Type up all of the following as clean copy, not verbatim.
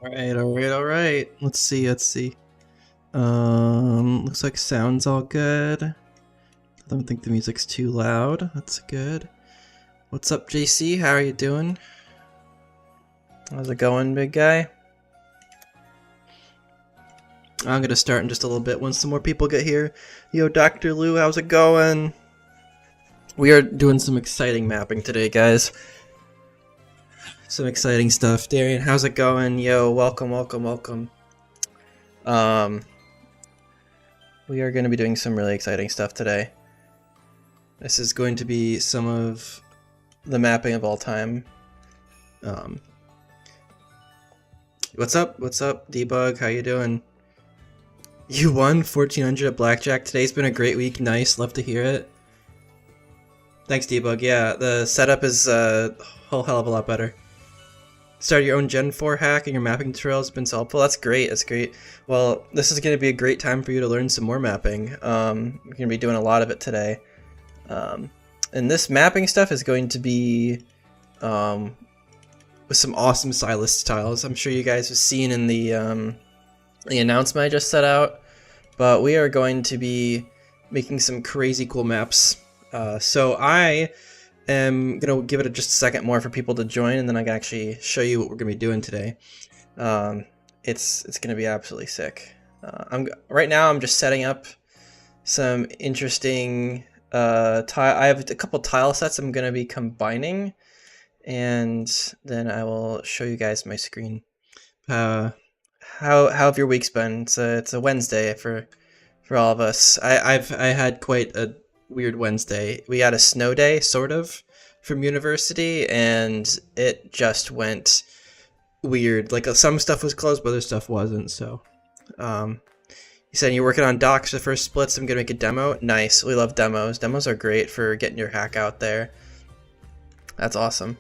All right. Let's see. Looks like sound's all good. I don't think the music's too loud. That's good. What's up, JC? How are you doing? How's it going, big guy? I'm gonna start in just a little bit once some more people get here. Yo, Dr. Lou, how's it going? We are doing some exciting mapping today, guys. Some exciting stuff. Darian, how's it going? Yo, welcome. We are going to be doing some really exciting stuff today. This is going to be some of the mapping of all time. What's up, Debug? How you doing? You won 1400 at Blackjack. Today's been a great week. Nice, love to hear it. Thanks, Debug. Yeah, the setup is a whole hell of a lot better. Started your own Gen 4 hack and your mapping tutorial has been so helpful. That's great. Well, this is going to be a great time for you to learn some more mapping. We're going to be doing a lot of it today. And this mapping stuff is going to be with some awesome Silast tiles. I'm sure you guys have seen in the announcement I just set out. But we are going to be making some crazy cool maps. So I am going to give it just a second more for people to join, and then I can actually show you what we're going to be doing today. It's going to be absolutely sick. Right now I'm just setting up some interesting tile. I have a couple tile sets I'm going to be combining, and then I will show you guys my screen. How have your weeks been? It's a Wednesday for all of us. I had quite a weird Wednesday. We had a snow day, sort of, from university, and it just went weird. Like, some stuff was closed, but other stuff wasn't, so. You said you're working on docs for the first splits. I'm gonna make a demo. Nice. We love demos. Demos are great for getting your hack out there. That's awesome.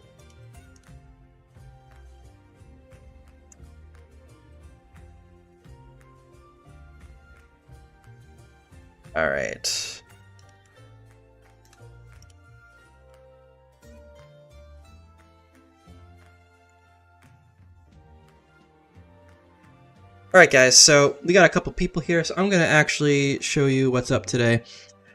All right. Alright guys, so we got a couple people here, so I'm going to actually show you what's up today.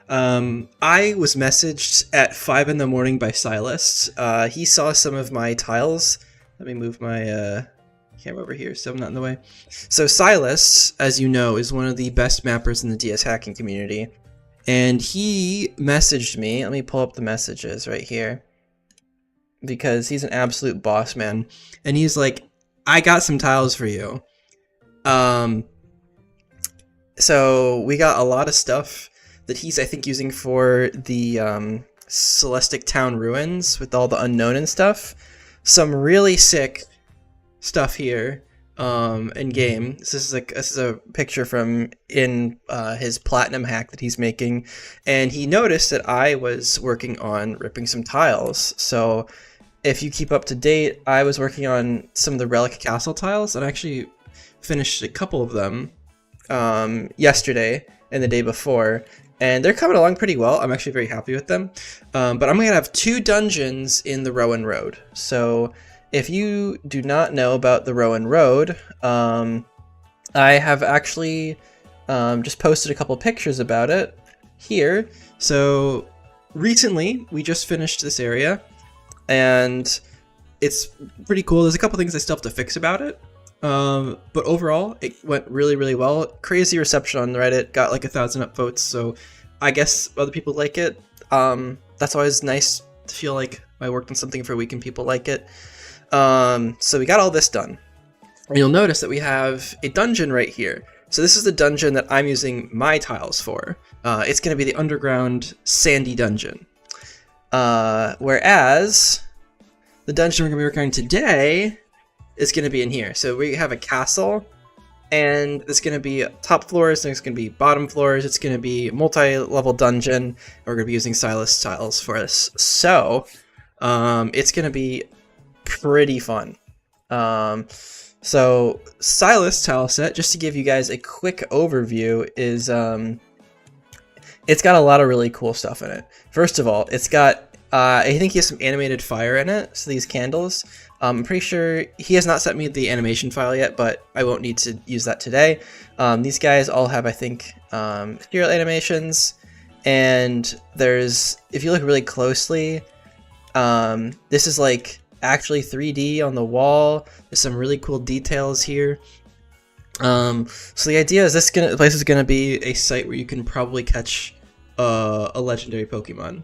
I was messaged at 5 in the morning by Silast. He saw some of my tiles. Let me move my camera over here so I'm not in the way. So Silast, as you know, is one of the best mappers in the DS hacking community. And he messaged me, let me pull up the messages right here, because he's an absolute boss man. And he's like, I got some tiles for you. So we got a lot of stuff that he's, I think, using for the Celestic Town ruins with all the unknown and stuff. Some really sick stuff here in game. This is a picture from his platinum hack that he's making, and he noticed that I was working on ripping some tiles. So if you keep up to date, I was working on some of the Relic Castle tiles, and actually finished a couple of them yesterday and the day before, and they're coming along pretty well. I'm actually very happy with them. But I'm gonna have 2 dungeons in the Rowan Road. So if you do not know about the Rowan Road, I have actually just posted a couple pictures about it here. So recently we just finished this area, and it's pretty cool. There's a couple things I still have to fix about it. But overall, it went really, really well. Crazy reception on Reddit, got like 1,000 upvotes, so I guess other people like it. That's always nice to feel like I worked on something for a week and people like it. So we got all this done. And you'll notice that we have a dungeon right here. So this is the dungeon that I'm using my tiles for. It's going to be the underground sandy dungeon. Whereas the dungeon we're going to be working on today is going to be in here. So we have a castle, and it's going to be top floors, and it's going to be bottom floors. It's going to be a multi-level dungeon, and we're going to be using Silast tiles for this. So it's going to be pretty fun. So Silast tile set, just to give you guys a quick overview, is it's got a lot of really cool stuff in it. First of all, it's got I think he has some animated fire in it, so these candles. I'm pretty sure he has not sent me the animation file yet, but I won't need to use that today. These guys all have, I think, serial animations, and there's, if you look really closely, this is like actually 3D on the wall. There's some really cool details here. So the idea is this place is gonna be a site where you can probably catch a legendary Pokemon.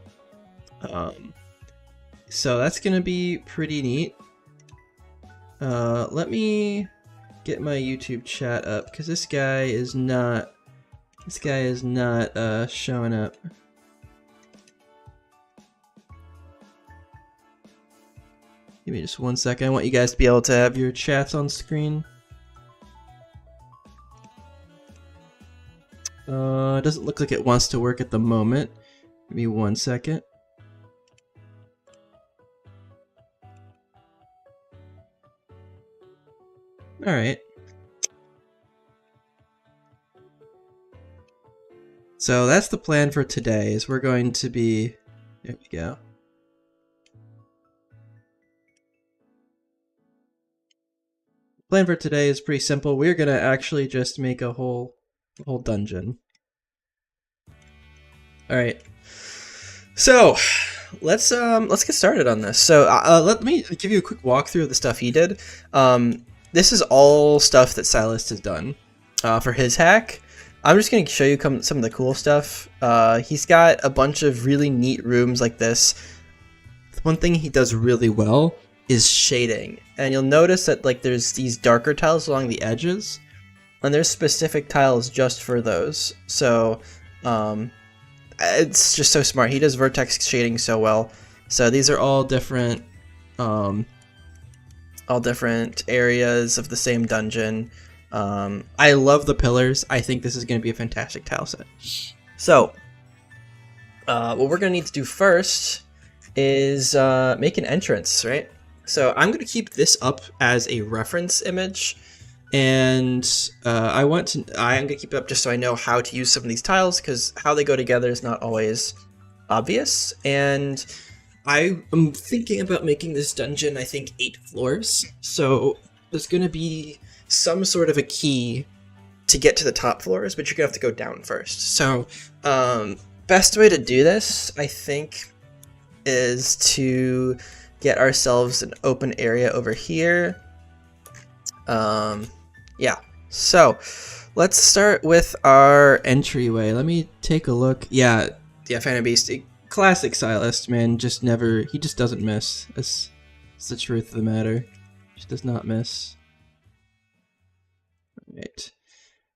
So that's gonna be pretty neat. Let me get my YouTube chat up because this guy is not showing up. Give me just 1 second. I want you guys to be able to have your chats on screen. Doesn't look like it wants to work at the moment. Give me 1 second. Alright. So that's the plan for today, is we're going to be... There we go. The plan for today is pretty simple. We're gonna actually just make a whole dungeon. Alright. So let's get started on this. So let me give you a quick walkthrough of the stuff he did. This is all stuff that Silast has done for his hack. I'm just going to show you some of the cool stuff. He's got a bunch of really neat rooms like this. One thing he does really well is shading, and you'll notice that like there's these darker tiles along the edges, and there's specific tiles just for those. So it's just so smart. He does vertex shading so well. So these are all different areas of the same dungeon. I love the pillars. I think this is going to be a fantastic tile set. So what we're going to need to do first is make an entrance, right? So I'm going to keep this up as a reference image, and I'm going to keep it up just so I know how to use some of these tiles, because how they go together is not always obvious. And I am thinking about making this dungeon, I think, 8 floors. So there's going to be some sort of a key to get to the top floors, but you're going to have to go down first. So best way to do this, I think, is to get ourselves an open area over here. Yeah, so let's start with our entryway. Let me take a look. Yeah, Fan Beast, classic Silast, man. He just doesn't miss. That's the truth of the matter. Just does not miss. Right.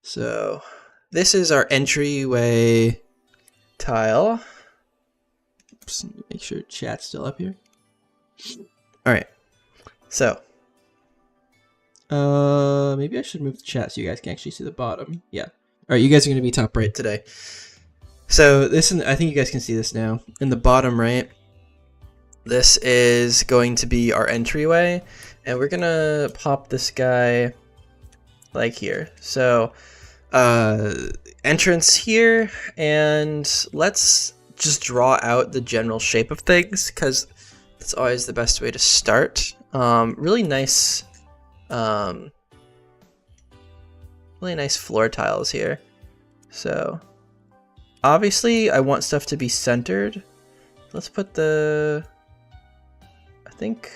So this is our entryway tile. Oops, make sure chat's still up here. Alright. So maybe I should move the chat so you guys can actually see the bottom. Yeah. Alright, you guys are gonna be top right today. So I think you guys can see this now. In the bottom right, this is going to be our entryway, and we're gonna pop this guy like here. So entrance here, and let's just draw out the general shape of things, because that's always the best way to start. Really nice floor tiles here. So obviously I want stuff to be centered. Let's put I think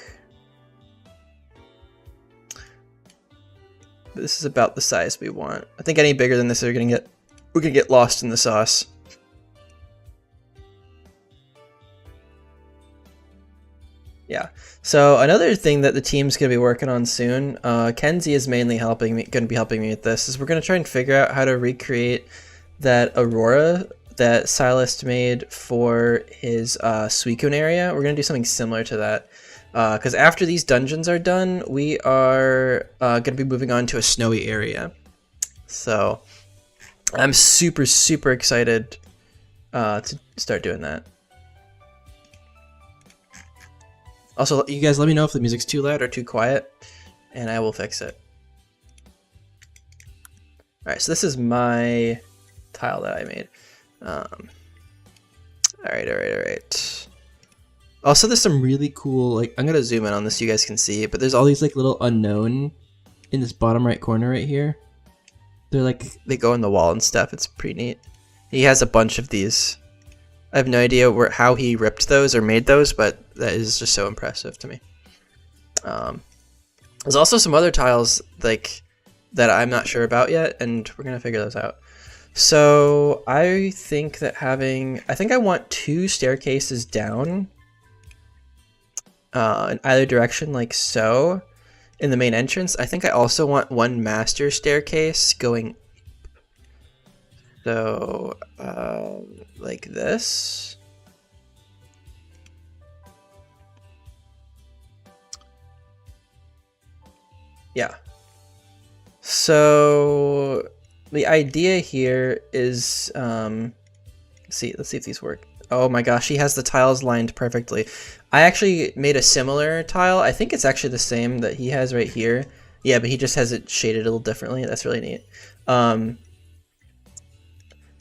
this is about the size we want. I think any bigger than this we're gonna get lost in the sauce. Yeah. So another thing that the team's gonna be working on soon, Kenzie is mainly gonna be helping me with this, is we're gonna try and figure out how to recreate that aurora that Silast made for his Suicune area. We're gonna do something similar to that, because after these dungeons are done, we are gonna be moving on to a snowy area. So I'm super excited to start doing that. Also, you guys let me know if the music's too loud or too quiet, and I will fix it. Alright, so this is my tile that I made. Alright. Also, there's some really cool, like, I'm gonna zoom in on this so you guys can see, but there's all these like little unknown in this bottom right corner right here. They're like, they go in the wall and stuff. It's pretty neat. He has a bunch of these. I have no idea how he ripped those or made those, but that is just so impressive to me. There's also some other tiles like that I'm not sure about yet, and we're gonna figure those out. So I think that I think I want 2 staircases down in either direction, like so, in the main entrance. I think I also want 1 master staircase going, so like this. Yeah. So the idea here is, let's see if these work. Oh my gosh, he has the tiles lined perfectly. I actually made a similar tile. I think it's actually the same that he has right here. Yeah, but he just has it shaded a little differently. That's really neat.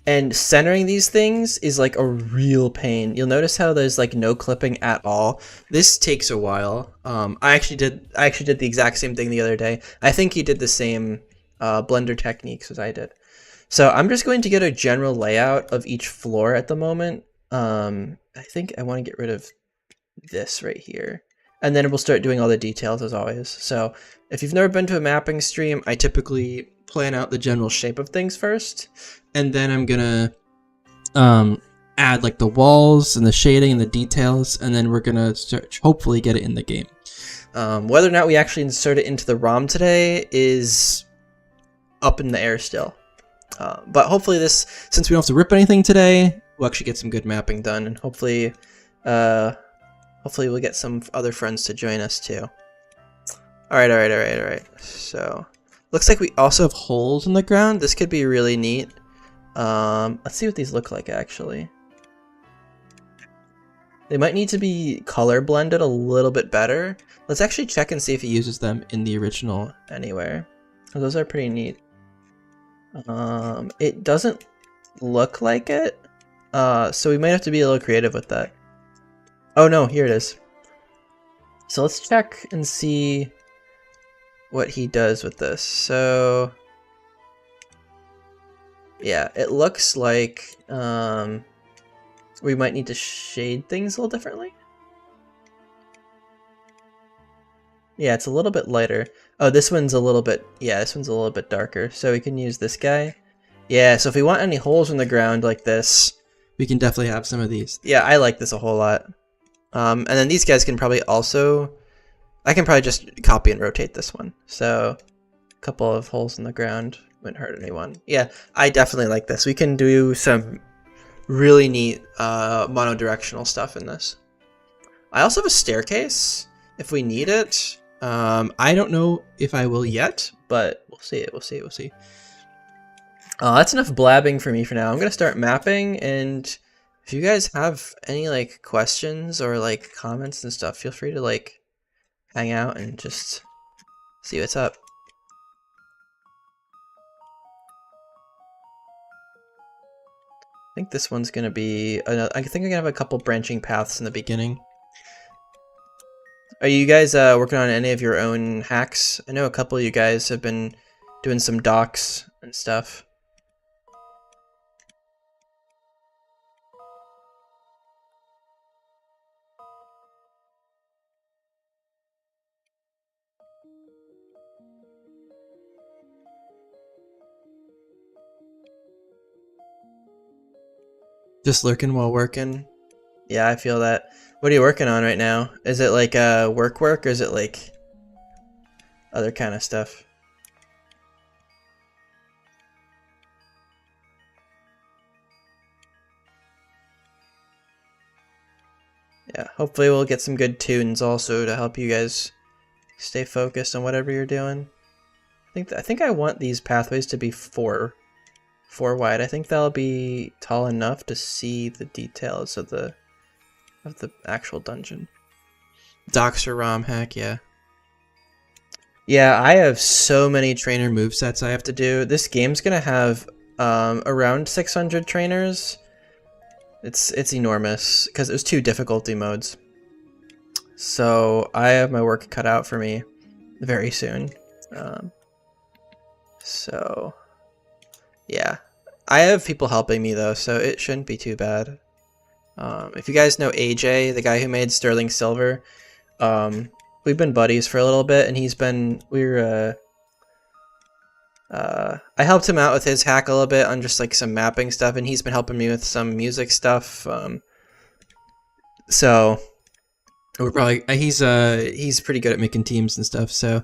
And centering these things is like a real pain. You'll notice how there's like no clipping at all. This takes a while. I actually did the exact same thing the other day. I think he did the same Blender techniques as I did. So I'm just going to get a general layout of each floor at the moment. I think I want to get rid of this right here. And then we'll start doing all the details as always. So if you've never been to a mapping stream, I typically plan out the general shape of things first. And then I'm gonna add like the walls and the shading and the details. And then we're gonna hopefully get it in the game. Whether or not we actually insert it into the ROM today is up in the air still. But hopefully since we don't have to rip anything today, we'll actually get some good mapping done, and hopefully we'll get some other friends to join us too. Alright. So, looks like we also have holes in the ground. This could be really neat. Let's see what these look like actually. They might need to be color blended a little bit better. Let's actually check and see if he uses them in the original anywhere. Those are pretty neat. It doesn't look like it, so we might have to be a little creative with that. Oh no, here it is. So let's check and see what he does with this. So yeah, it looks like we might need to shade things a little differently. Yeah, it's a little bit lighter. Oh, this one's a little bit, yeah, this one's a little bit darker. So we can use this guy. Yeah, so if we want any holes in the ground like this, we can definitely have some of these. Yeah, I like this a whole lot. And then these guys can probably also, I can probably just copy and rotate this one. So a couple of holes in the ground wouldn't hurt anyone. Yeah, I definitely like this. We can do some really neat monodirectional stuff in this. I also have a staircase if we need it. I don't know if I will yet, but we'll see. That's enough blabbing for me for now. I'm gonna start mapping, and if you guys have any like questions or like comments and stuff, feel free to like hang out and just see what's up. I think this one's gonna be I think I'm gonna have a couple branching paths in the beginning. Are you guys working on any of your own hacks? I know a couple of you guys have been doing some docs and stuff. Just lurking while working. Yeah, I feel that. What are you working on right now? Is it like work or is it like other kind of stuff? Yeah, hopefully we'll get some good tunes also to help you guys stay focused on whatever you're doing. I think I want these pathways to be four wide. I think that'll be tall enough to see the details of the actual dungeon. Docs or ROM hack, yeah. Yeah, I have so many trainer movesets I have to do. This game's gonna have around 600 trainers. It's enormous because there's 2 difficulty modes. So I have my work cut out for me very soon. So yeah, I have people helping me though, so it shouldn't be too bad. If you guys know AJ, the guy who made Sterling Silver, we've been buddies for a little bit, and I helped him out with his hack a little bit on just like some mapping stuff, and he's been helping me with some music stuff. So we're probably he's pretty good at making teams and stuff. So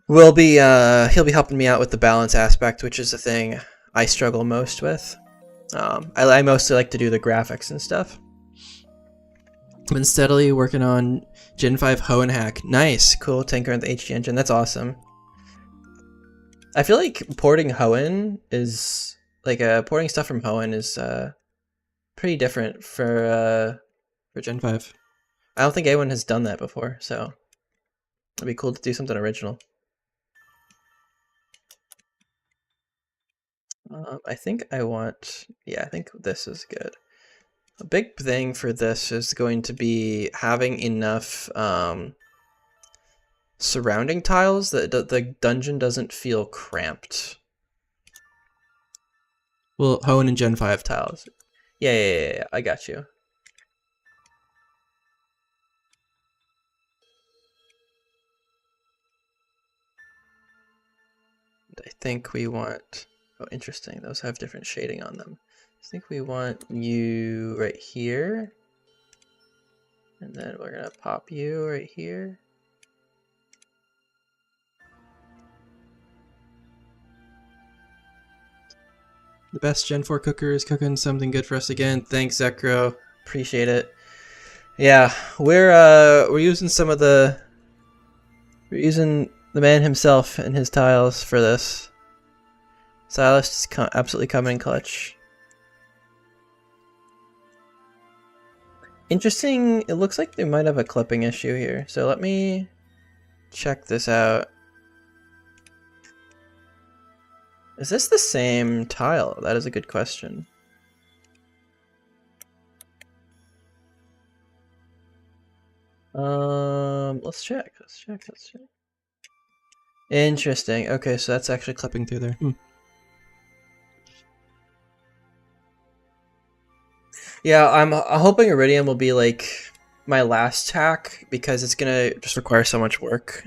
he'll be helping me out with the balance aspect, which is the thing I struggle most with. I mostly like to do the graphics and stuff. I've been steadily working on Gen 5 Hoenn hack. Nice, cool. Tinker with the HG engine. That's awesome. I feel like porting Hoenn is like porting stuff from Hoenn is pretty different for Gen 5. I don't think anyone has done that before, so it'd be cool to do something original. I think I think this is good. A big thing for this is going to be having enough surrounding tiles that the dungeon doesn't feel cramped. Well, Hoenn and Gen 5 tiles. Yeah, I got you. I think we want... Oh, interesting. Those have different shading on them. I think we want you right here. And then we're going to pop you right here. The best Gen 4 cooker is cooking something good for us again. Thanks, Zekro. Appreciate it. Yeah, we're using some of the... We're using the man himself and his tiles for this. Silast is absolutely coming in clutch. Interesting, it looks like they might have a clipping issue here. So let me check this out. Is this the same tile? That is a good question. Let's check. Interesting. Okay, so that's actually clipping through there. Yeah, I'm hoping Iridium will be like my last hack because it's gonna just require so much work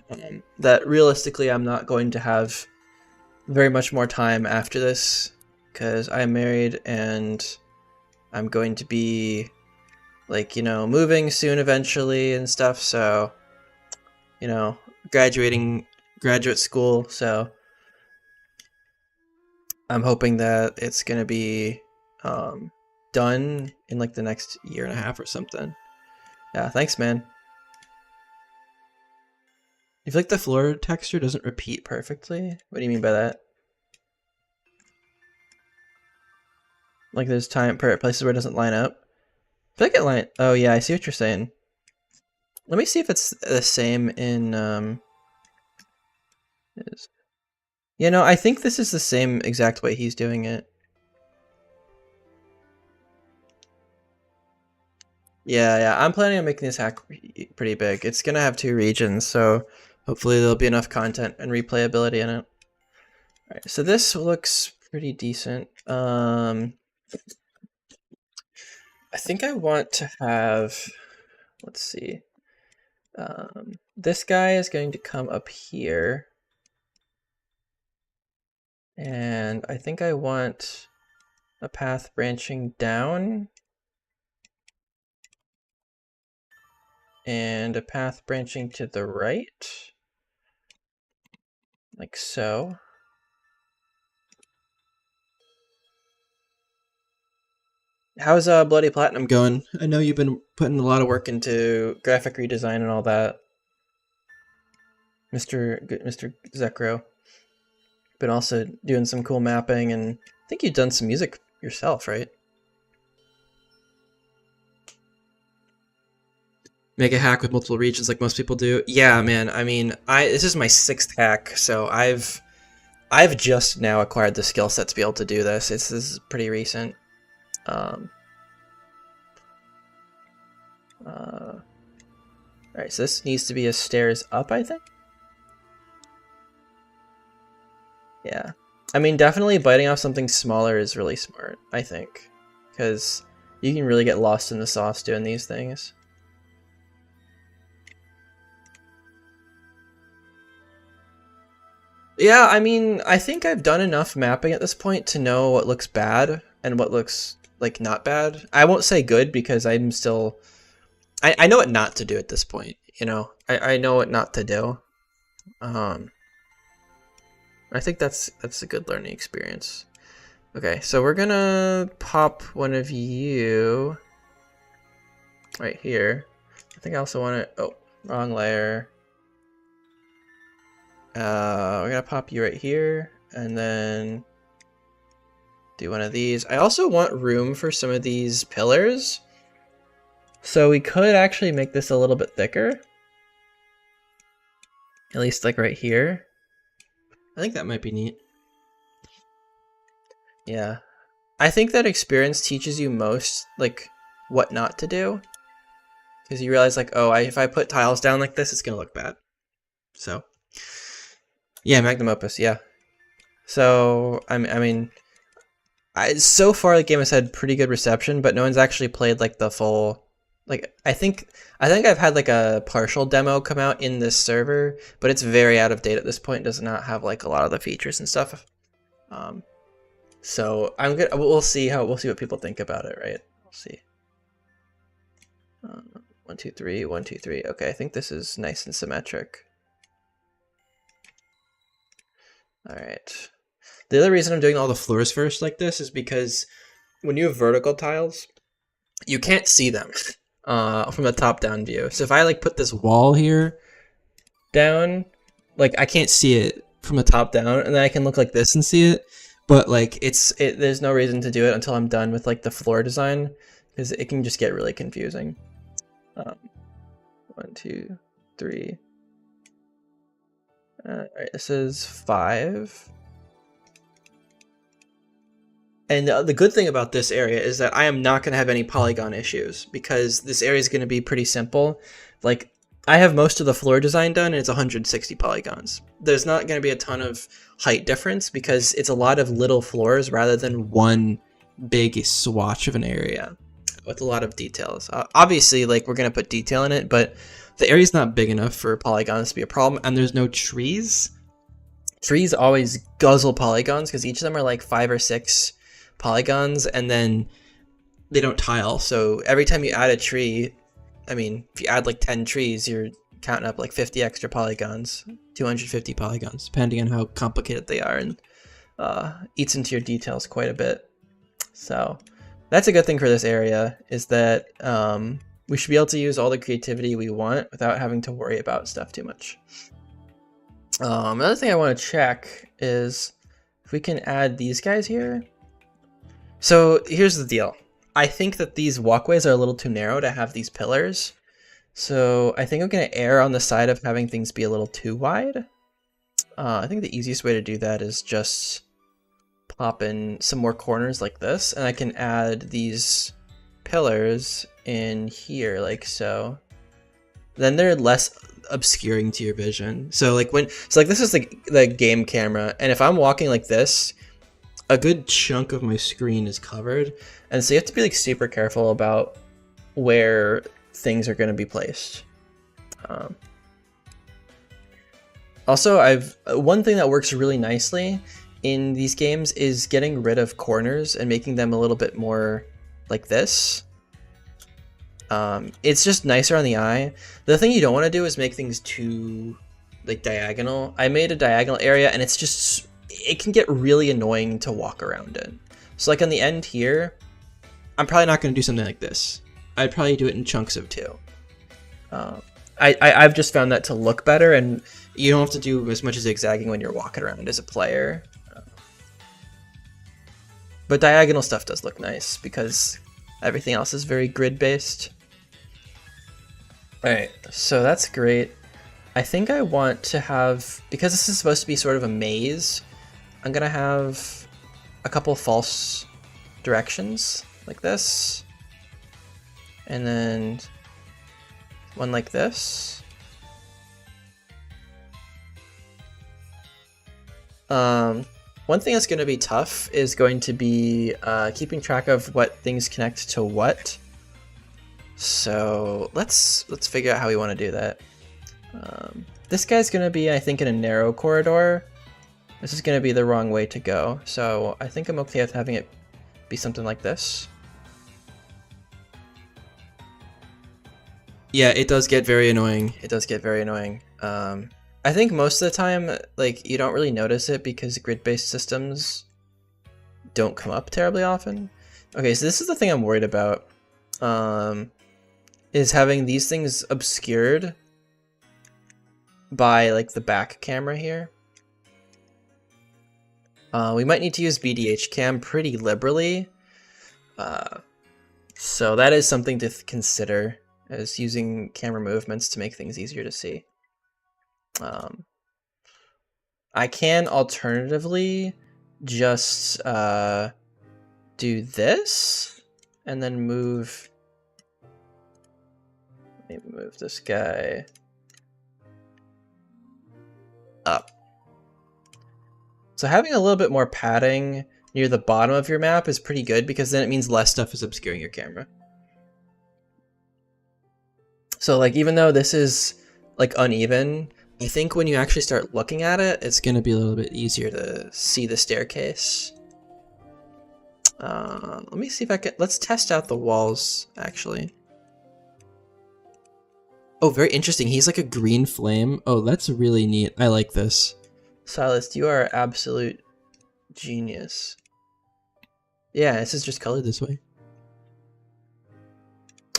that realistically I'm not going to have very much more time after this because I'm married and I'm going to be like, you know, moving soon eventually and stuff, so, you know, graduate school, so I'm hoping that it's gonna be done in like the next year and a half or something. Yeah, thanks, man. You feel like the floor texture doesn't repeat perfectly? What do you mean by that? Like there's places where it doesn't line up? I feel like it line... Oh yeah, I see what you're saying. Let me see if it's the same in... You know, I think this is the same exact way he's doing it. Yeah, I'm planning on making this hack pretty big. It's gonna have 2 regions, so hopefully there'll be enough content and replayability in it. Alright, so this looks pretty decent. I think I want to have... Let's see. This guy is going to come up here. And I think I want a path branching down. And a path branching to the right. Like so. How's Bloody Platinum going? I know you've been putting a lot of work into graphic redesign and all that. Mr. Zekro. Been also doing some cool mapping, and I think you've done some music yourself, right? Make a hack with multiple regions like most people do. Yeah, man. I mean, this is my 6th hack, so I've just now acquired the skill set to be able to do this. This is pretty recent. Alright, so this needs to be a stairs up, I think? Yeah. I mean, definitely biting off something smaller is really smart, I think. Because you can really get lost in the sauce doing these things. Yeah, I mean, I think I've done enough mapping at this point to know what looks bad and what looks, like, not bad. I won't say good because I'm still... I know what not to do at this point, you know? I know what not to do. I think that's a good learning experience. Okay, so we're gonna pop one of you right here. I think I also want to... Oh, wrong layer. We're gonna pop you right here, and then do one of these. I also want room for some of these pillars. So we could actually make this a little bit thicker. At least like right here. I think that might be neat. Yeah. I think that experience teaches you most, like, what not to do. Because you realize, like, oh, if I put tiles down like this, it's going to look bad. So, yeah, magnum opus, yeah. So, I mean, so far the game has had pretty good reception, but no one's actually played, like, the full... Like, I think I've had, like, a partial demo come out in this server, but it's very out of date at this point. It does not have, like, a lot of the features and stuff. So we'll see what people think about it, right? We'll see. 1, 2, 3, 1, 2, 3. Okay, I think this is nice and symmetric. All right. The other reason I'm doing all the floors first like this is because when you have vertical tiles, you can't see them from a top-down view. So if I like put this wall here down, like I can't see it from the top down, and then I can look like this and see it. But like there's no reason to do it until I'm done with like the floor design, because it can just get really confusing. 1, 2, 3. All right, this is 5. And the good thing about this area is that I am not going to have any polygon issues, because this area is going to be pretty simple. Like, I have most of the floor design done, and it's 160 polygons. There's not going to be a ton of height difference, because it's a lot of little floors rather than one big swatch of an area with a lot of details. Obviously, like, we're going to put detail in it, but the area's not big enough for polygons to be a problem, and there's no trees. Trees always guzzle polygons, because each of them are like 5 or 6 polygons, and then they don't tile. So every time you add a tree, I mean, if you add like 10 trees, you're counting up like 50 extra polygons, 250 polygons, depending on how complicated they are, and eats into your details quite a bit. So that's a good thing for this area, is that we should be able to use all the creativity we want without having to worry about stuff too much. Another thing I want to check is if we can add these guys here. So here's the deal. I think that these walkways are a little too narrow to have these pillars. So I think I'm going to err on the side of having things be a little too wide. I think the easiest way to do that is just pop in some more corners like this, and I can add these pillars in here like so. Then they're less obscuring to your vision. So like this is the game camera, and if I'm walking like this, a good chunk of my screen is covered, and so you have to be like super careful about where things are going to be placed. Also, one thing that works really nicely in these games is getting rid of corners and making them a little bit more like this. It's just nicer on the eye. The thing you don't want to do is make things too like diagonal. I made a diagonal area, and it can get really annoying to walk around in. So like on the end here, I'm probably not going to do something like this. I'd probably do it in chunks of 2. I've just found that to look better, and you don't have to do as much zigzagging when you're walking around as a player. But diagonal stuff does look nice because everything else is very grid based. Alright, so that's great. I think I want to have, because this is supposed to be sort of a maze, I'm gonna have a couple false directions like this, and then one like this. One thing that's going to be tough is going to be keeping track of what things connect to what. So let's figure out how we want to do that. This guy's going to be, I think, in a narrow corridor. This is going to be the wrong way to go. So I think I'm okay with having it be something like this. Yeah, it does get very annoying. It does get very annoying. I think most of the time, like, you don't really notice it because grid-based systems don't come up terribly often. Okay, so this is the thing I'm worried about, is having these things obscured by, like, the back camera here. We might need to use BDH cam pretty liberally, so that is something to consider, as using camera movements to make things easier to see. I can alternatively just do this and then move, maybe move this guy up. So having a little bit more padding near the bottom of your map is pretty good, because then it means less stuff is obscuring your camera. So like, even though this is like uneven, I think when you actually start looking at it, it's going to be a little bit easier to see the staircase. Let me see if I can, let's test out the walls, actually. Oh, very interesting. He's like a green flame. Oh, that's really neat. I like this. Silast, you are absolute genius. Yeah, this is just colored this way.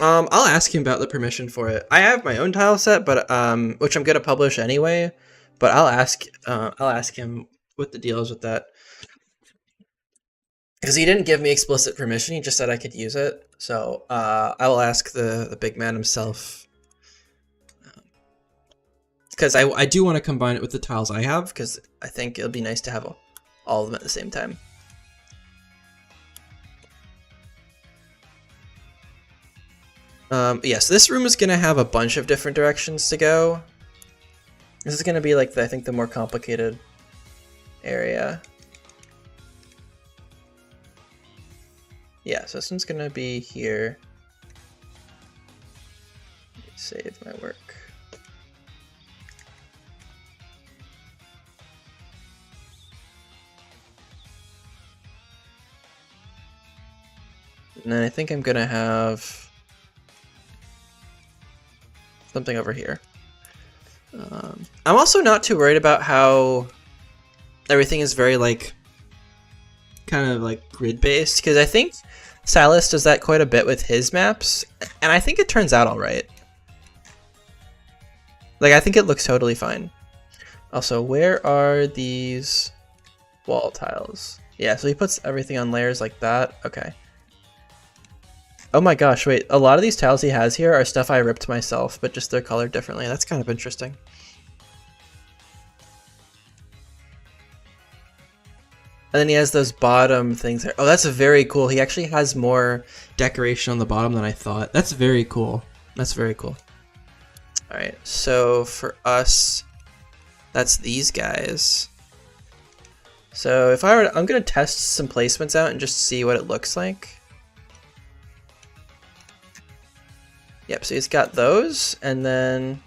I'll ask him about the permission for it. I have my own tile set, but which I'm gonna publish anyway. But I'll ask him what the deal is with that, because he didn't give me explicit permission. He just said I could use it. So I will ask the big man himself, because I do want to combine it with the tiles I have, because I think it'll be nice to have all of them at the same time. Yeah, so this room is going to have a bunch of different directions to go. This is going to be like, I think, the more complicated area. Yeah, so this one's going to be here. Let me save my work. And then I think I'm going to have something over here. I'm also not too worried about how everything is very, like, kind of like grid-based, because I think Silast does that quite a bit with his maps, and I think it turns out alright. Like, I think it looks totally fine. Also, where are these wall tiles? Yeah, so he puts everything on layers like that. Okay. Oh my gosh, wait, a lot of these tiles he has here are stuff I ripped myself, but just they're colored differently. That's kind of interesting. And then he has those bottom things there. Oh, that's very cool. He actually has more decoration on the bottom than I thought. That's very cool. That's very cool. Alright, so for us, that's these guys. So if I were to, I'm going to test some placements out and just see what it looks like. Yep, so he's got those, and then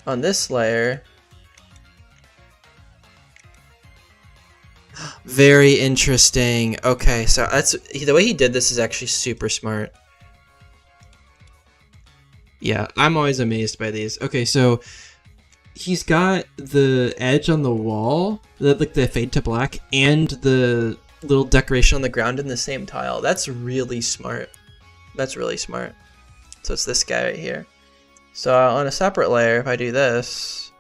on this layer, very interesting. Okay, so that's the way he did this is actually super smart. Yeah, I'm always amazed by these. Okay, so he's got the edge on the wall, like the fade to black, and the little decoration on the ground in the same tile. That's really smart. That's really smart. So it's this guy right here. So on a separate layer, if I do this,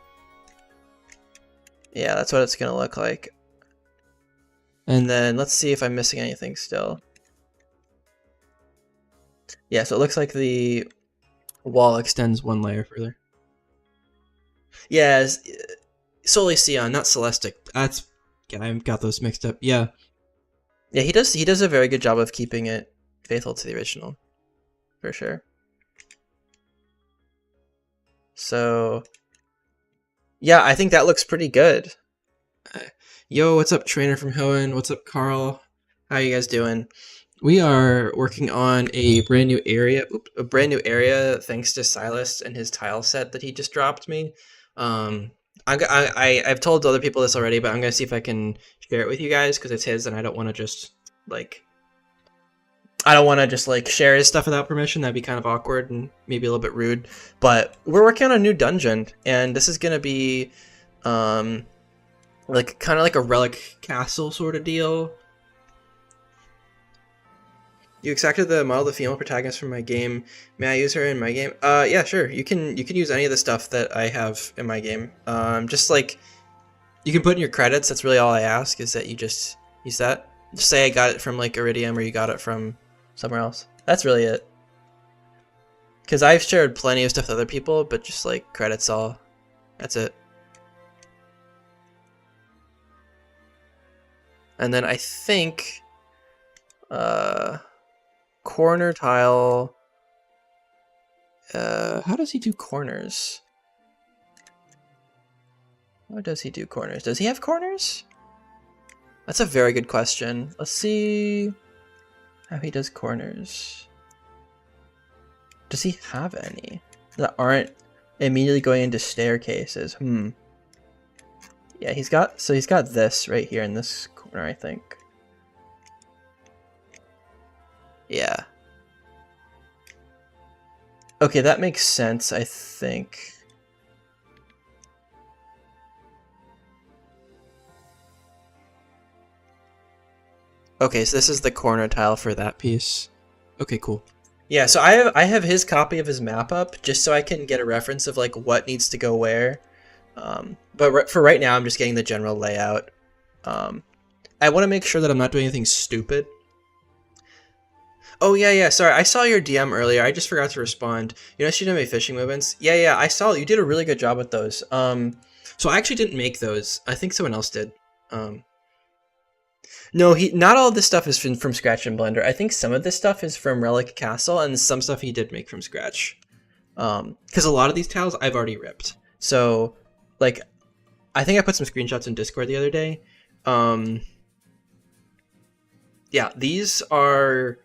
yeah, that's what it's gonna look like. And then let's see if I'm missing anything still. Yeah, so it looks like the wall extends one layer further. Yeah, solely Sion, not Celestic. That's, yeah, I've got those mixed up. Yeah. Yeah, he does a very good job of keeping it faithful to the original. For sure. So yeah, I think that looks pretty good. Yo, what's up, Trainer from Hoenn? What's up, Carl? How you guys doing? We are working on a brand new area. Thanks to Silast and his tile set that he just dropped me. I've told other people this already, but I'm gonna see if I can share it with you guys because it's his, and I don't want to just like share his stuff without permission. That'd be kind of awkward and maybe a little bit rude. But we're working on a new dungeon, and this is gonna be like kind of like a relic castle sort of deal. You extracted the model of the female protagonist from my game. May I use her in my game? Yeah, sure. You can use any of the stuff that I have in my game. Just like you can put in your credits. That's really all I ask is that you just use that. Just say I got it from like Iridium or you got it from somewhere else. That's really it. Because I've shared plenty of stuff with other people, but just like credits all. That's it. And then I think corner tile. How does he do corners? How does he do corners? Does he have corners? That's a very good question. Let's see how he does corners. Does he have any that aren't immediately going into staircases? Yeah, he's got this right here in this corner, I think. Yeah. Okay, that makes sense, I think. Okay, so this is the corner tile for that piece. Okay, cool. Yeah, so I have his copy of his map up just so I can get a reference of like what needs to go where. But for right now, I'm just getting the general layout. I want to make sure that I'm not doing anything stupid. Oh yeah, sorry, I saw your DM earlier. I just forgot to respond. You know, she did my fishing movements. Yeah, I saw you did a really good job with those. So I actually didn't make those. I think someone else did. No, not all of this stuff is from scratch in Blender. I think some of this stuff is from Relic Castle, and some stuff he did make from scratch. Because a lot of these tiles I've already ripped. So, like, I think I put some screenshots in Discord the other day. Yeah, these are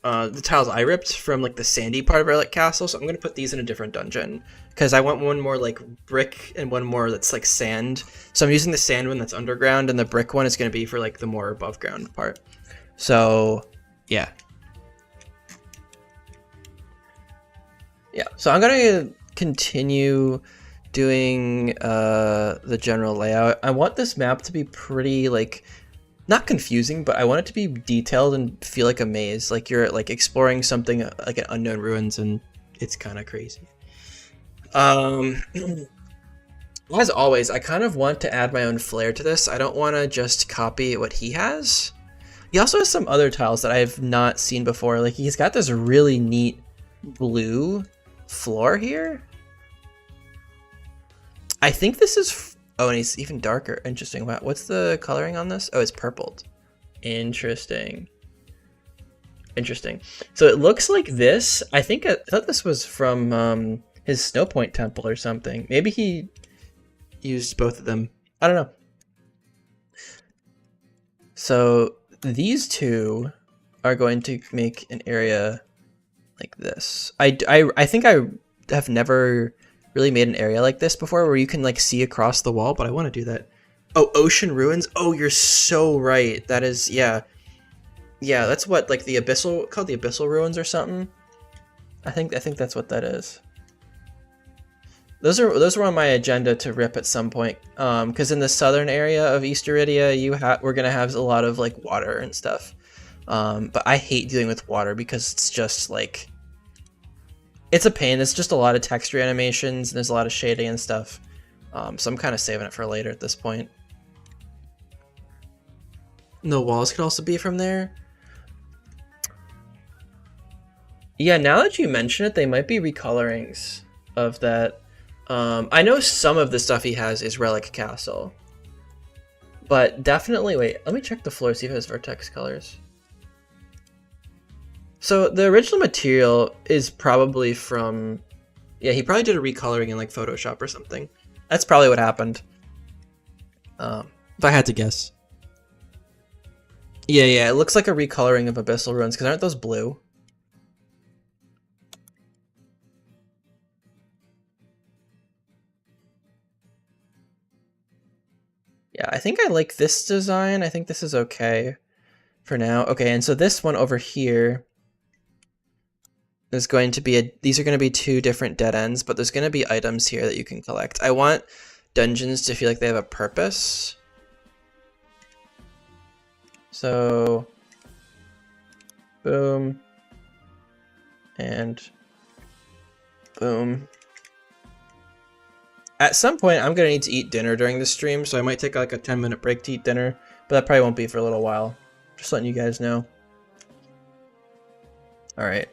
the tiles I ripped from like the sandy part of Relic Castle, so I'm gonna put these in a different dungeon because I want one more like brick and one more that's like sand. So I'm using the sand one that's underground, and the brick one is gonna be for like the more above ground part. So yeah, so I'm gonna continue doing the general layout. I want this map to be pretty like not confusing, but I want it to be detailed and feel like a maze, like you're like exploring something like an unknown ruins, and it's kind of crazy. As always, I kind of want to add my own flair to this. I don't want to just copy what he has. He also has some other tiles that I have not seen before. Like he's got this really neat blue floor here. I think this is oh, and he's even darker. Interesting. Wow. What's the coloring on this? Oh, it's purpled. Interesting. So it looks like this. I thought this was from his Snow Point temple or something. Maybe he used both of them. I don't know. So these two are going to make an area like this. I think I have never really made an area like this before where you can like see across the wall, but I want to do that. Oh, ocean ruins. Oh, you're so right. That is, yeah, that's what like the abyssal, called the abyssal ruins or something. I think that's what that is. Those were on my agenda to rip at some point, because in the southern area of East Iridia, we're gonna have a lot of like water and stuff, but I hate dealing with water because it's just like it's a pain. It's just a lot of texture animations and there's a lot of shading and stuff. So I'm kind of saving it for later at this point. And the walls could also be from there. Yeah, now that you mention it, they might be recolorings of that. I know some of the stuff he has is Relic Castle. But definitely, wait, let me check the floor, see if it has vertex colors. So the original material is probably from Yeah, he probably did a recoloring in like Photoshop or something. That's probably what happened. If I had to guess. Yeah, it looks like a recoloring of Abyssal Ruins, because aren't those blue? Yeah, I think I like this design. I think this is okay for now. Okay, and so this one over here is going to be these are going to be two different dead ends, but there's going to be items here that you can collect. I want dungeons to feel like they have a purpose. So, boom, and boom. At some point, I'm going to need to eat dinner during the stream, so I might take like a 10-minute break to eat dinner, but that probably won't be for a little while. Just letting you guys know. Alright.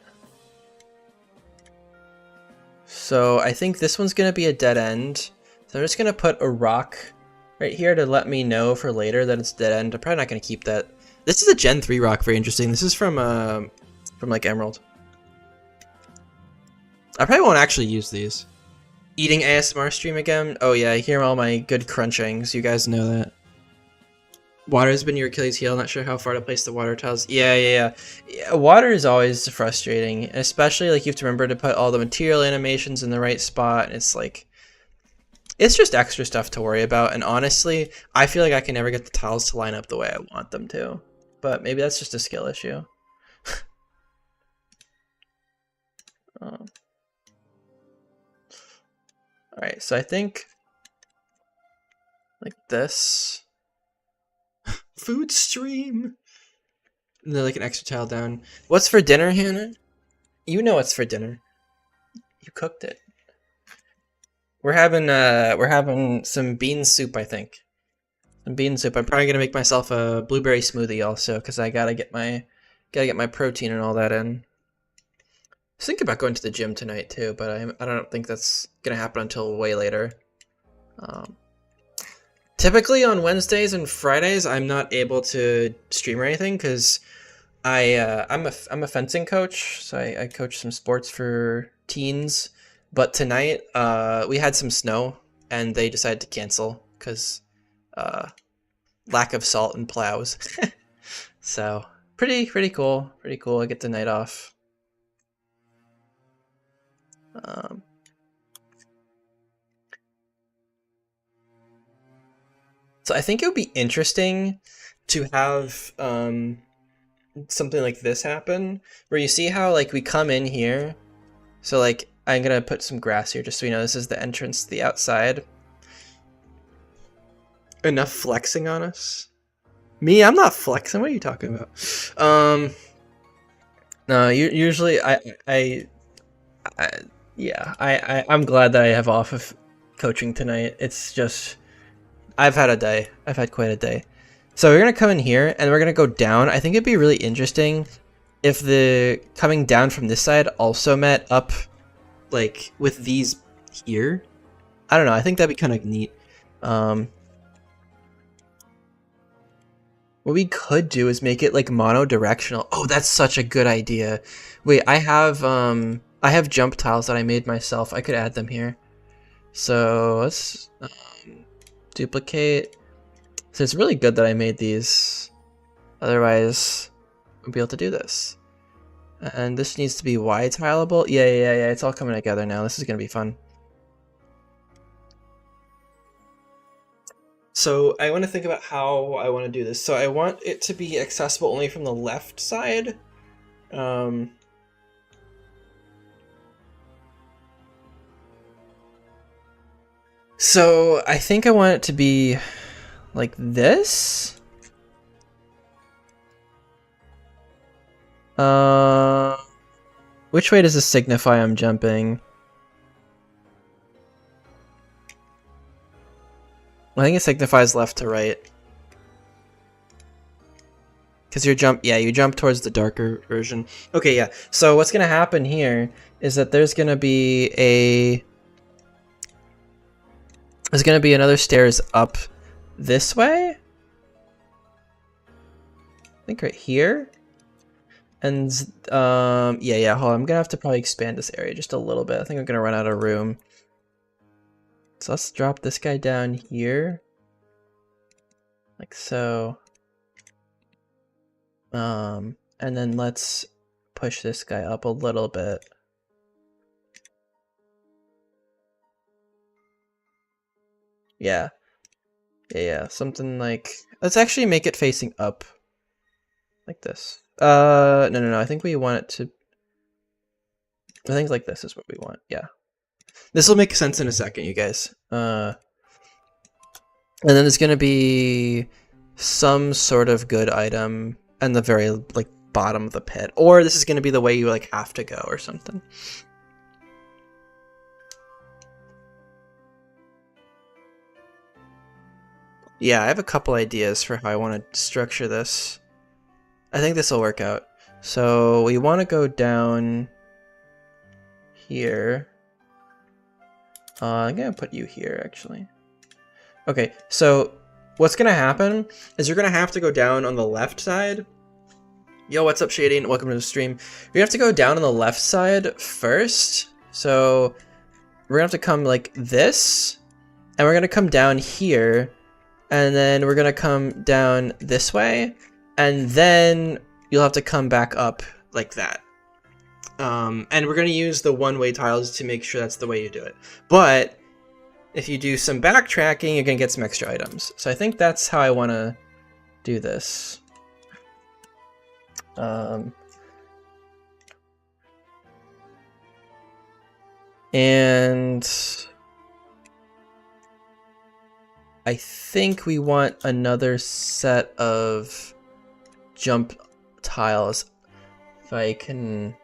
So I think this one's going to be a dead end. So I'm just going to put a rock right here to let me know for later that it's dead end. I'm probably not going to keep that. This is a Gen 3 rock, very interesting. This is from like Emerald. I probably won't actually use these. Eating ASMR stream again? Oh yeah, I hear all my good crunchings. You guys know that. Water has been your Achilles heel. Not sure how far to place the water tiles. Yeah. Water is always frustrating, especially like you have to remember to put all the material animations in the right spot. It's like, it's just extra stuff to worry about. And honestly, I feel like I can never get the tiles to line up the way I want them to. But maybe that's just a skill issue. Alright, so I think like this. Food stream! And then like an extra tile down. What's for dinner, Hannah? You know what's for dinner. You cooked it. We're having some bean soup, I think. Some bean soup. I'm probably gonna make myself a blueberry smoothie also, because I gotta get my protein and all that in. I was thinking about going to the gym tonight too, but I don't think that's gonna happen until way later. Typically on Wednesdays and Fridays, I'm not able to stream or anything because I'm a fencing coach, so I coach some sports for teens. But tonight we had some snow, and they decided to cancel because lack of salt and plows. So pretty cool. Pretty cool. I get the night off. So I think it would be interesting to have something like this happen, where you see how like we come in here. So like I'm gonna put some grass here just so you know this is the entrance to the outside. Enough flexing on us. Me, I'm not flexing. What are you talking about? No, usually I'm glad that I have off of coaching tonight. It's just, I've had a day. I've had quite a day. So we're going to come in here and we're going to go down. I think it'd be really interesting if the coming down from this side also met up like with these here. I don't know. I think that'd be kind of neat. What we could do is make it like mono-directional. Oh, that's such a good idea. Wait, I have jump tiles that I made myself. I could add them here. So let's duplicate. So it's really good that I made these. Otherwise, we'll be able to do this. And this needs to be Y tileable. Yeah. It's all coming together now. This is gonna be fun. So I want to think about how I want to do this. So I want it to be accessible only from the left side. So I think I want it to be like this. Which way does this signify I'm jumping? I think it signifies left to right. Because you jump towards the darker version. Okay, yeah. So what's gonna happen here is that there's gonna be another stairs up this way. I think right here. And yeah, hold on. I'm gonna have to probably expand this area just a little bit. I think I'm gonna run out of room. So let's drop this guy down here. Like so. And then let's push this guy up a little bit. Yeah. Yeah, something like, let's actually make it facing up. Like this. No. I think we want it to, I think like this is what we want. Yeah. This will make sense in a second, you guys. And then there's gonna be some sort of good item in the very like bottom of the pit, or this is gonna be the way you like have to go or something. Yeah, I have a couple ideas for how I want to structure this. I think this will work out. So we want to go down here. I'm gonna put you here actually. Okay, so what's gonna happen is you're gonna have to go down on the left side. Yo, what's up, Shading? Welcome to the stream. You're gonna have to go down on the left side first. So we're gonna have to come like this, and we're gonna come down here, and then we're gonna come down this way, and then you'll have to come back up like that. And we're gonna use the one-way tiles to make sure that's the way you do it. But if you do some backtracking, you're gonna get some extra items. So I think that's how I want to do this. And I think we want another set of jump tiles. If I can...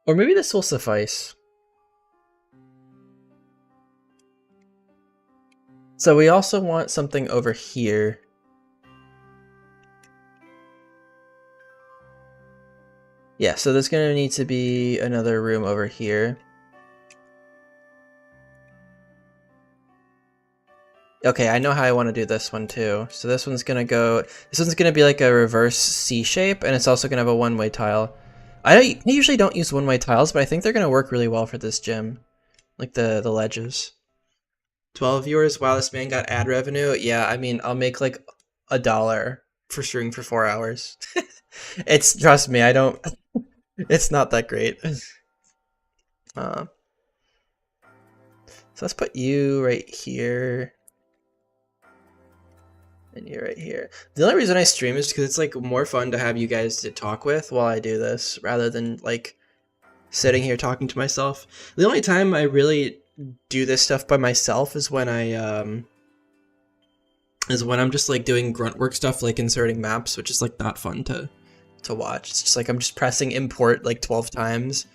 Or maybe this will suffice. So we also want something over here. Yeah, so there's gonna need to be another room over here. Okay, I know how I want to do this one too. So this one's gonna be like a reverse C shape, and it's also gonna have a one-way tile. I usually don't use one-way tiles, but I think they're gonna work really well for this gym. Like the ledges. 12 viewers, wow, this man got ad revenue. Yeah, I mean, I'll make like $1 for streaming for 4 hours. Trust me, it's not that great. So let's put you right here. And you're right here. The only reason I stream is because it's like more fun to have you guys to talk with while I do this, rather than like sitting here talking to myself. The only time I really do this stuff by myself is when I'm just like doing grunt work stuff, like inserting maps, which is like not fun to watch. It's just like I'm just pressing import like 12 times,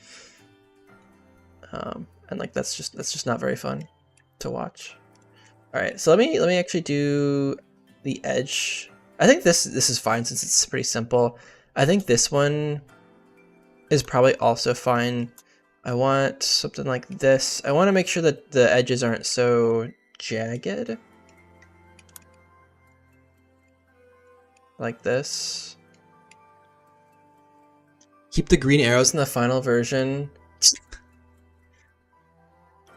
and like that's just not very fun to watch. All right, so let me actually do the edge. I think this is fine since it's pretty simple. I think this one is probably also fine. I want something like this. I want to make sure that the edges aren't so jagged. Like this. Keep the green arrows in the final version.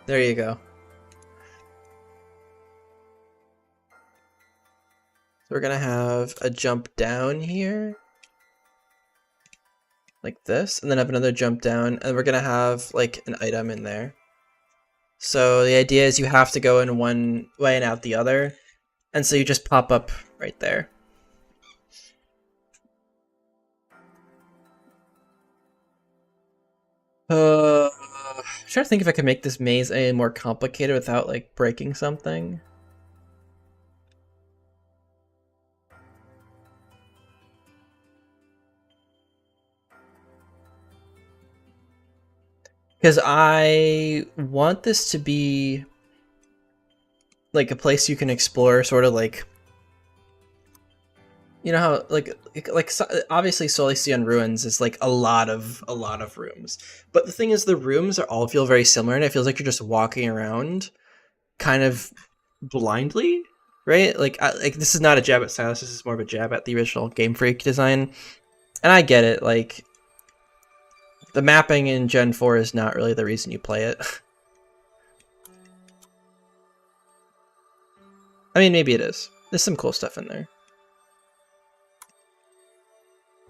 There you go. So we're gonna have a jump down here. Like this, and then have another jump down, and we're gonna have like an item in there. So the idea is you have to go in one way and out the other, and so you just pop up right there. I'm trying to think if I could make this maze any more complicated without like breaking something. Because I want this to be like a place you can explore, sort of like, you know how like obviously Silast Ruins is like a lot of rooms, but the thing is the rooms all feel very similar, and it feels like you're just walking around kind of blindly. right? Like this is not a jab at Silast. This is more of a jab at the original Game Freak design. And I get it. Like the mapping in Gen 4 is not really the reason you play it. I mean, maybe it is. There's some cool stuff in there.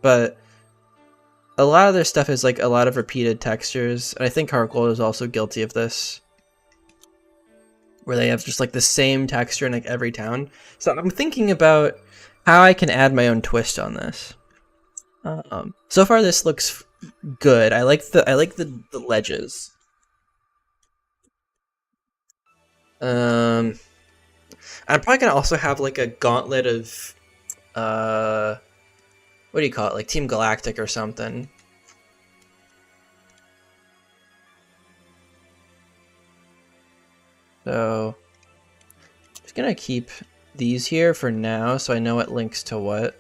But a lot of their stuff is like a lot of repeated textures. And I think Heart Gold is also guilty of this, where they have just like the same texture in like every town. So I'm thinking about how I can add my own twist on this. So far this looks good. I like the ledges. I'm probably gonna also have like a gauntlet of what do you call it? Like Team Galactic or something. So just gonna keep these here for now so I know what links to what.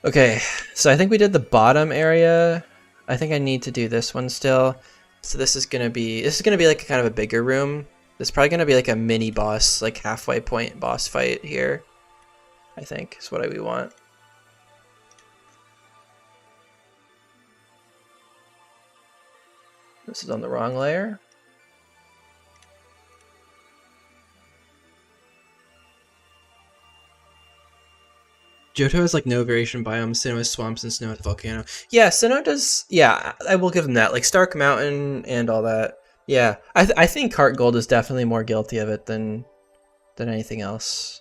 Okay, so I think we did the bottom area. I think I need to do this one still. So this is gonna be like kind of a bigger room. This is probably gonna be like a mini boss, like halfway point boss fight here. I think is what we want. This is on the wrong layer. Johto has like no variation biome. Sinnoh has swamps and Sinnoh has volcano. Yeah, Sinnoh does. Yeah, I will give him that. Like Stark Mountain and all that. Yeah, I think Heart Gold is definitely more guilty of it than anything else.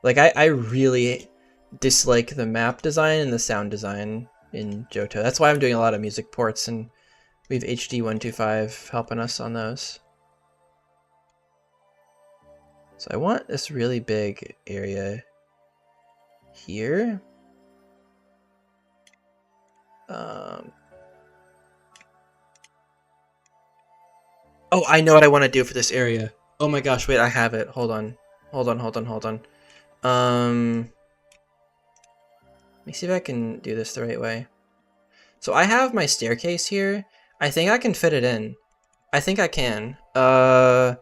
Like I really dislike the map design and the sound design in Johto. That's why I'm doing a lot of music ports, and we have HD125 helping us on those. So I want this really big area here. Oh, I know what I want to do for this area. Oh my gosh, wait, I have it. Hold on. Let me see if I can do this the right way. So I have my staircase here. I think I can fit it in. I think I can. You're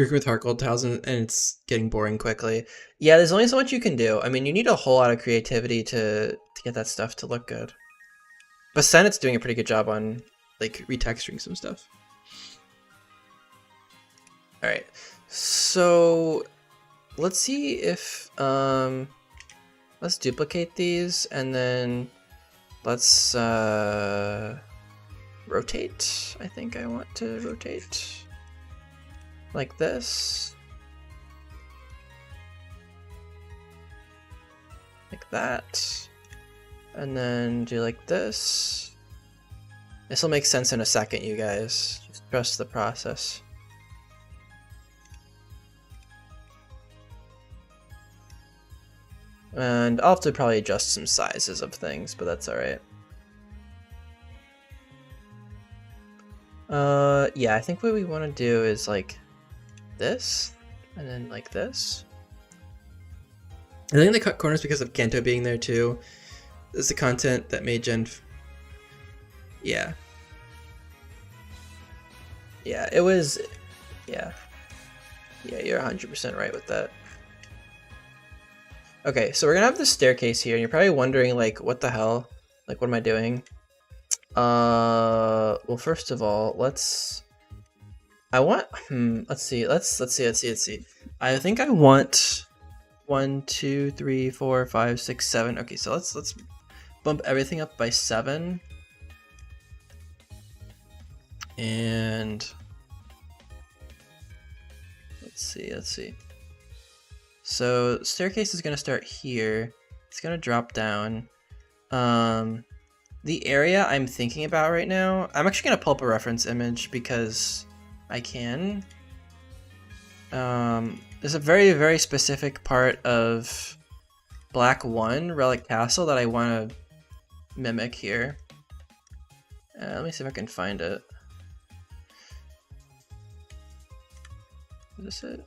working with Heart Gold tiles and it's getting boring quickly. Yeah, there's only so much you can do. I mean, you need a whole lot of creativity to get that stuff to look good. But Senna's doing a pretty good job on like retexturing some stuff. All right, so let's see if let's duplicate these and then let's rotate. I think I want to rotate like this, like that, and then do like this. This will make sense in a second, you guys. Just trust the process. And I'll have to probably adjust some sizes of things, but that's alright. Yeah, I think what we want to do is like this, and then like this. I think they cut corners because of Kanto being there too. This is the content that made Yeah. Yeah, it was... Yeah. Yeah, you're 100% right with that. Okay, so we're gonna have this staircase here, and you're probably wondering, like, what the hell? Like, what am I doing? Well, first of all, let's... I want... let's see. I think I want 1, 2, 3, 4, 5, 6, 7. Okay, so let's bump everything up by 7. And let's see. So staircase is gonna start here. It's gonna drop down. The area I'm thinking about right now, I'm actually gonna pull up a reference image because I can. There's a very, very specific part of Black 1 Relic Castle that I want to mimic here. Let me see if I can find it. Is this it?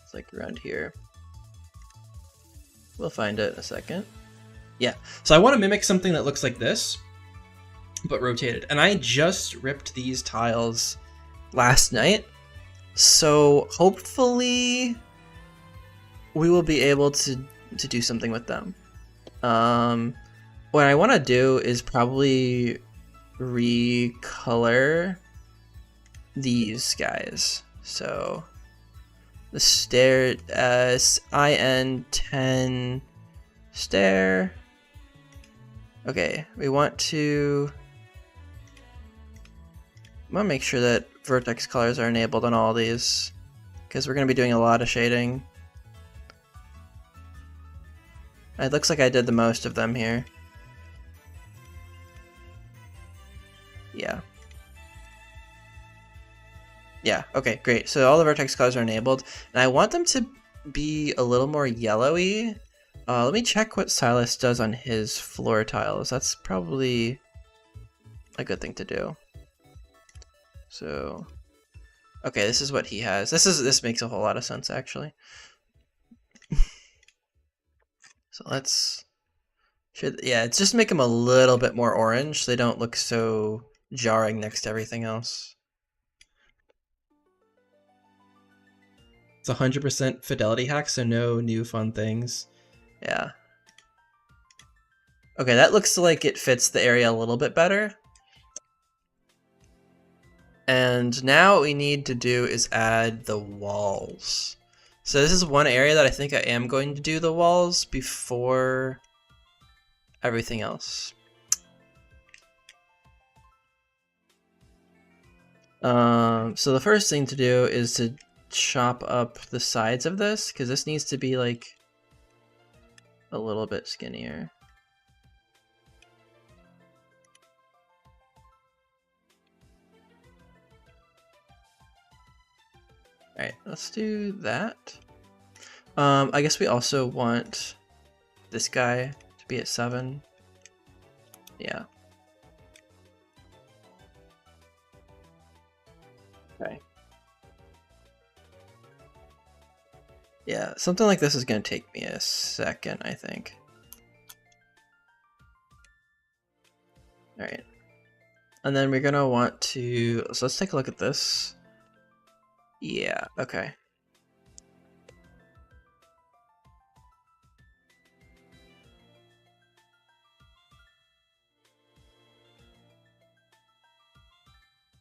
It's like around here. We'll find it in a second. Yeah, so I want to mimic something that looks like this. but rotated. And I just ripped these tiles last night, so hopefully we will be able to do something with them. What I want to do is probably recolor these guys. So the stair, IN10 stair. Okay, we want to make sure that vertex colors are enabled on all these, because we're going to be doing a lot of shading. It looks like I did the most of them here. Yeah. Yeah, okay, great. So all the vertex colors are enabled, and I want them to be a little more yellowy. Let me check what Silast does on his floor tiles. That's probably a good thing to do. So, okay, this is what he has. This makes a whole lot of sense, actually. So let's, yeah, it's just make them a little bit more orange so they don't look so jarring next to everything else. It's 100% fidelity hack, so no new fun things. Yeah. Okay, that looks like it fits the area a little bit better. And now what we need to do is add the walls. So this is one area that I think I am going to do the walls before everything else. So the first thing to do is to chop up the sides of this, because this needs to be like a little bit skinnier. Alright, let's do that. I guess we also want this guy to be at 7. Yeah. Okay. Yeah, something like this is going to take me a second, I think. Alright. And then we're going to want to... So let's take a look at this. Yeah, okay.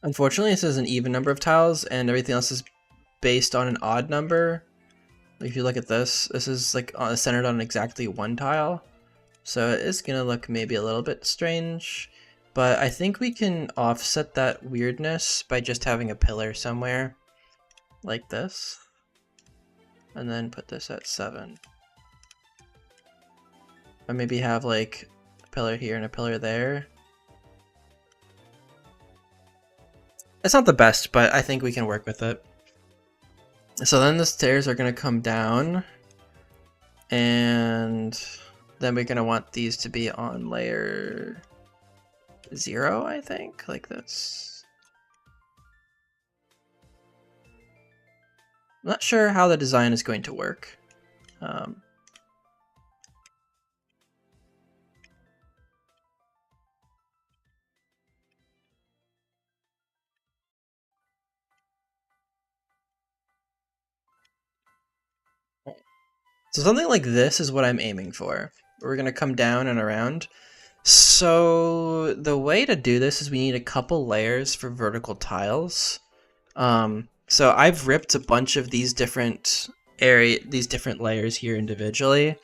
Unfortunately, this is an even number of tiles, and everything else is based on an odd number. If you look at this, this is like centered on exactly 1 tile. So it's gonna look maybe a little bit strange, but I think we can offset that weirdness by just having a pillar somewhere like this, and then put this at 7. Or maybe have like a pillar here and a pillar there. It's not the best, but I think we can work with it. So then the stairs are going to come down, and then we're going to want these to be on layer 0, I think, like this. I'm not sure how the design is going to work. So something like this is what I'm aiming for. We're going to come down and around. So the way to do this is we need a couple layers for vertical tiles. So I've ripped a bunch of these different layers here individually.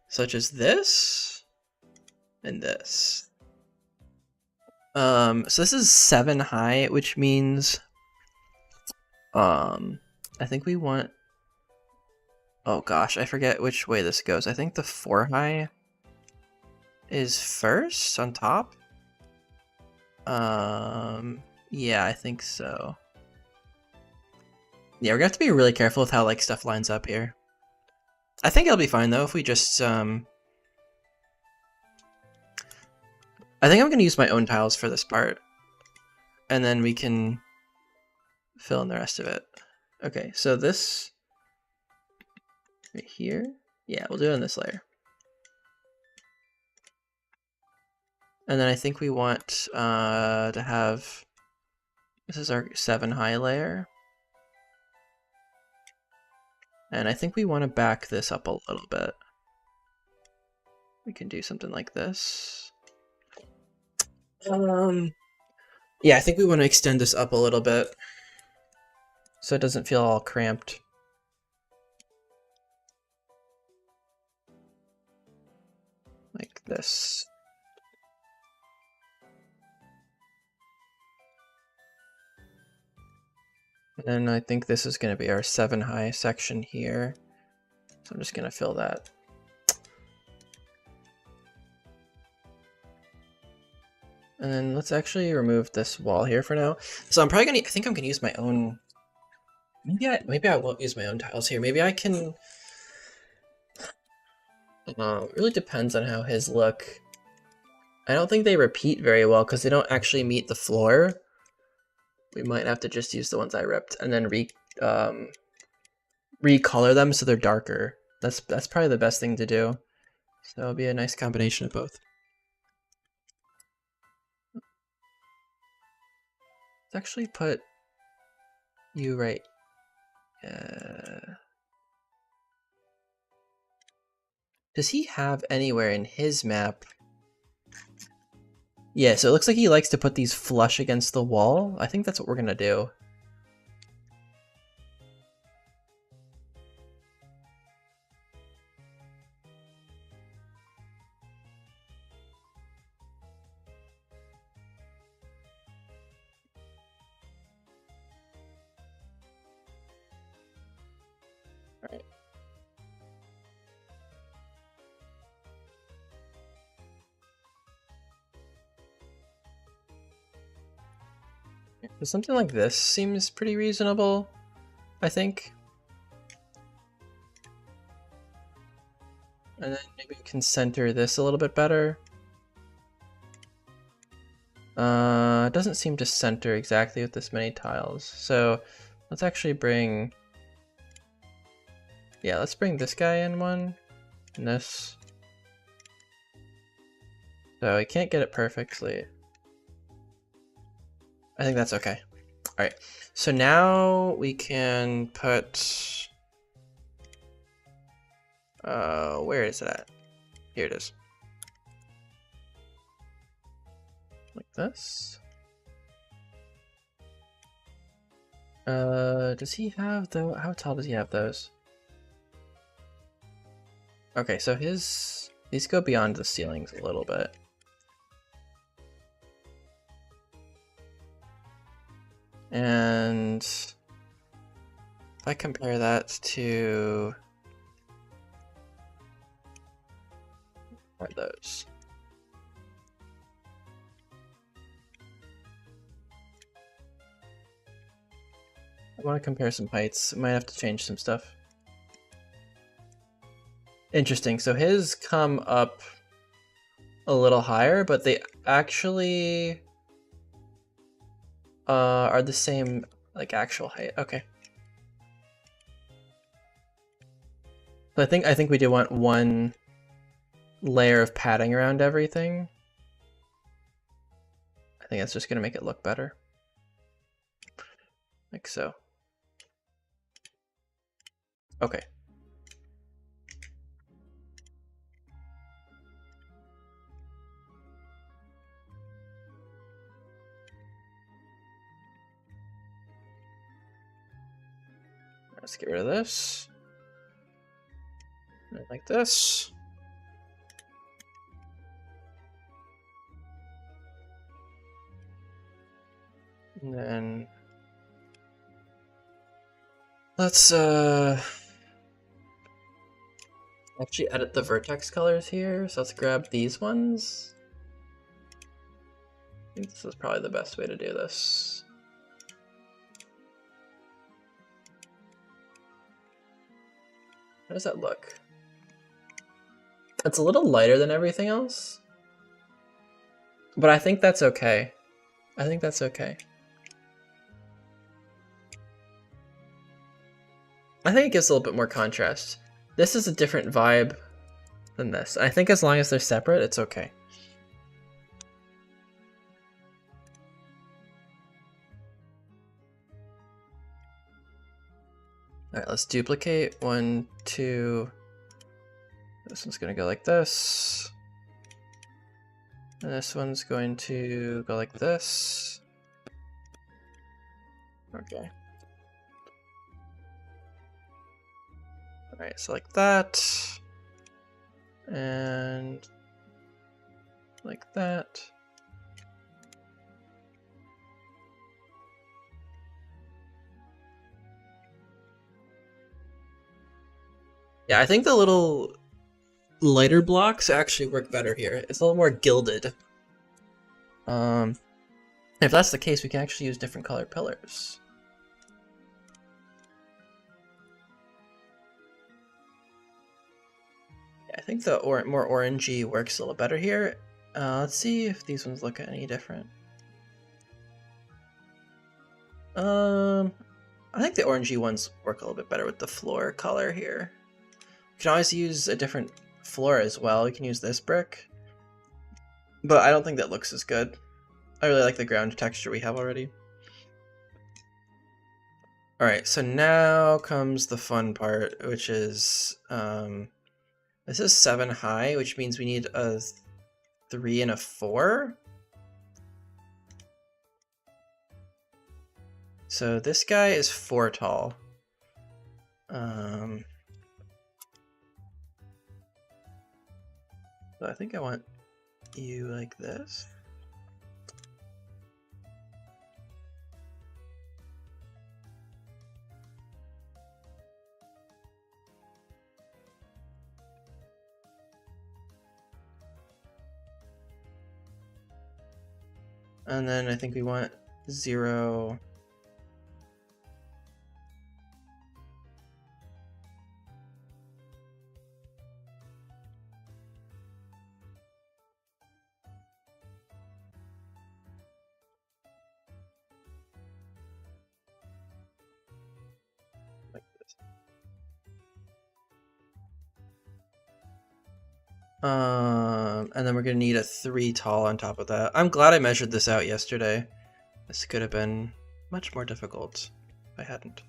Such as this and this. So this is 7 high, which means I think we want, oh gosh, I forget which way this goes. I think the 4 high is first on top. Yeah, I think so. Yeah, we're gonna have to be really careful with how like stuff lines up here. I think it'll be fine though if we just I think I'm gonna use my own tiles for this part, and then we can fill in the rest of it. Okay, so this right here, yeah, we'll do it on this layer. And then I think we want to have, this is our 7 high layer. And I think we want to back this up a little bit. We can do something like this. Yeah, I think we want to extend this up a little bit so it doesn't feel all cramped. Like this. And then I think this is going to be our 7 high section here. So I'm just going to fill that. And then let's actually remove this wall here for now. So I'm probably gonna, I think I'm gonna use my own, maybe I won't use my own tiles here. Maybe I can, it really depends on how his look. I don't think they repeat very well because they don't actually meet the floor. We might have to just use the ones I ripped and then recolor them so they're darker. That's probably the best thing to do. So it'll be a nice combination of both. Let's actually put you right. Does he have anywhere in his map? Yeah, so it looks like he likes to put these flush against the wall. I think that's what we're gonna do. Alright. So something like this seems pretty reasonable, I think. And then maybe we can center this a little bit better. It doesn't seem to center exactly with this many tiles. So let's actually bring, yeah, let's bring this guy in one, and this. So we can't get it perfectly. I think that's okay. All right, so now we can put, where is it at? Here it is. Like this. Does he have though? How tall does he have those? Okay, so these go beyond the ceilings a little bit. And if I compare that to what are those? I want to compare some heights. I might have to change some stuff. Interesting. So his come up a little higher, but they actually are the same, like, actual height. Okay. So I think we do want one layer of padding around everything. I think that's just gonna make it look better. Like so. Okay. Let's get rid of this. Like this. And then let's actually edit the vertex colors here. So let's grab these ones. I think this is probably the best way to do this. How does that look? It's a little lighter than everything else, but I think that's okay. I think that's okay. I think it gives a little bit more contrast. This is a different vibe than this. I think as long as they're separate, it's okay. All right, let's duplicate 1, 2. This one's gonna go like this. And this one's going to go like this. Okay. All right, so like that. And like that. Yeah, I think the little lighter blocks actually work better here. It's a little more gilded. If that's the case, we can actually use different colored pillars. Yeah, I think the more orangey works a little better here. Let's see if these ones look any different. I think the orangey ones work a little bit better with the floor color here. You can always use a different floor as well. You can use this brick, but I don't think that looks as good. I really like the ground texture we have already. Alright, so now comes the fun part, which is, this is 7 high, which means we need a 3 and a 4. So this guy is 4 tall. So I think I want you like this. And then I think we want 0. Like this. And then we're gonna need a 3 tall on top of that. I'm glad I measured this out yesterday. This could have been much more difficult if I hadn't.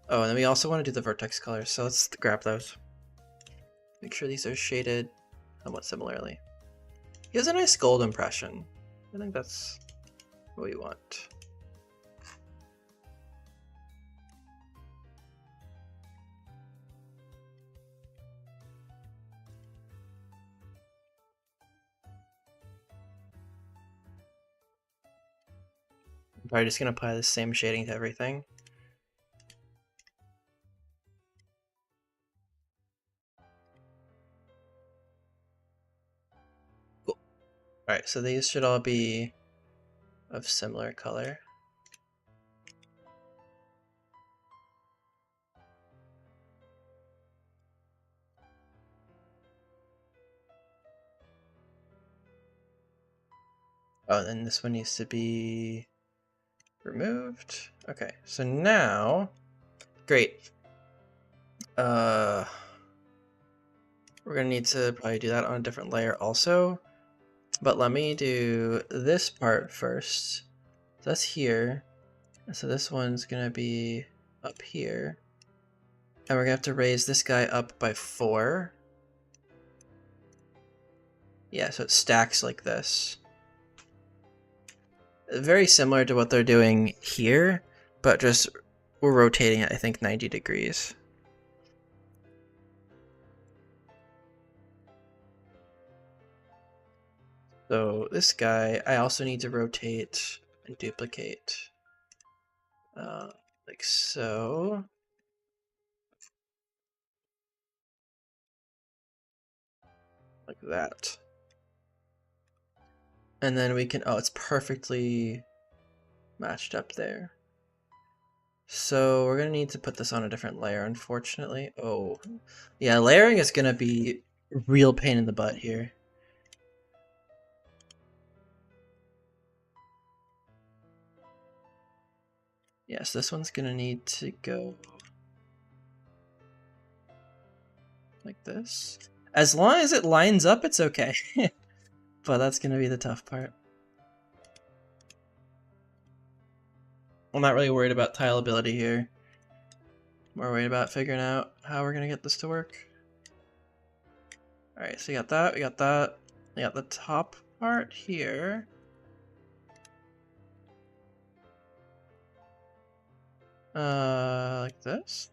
Oh, and then we also want to do the vertex colors, so let's grab those. Make sure these are shaded somewhat similarly. He has a nice gold impression. I think that's what we want. I'm probably just gonna apply the same shading to everything. Cool. Alright, so these should all be of similar color. Oh, and this one needs to be removed. Okay, so now, great. We're gonna need to probably do that on a different layer also. But let me do this part first. So that's here. So this one's gonna be up here. And we're gonna have to raise this guy up by 4. Yeah, so it stacks like this. Very similar to what they're doing here, but just we're rotating it, I think, 90 degrees. So this guy, I also need to rotate and duplicate. Like so. Like that. And then we can, oh, it's perfectly matched up there. So we're gonna need to put this on a different layer, unfortunately. Oh, yeah, layering is gonna be a real pain in the butt here. Yes, this one's gonna need to go like this. As long as it lines up, it's okay. But that's gonna be the tough part. I'm not really worried about tileability here. More worried about figuring out how we're gonna get this to work. Alright, so we got that, we got that. We got the top part here. Like this.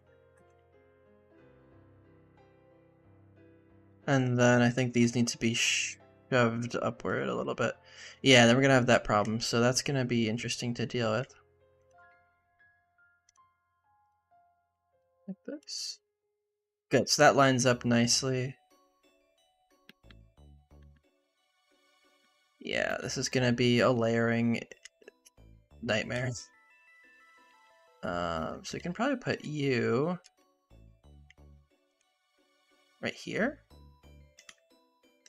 And then I think these need to be shoved upward a little bit. Yeah, then we're gonna have that problem, so that's gonna be interesting to deal with. Like this. Good, so that lines up nicely. Yeah, this is gonna be a layering nightmare. So we can probably put you right here,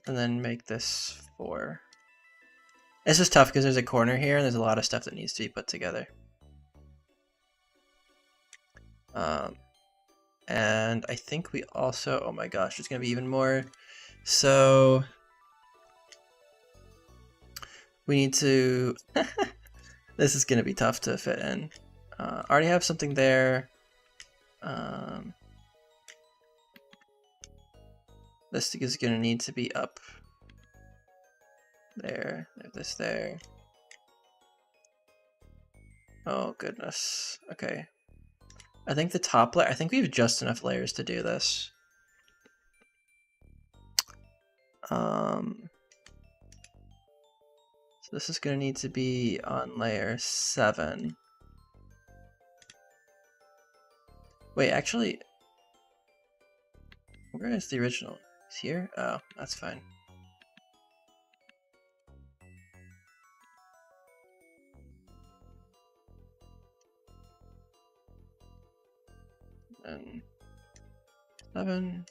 and then make this 4. It's just tough because there's a corner here, and there's a lot of stuff that needs to be put together. And I think we also, oh my gosh, there's gonna be even more. So we need to, this is gonna be tough to fit in. I already have something there. This is gonna need to be up there, this there. Oh goodness, okay. I think the top layer, I think we have just enough layers to do this. So this is gonna need to be on layer 7. Wait, actually, where is the original? It's here? Oh, that's fine. And 7.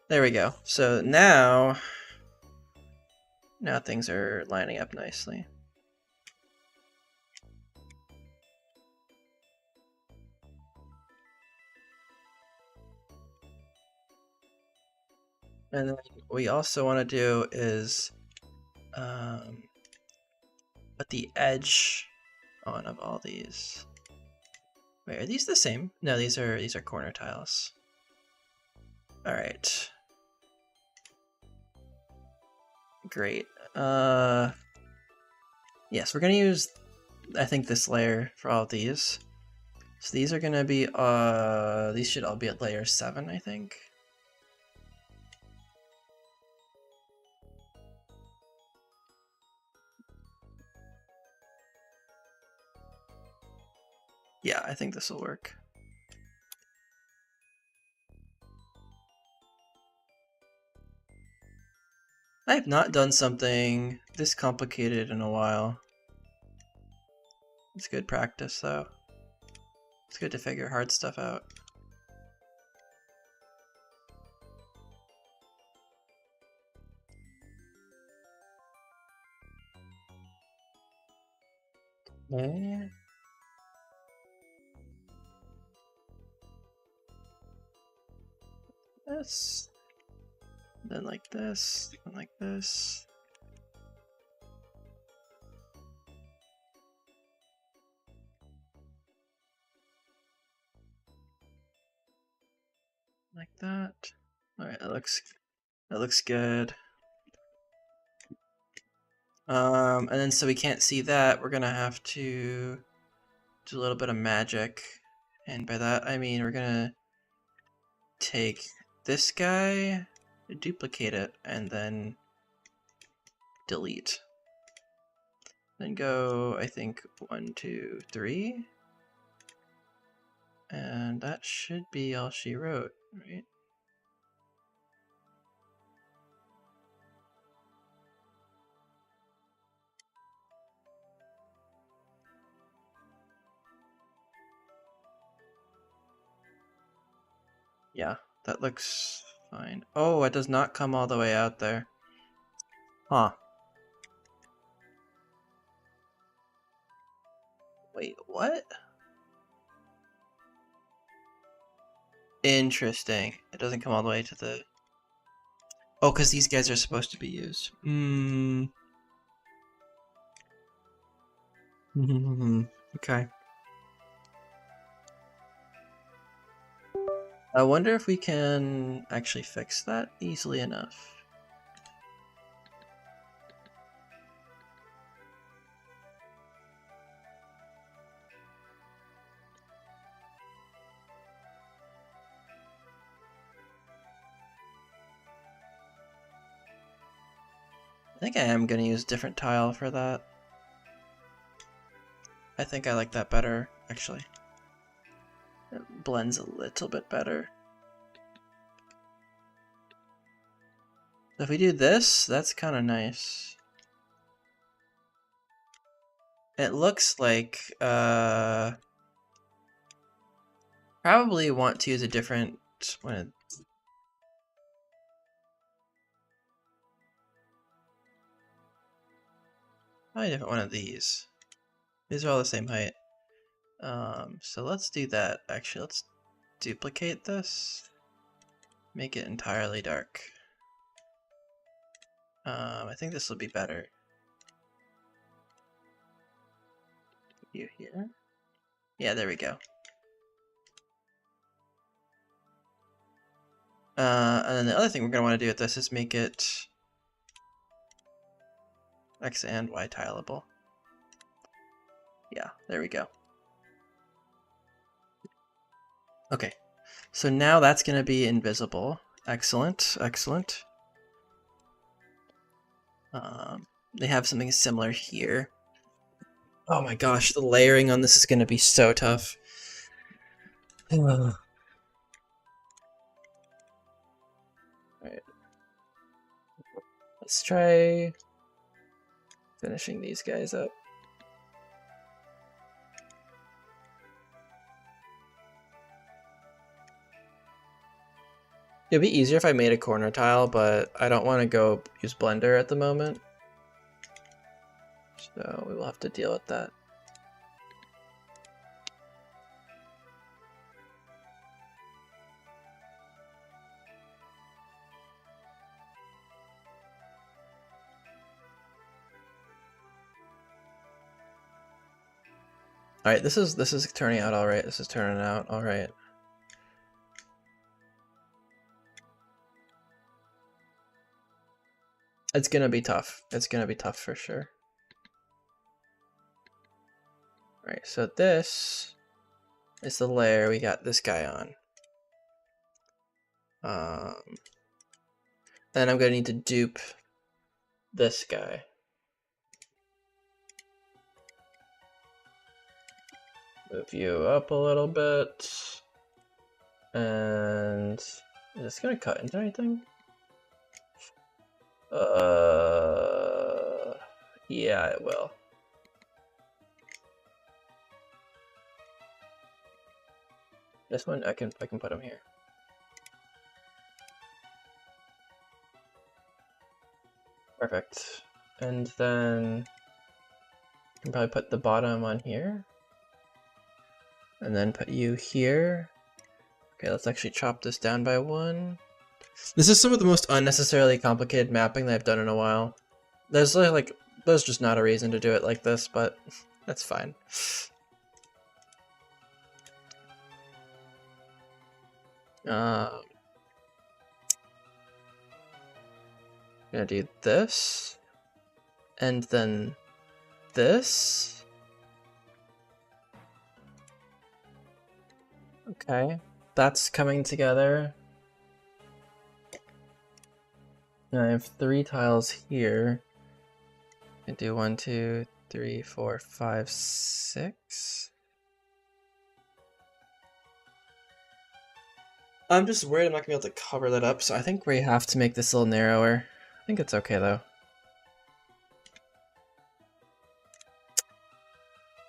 There we go. So now things are lining up nicely. And then what we also want to do is put the edge on of all these. Wait, are these the same? No, these are corner tiles. All right. Great. Yes, we're gonna use, I think, this layer for all of these. So these are gonna be these should all be at layer 7, I think. Yeah, I think this will work. I have not done something this complicated in a while. It's good practice, though. It's good to figure hard stuff out. Okay. This. Then like this, and like this. Like that. Alright, that looks good. And then so we can't see that, we're gonna have to do a little bit of magic. And by that I mean we're gonna take this guy, duplicate it, and then delete. Then go, I think, 1, 2, 3. And that should be all she wrote, right? Yeah, that looks fine. Oh, it does not come all the way out there. Huh. Wait, what? Interesting. It doesn't come all the way to the... Oh, because these guys are supposed to be used. Okay. I wonder if we can actually fix that easily enough. I think I am going to use a different tile for that. I think I like that better, actually. It blends a little bit better. If we do this, that's kind of nice. It looks like, probably want to use a different one. Probably a different one of these. These are all the same height. So let's do that. Actually, let's duplicate this. Make it entirely dark. I think this will be better. You here? Yeah, there we go. And then the other thing we're going to want to do with this is make it X and Y tileable. Yeah, there we go. Okay, so now that's going to be invisible. Excellent, excellent. They have something similar here. Oh my gosh, the layering on this is going to be so tough. Alright. Let's try finishing these guys up. It'd be easier if I made a corner tile, but I don't want to go use Blender at the moment. So we will have to deal with that. Alright, this is turning out alright. This is turning out alright. It's gonna be tough. It's gonna be tough for sure. Alright, so this is the layer we got this guy on. Then I'm gonna need to dupe this guy. Move you up a little bit. And is this gonna cut into anything? Yeah, it will. This one I can put him here. Perfect. And then I can probably put the bottom on here. And then put you here. Okay, let's actually chop this down by 1. This is some of the most unnecessarily complicated mapping that I've done in a while. There's just not a reason to do it like this, but that's fine. Gonna do this, and then this. Okay, that's coming together. Now I have 3 tiles here. I can do 1, 2, 3, 4, 5, 6. I'm just worried I'm not gonna be able to cover that up, so I think we have to make this a little narrower. I think it's okay though.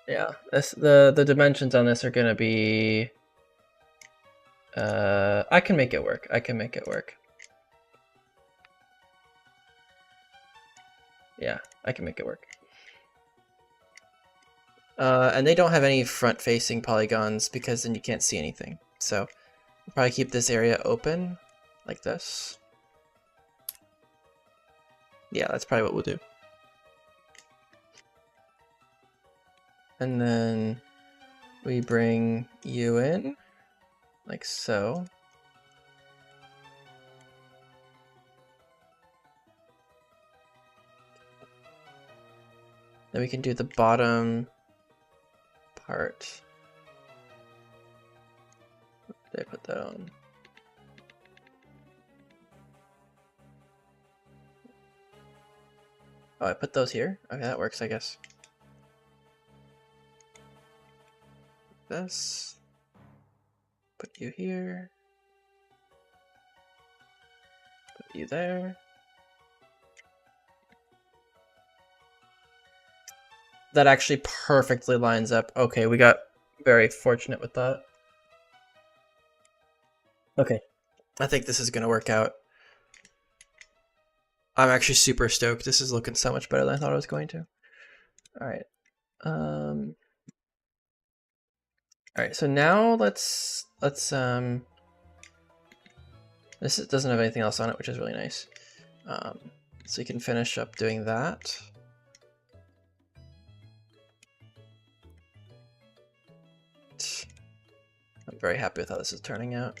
Yeah, the dimensions on this are gonna be. I can make it work. I can make it work. Yeah, I can make it work. And they don't have any front-facing polygons because then you can't see anything. So we'll probably keep this area open like this. Yeah, that's probably what we'll do. And then we bring you in like so. Then we can do the bottom part. Did I put that on? Oh, I put those here? Okay, that works, I guess. This. Put you here. Put you there. That actually perfectly lines up. Okay, we got very fortunate with that. Okay, I think this is going to work out. I'm actually super stoked. This is looking so much better than I thought it was going to. All right. All right, so now let's this doesn't have anything else on it, which is really nice. So you can finish up doing that. I'm very happy with how this is turning out.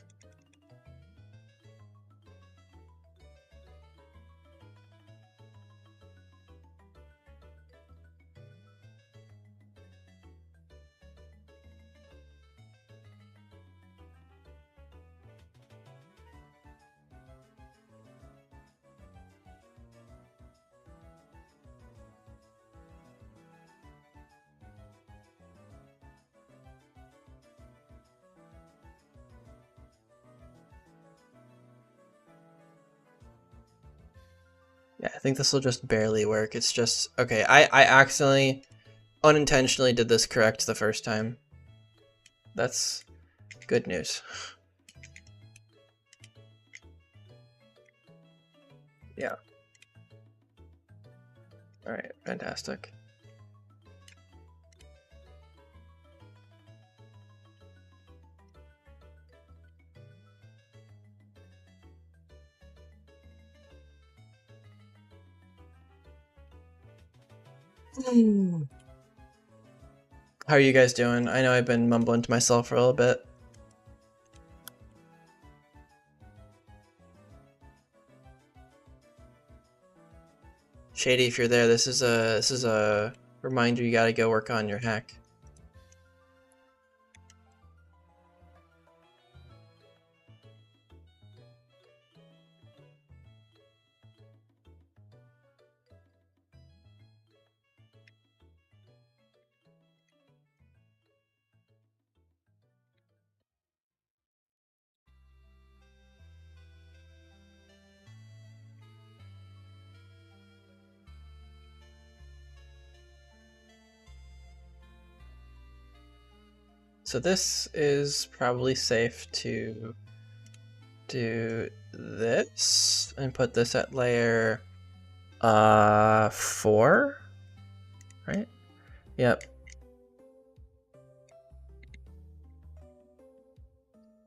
Yeah, I think this will just barely work. It's just, okay, I accidentally, unintentionally did this correct the first time. That's good news. Yeah. All right, fantastic. How are you guys doing? I know I've been mumbling to myself for a little bit. Shady, if you're there, this is a reminder you gotta go work on your hack. So this is probably safe to do this and put this at layer 4, right? Yep.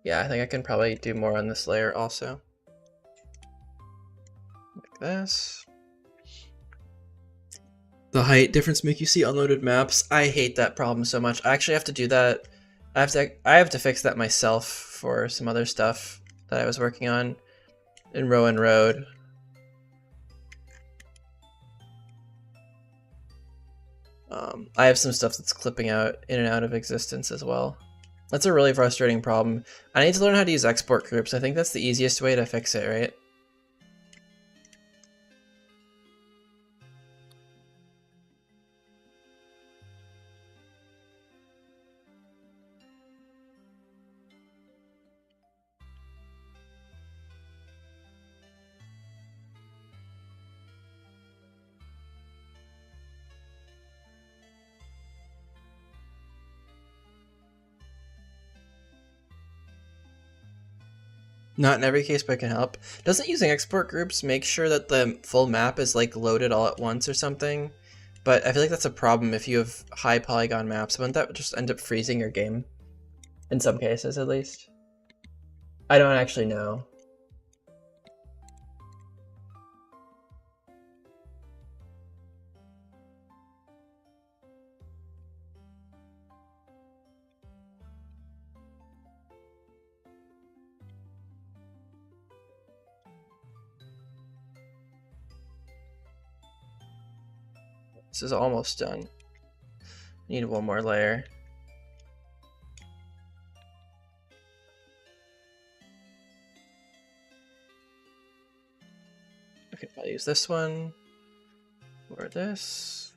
Yeah, I think I can probably do more on this layer also. Like this. The height difference make you see unloaded maps. I hate that problem so much. I actually have to do that. I have to fix that myself for some other stuff that I was working on in Rowan Road. I have some stuff that's clipping out in and out of existence as well. That's a really frustrating problem. I need to learn how to use export groups. I think that's the easiest way to fix it, right? Not in every case, but it can help. Doesn't using export groups make sure that the full map is like loaded all at once or something? But I feel like that's a problem if you have high polygon maps. Wouldn't that just end up freezing your game? In some cases, at least. I don't actually know. This is almost done. Need one more layer. Okay, I'll use this one or this.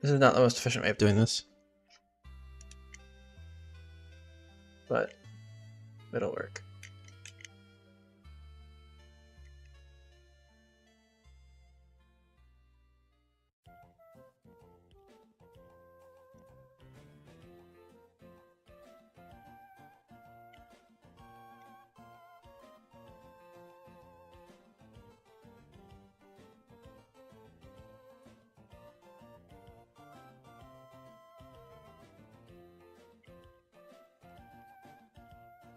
This is not the most efficient way of doing this, but it'll work.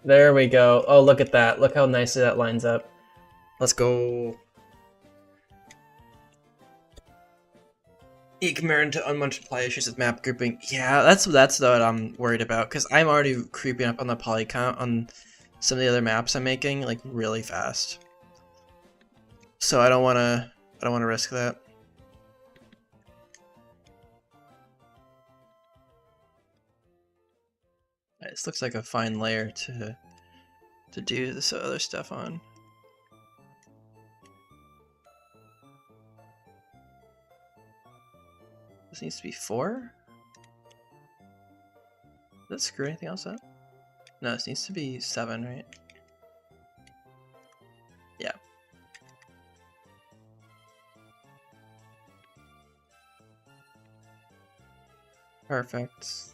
There we go. Oh, look at that. Look how nicely that lines up. Let's go. You compare it to unmultiply issues with map grouping. Yeah, that's what I'm worried about, because I'm already creeping up on the poly count on some of the other maps I'm making, like, really fast. So I don't wanna risk that. This looks like a fine layer to do this other stuff on. This needs to be 4? Does that screw anything else up? No, this needs to be 7, right? Yeah. Perfect.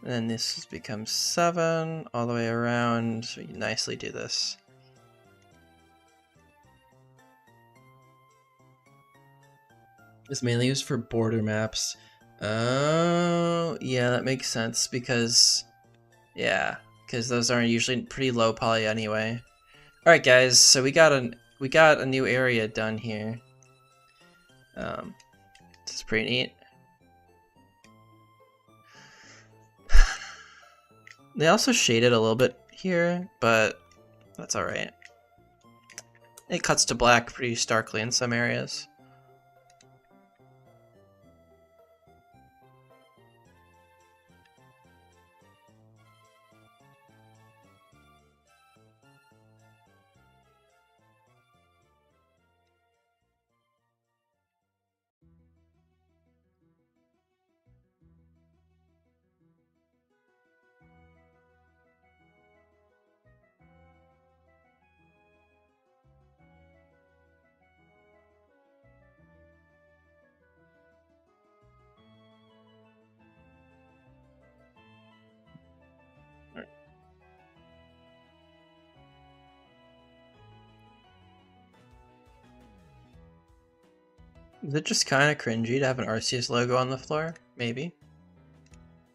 And then this becomes 7 all the way around, so you nicely do this. It's mainly used for border maps. Oh, yeah, that makes sense, because, yeah, because those are usually pretty low poly anyway. Alright guys, so we got a new area done here. This is pretty neat. They also shaded a little bit here, but that's alright. It cuts to black pretty starkly in some areas. Is it just kind of cringy to have an Arceus logo on the floor? Maybe.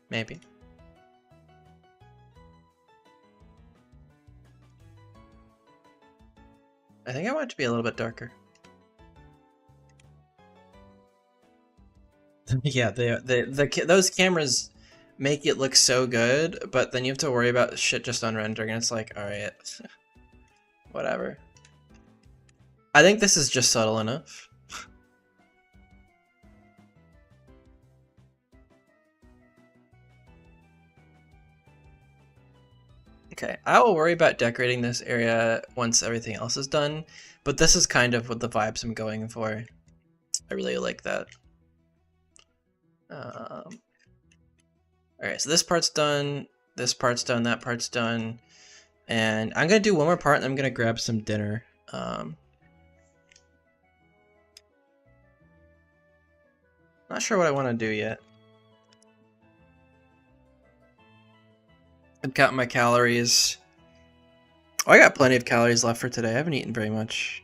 Maybe. I think I want it to be a little bit darker. Yeah, those cameras make it look so good, but then you have to worry about shit just on rendering, and it's like, alright, whatever. I think this is just subtle enough. Okay, I will worry about decorating this area once everything else is done, but this is kind of what the vibes I'm going for. I really like that. Alright, so this part's done, that part's done, and I'm gonna do one more part and I'm gonna grab some dinner. Not sure what I want to do yet. I've got my calories. Oh, I got plenty of calories left for today. I haven't eaten very much.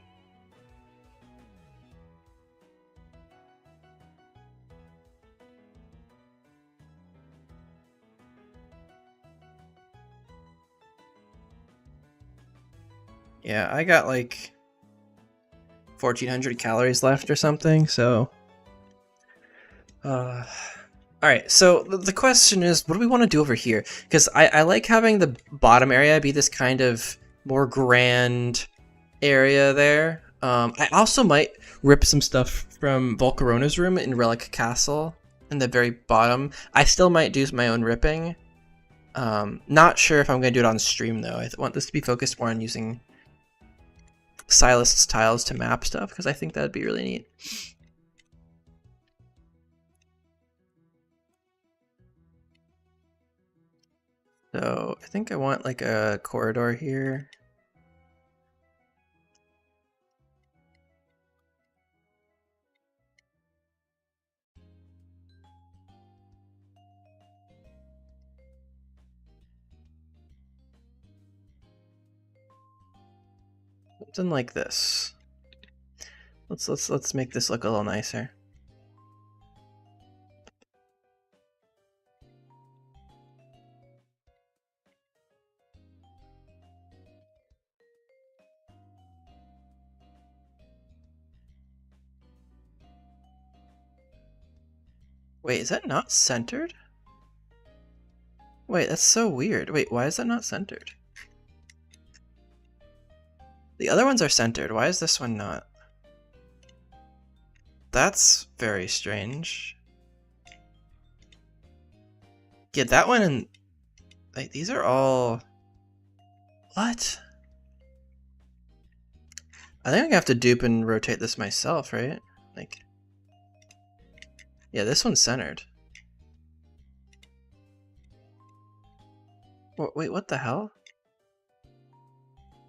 Yeah, I got like 1,400 calories left or something, so... Alright, so the question is, what do we want to do over here? Because I like having the bottom area be this kind of more grand area there. I also might rip some stuff from Volcarona's room in Relic Castle in the very bottom. I still might do my own ripping. Not sure if I'm going to do it on stream though. I want this to be focused more on using Silast's tiles to map stuff because I think that'd be really neat. So I think I want like a corridor here. Something like this. Let's make this look a little nicer. Wait, is that not centered? Wait, that's so weird. Wait, why is that not centered? The other ones are centered. Why is this one not? That's very strange. Yeah, that one and... Like, these are all... What? I think I'm gonna have to dupe and rotate this myself, right? Like... Yeah, this one's centered. Wait, what the hell?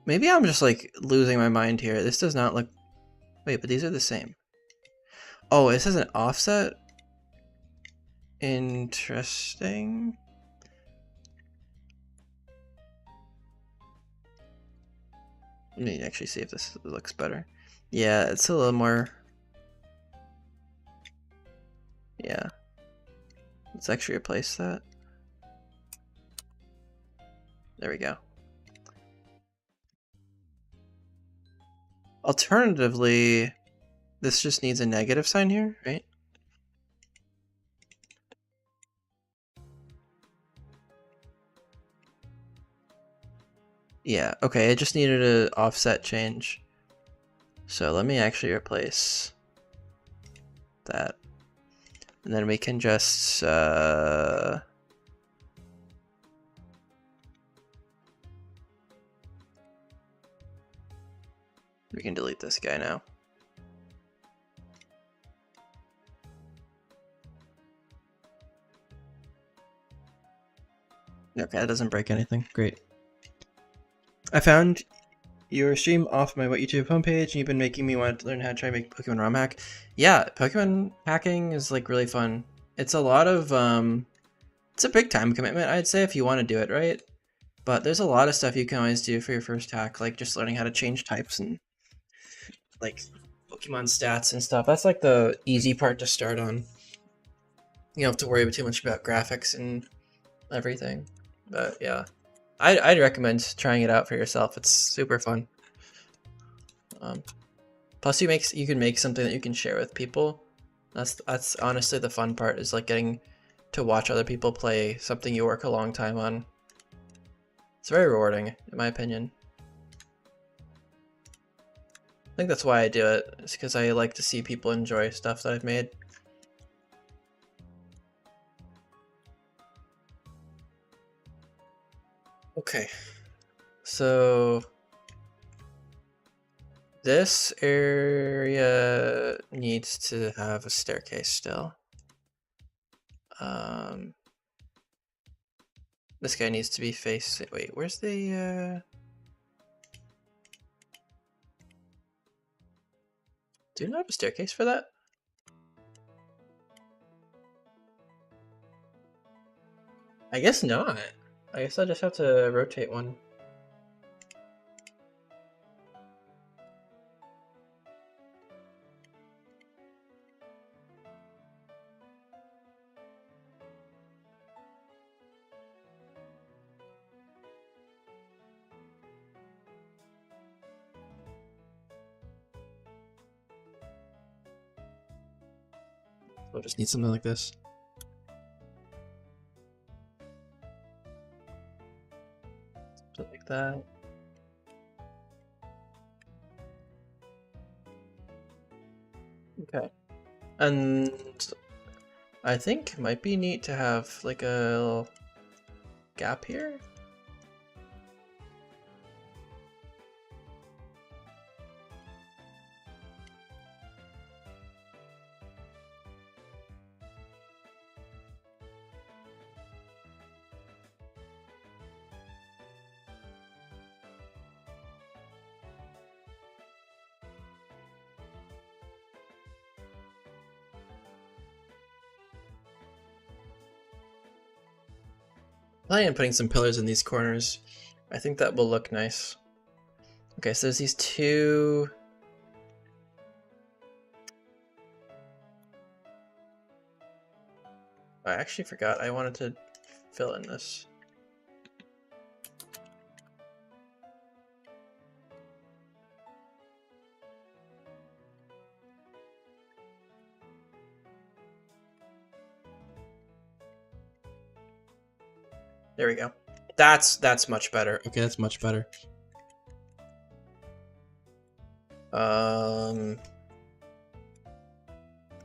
Maybe I'm just like losing my mind here. This does not look... Wait, but these are the same. Oh, this is an offset? Interesting. Let me actually see if this looks better. Yeah, it's a little more... Yeah. Let's actually replace that. There we go. Alternatively, this just needs a negative sign here, right? Yeah, okay, it just needed an offset change. So let me actually replace that. And then we can just... we can delete this guy now. Okay, that doesn't break anything. Great. I found your stream off my YouTube homepage, and you've been making me want to learn how to try and make Pokemon ROM hack. Yeah, Pokemon hacking is like really fun. It's a lot of it's a big time commitment, I'd say, if you want to do it right. But there's a lot of stuff you can always do for your first hack, like just learning how to change types and like Pokemon stats and stuff. That's like the easy part to start on. You don't have to worry too much about graphics and everything. But yeah, I'd recommend trying it out for yourself. It's super fun. Plus, you can make something that you can share with people. That's honestly the fun part, is like getting to watch other people play something you work a long time on. It's very rewarding, in my opinion. I think that's why I do it. It's because I like to see people enjoy stuff that I've made. Okay, so this area needs to have a staircase still. This guy needs to be facing... Wait, where's the... Do you not have a staircase for that? I guess not. I guess I just have to rotate one. We'll just need something like this. Something like that. And I think it might be neat to have like a little gap here. I am putting some pillars in these corners. I think that will look nice. Okay, so there's these two. I actually forgot I wanted to fill in this. There we go. That's much better. Okay, that's much better. And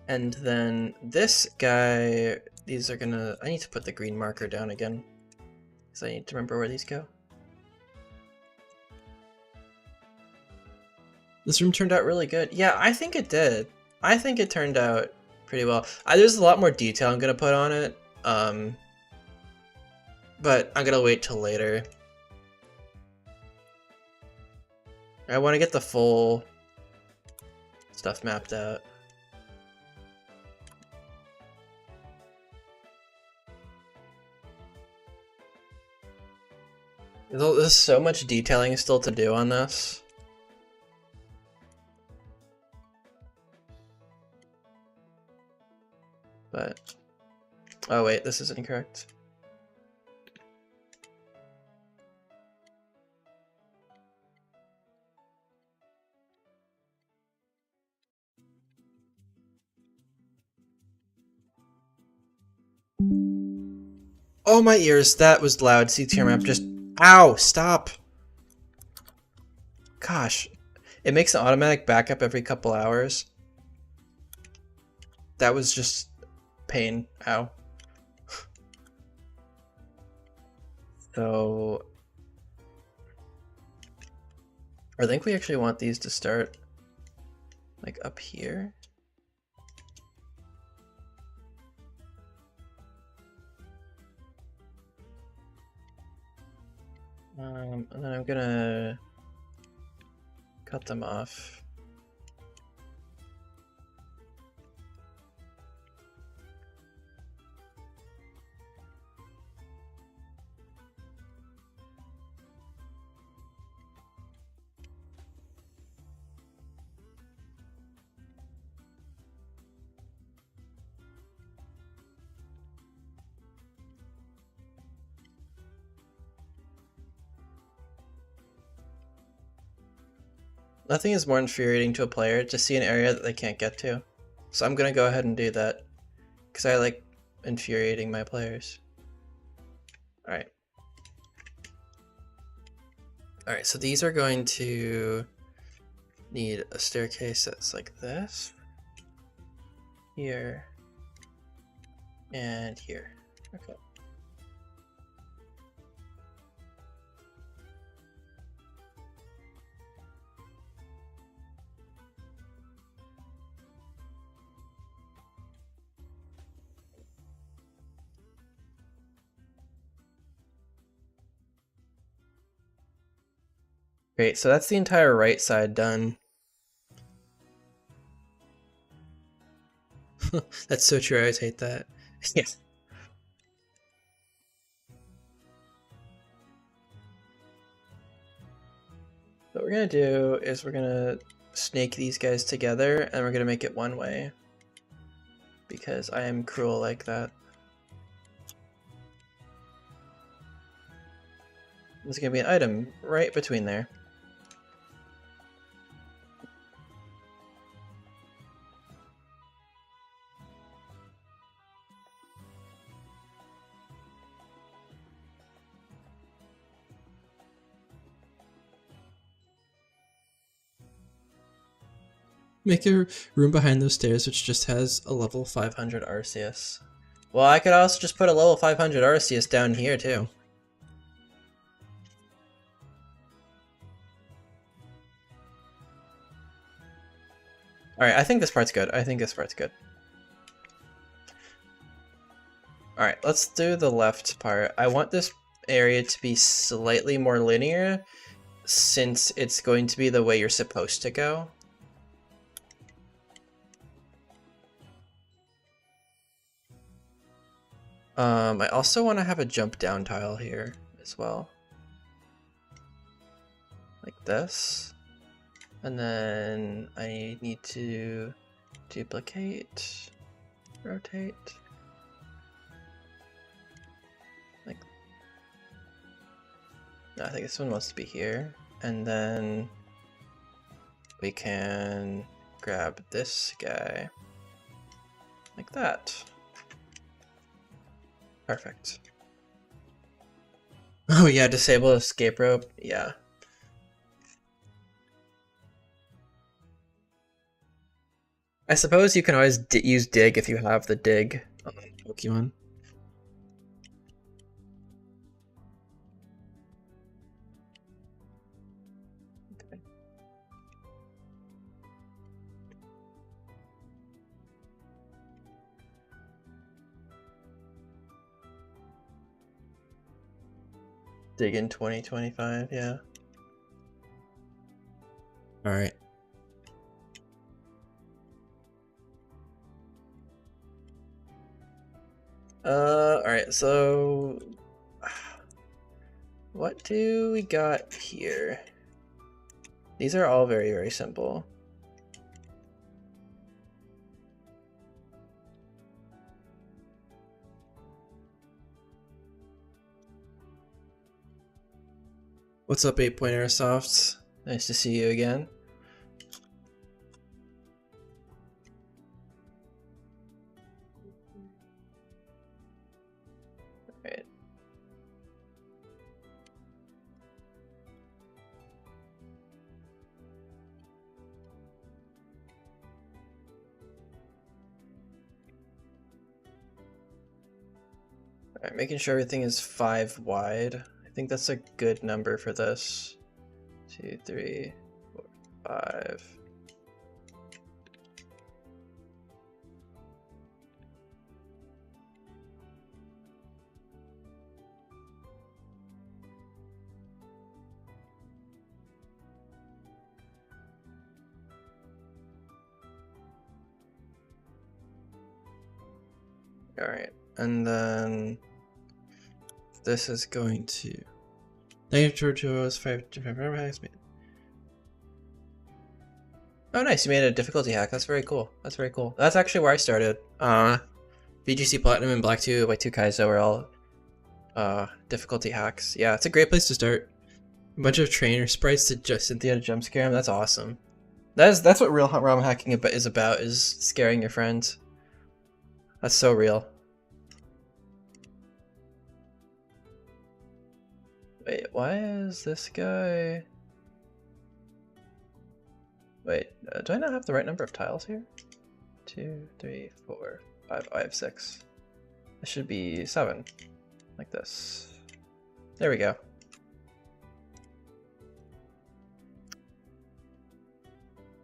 then this guy, these are gonna, I need to put the green marker down again, because I need to remember where these go. This room turned out really good. Yeah, I think it did. I think it turned out pretty well. There's a lot more detail I'm gonna put on it, but I'm gonna wait till later. I want to get the full stuff mapped out. There's so much detailing still to do on this. But, oh wait, this is incorrect. Oh my ears, that was loud. CTR map just, ow, stop. Gosh, it makes an automatic backup every couple hours. That was just pain, ow. So, I think we actually want these to start like up here. And then I'm gonna cut them off. Nothing is more infuriating to a player to see an area that they can't get to. So I'm gonna go ahead and do that, because I like infuriating my players. Alright. Alright, so these are going to need a staircase that's like this. Here. And here. Okay. Great, so that's the entire right side done. That's so true, I always hate that. Yeah. What we're gonna do is we're gonna snake these guys together and we're gonna make it one way. Because I am cruel like that. There's gonna be an item right between there. Make a room behind those stairs which just has a level 500 Arceus. Well, I could also just put a level 500 Arceus down here too. Alright, I think this part's good. I think this part's good. Alright, let's do the left part. I want this area to be slightly more linear since it's going to be the way you're supposed to go. I also want to have a jump down tile here as well. Like this. And then I need to duplicate, rotate. Like, no, I think this one wants to be here. And then we can grab this guy like that. Perfect. Oh yeah, disable escape rope. Yeah. I suppose you can always use dig if you have the dig on Pokemon. Okay. Dig in 2025, yeah. Alright. Alright, so what do we got here? These are all very, very simple. What's up, 8-Point Airsoft? Nice to see you again. Alright. Alright, making sure everything is 5 wide. I think that's a good number for this. 2, 3, 4, 5. Alright, and then this is going to negative is 5 different hacks. Oh nice, you made a difficulty hack. That's very cool. That's very cool. That's actually where I started. VGC Platinum and Black 2 by 2Kaizo are all difficulty hacks. Yeah, it's a great place to start. A bunch of trainer sprites to just Cynthia to jump scare him. That's awesome. That's what real ROM hacking is about, is scaring your friends. That's so real. Wait, why is this guy... Wait, do I not have the right number of tiles here? 2, 3, 4, 5. I have 6. It should be 7. Like this. There we go.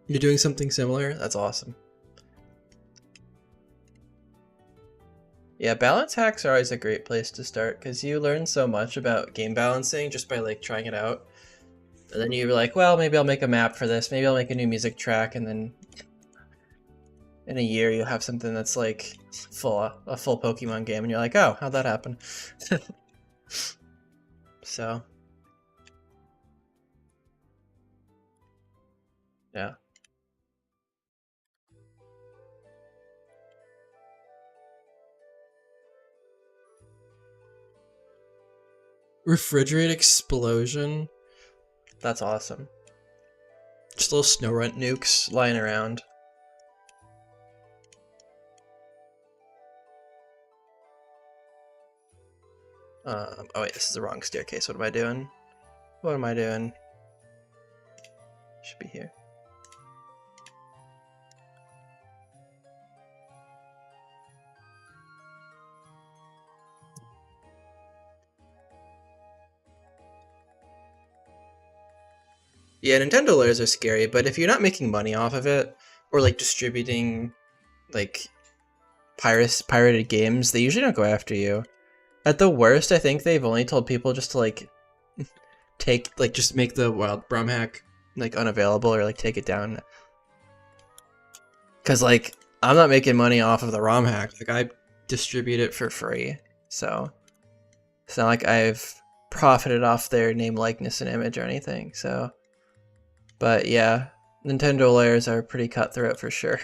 You're doing something similar? That's awesome. Yeah, balance hacks are always a great place to start because you learn so much about game balancing just by like trying it out. And then you're like, well, maybe I'll make a map for this. Maybe I'll make a new music track, and then in a year you'll have something that's like a full Pokemon game, and you're like, oh, how'd that happen? So, yeah. Refrigerate explosion. That's awesome. Just little snow runt nukes lying around. Oh wait, this is the wrong staircase. What am I doing? What am I doing? Should be here. Yeah, Nintendo layers are scary, but if you're not making money off of it, or like distributing like pirated games, they usually don't go after you. At the worst, I think they've only told people just to like just make the wild ROM hack like unavailable or like take it down. Cause like I'm not making money off of the ROM hack. Like I distribute it for free, so it's not like I've profited off their name, likeness, and image or anything. So, but yeah, Nintendo layers are pretty cutthroat for sure.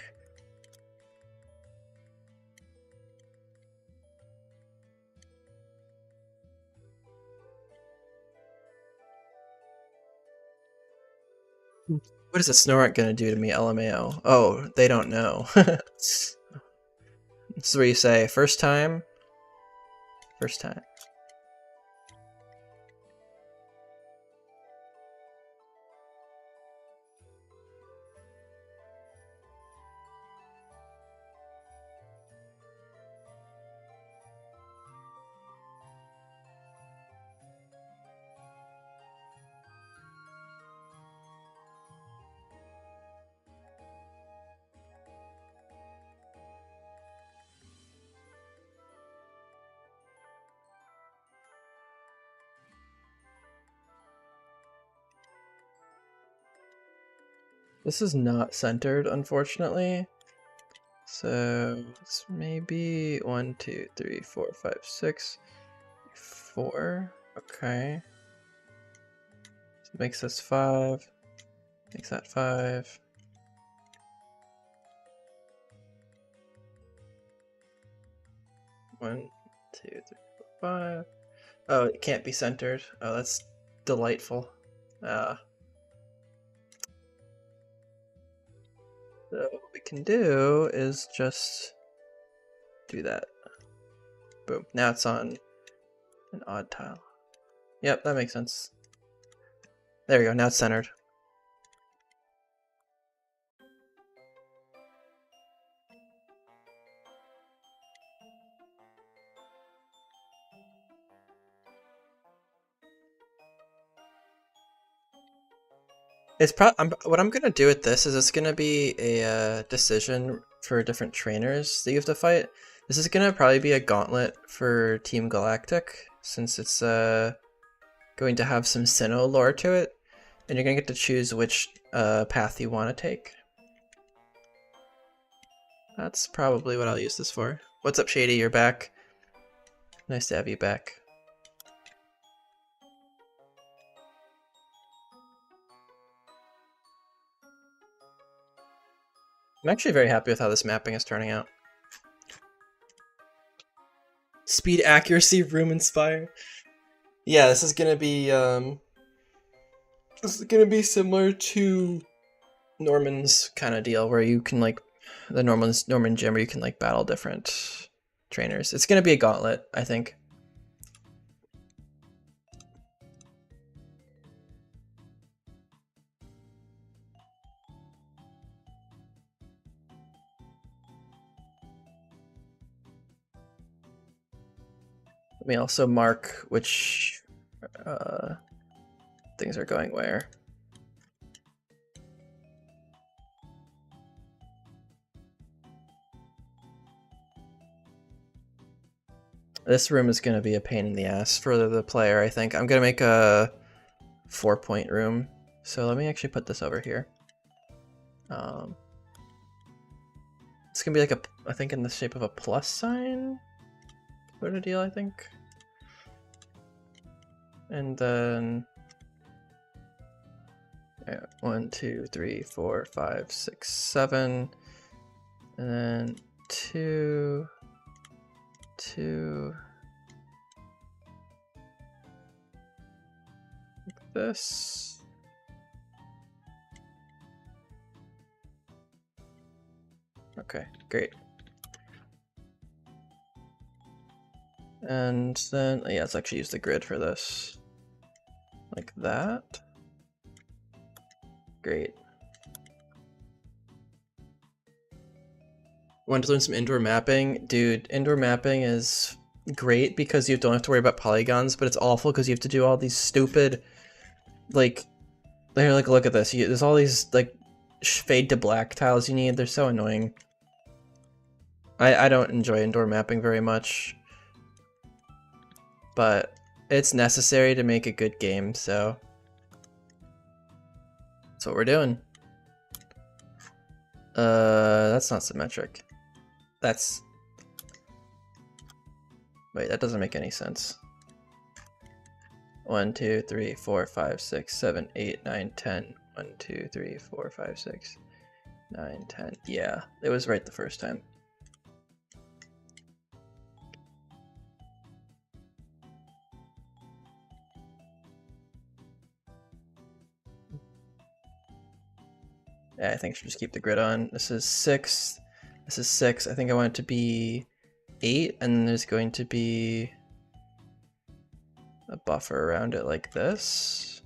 What is a Snorlax gonna do to me, LMAO? Oh, they don't know. This is what you say. First time. First time. This is not centered, unfortunately. So it's maybe 1, 2, 3, 4, 5, 6, 4. Okay. So makes this 5. Makes that 5. One, 2, 3, 4, 5. Oh, it can't be centered. Oh, that's delightful. So what we can do is just do that. Boom. Now it's on an odd tile. Yep, that makes sense. There we go. Now it's centered. It's what I'm gonna do with this is it's gonna be a decision for different trainers that you have to fight. This is gonna probably be a gauntlet for Team Galactic since it's going to have some Sinnoh lore to it, and you're gonna get to choose which path you want to take. That's probably what I'll use this for. What's up, Shady? You're back. Nice to have you back. I'm actually very happy with how this mapping is turning out. Speed, accuracy, room, inspire. Yeah, this is gonna be similar to Norman's kind of deal, where you can like the Norman gym, where you can like battle different trainers. It's gonna be a gauntlet, I think. Let me also mark which things are going where. This room is going to be a pain in the ass for the player, I think. I'm going to make a 4-point room. So let me actually put this over here. It's going to be like I think in the shape of a plus sign sort of deal, I think. And then 1, 2, 3, 4, 5, 6, 7, and then 2, 2, like this. Okay, great. And then, yeah, let's actually use the grid for this. Like that. Great. Want to learn some indoor mapping? Dude, indoor mapping is great because you don't have to worry about polygons, but it's awful because you have to do all these stupid, like, Here, like, look at this. There's all these, like, fade to black tiles you need. They're so annoying. I don't enjoy indoor mapping very much. But it's necessary to make a good game, so that's what we're doing. That's not symmetric. That's... Wait, that doesn't make any sense. 1, 2, 3, 4, 5, 6, 7, 8, 9, 10. 1, 2, 3, 4, 5, 6, 9, 10. Yeah, it was right the first time. Yeah, I think I should just keep the grid on. This is 6. This is 6. I think I want it to be 8, and then there's going to be a buffer around it like this.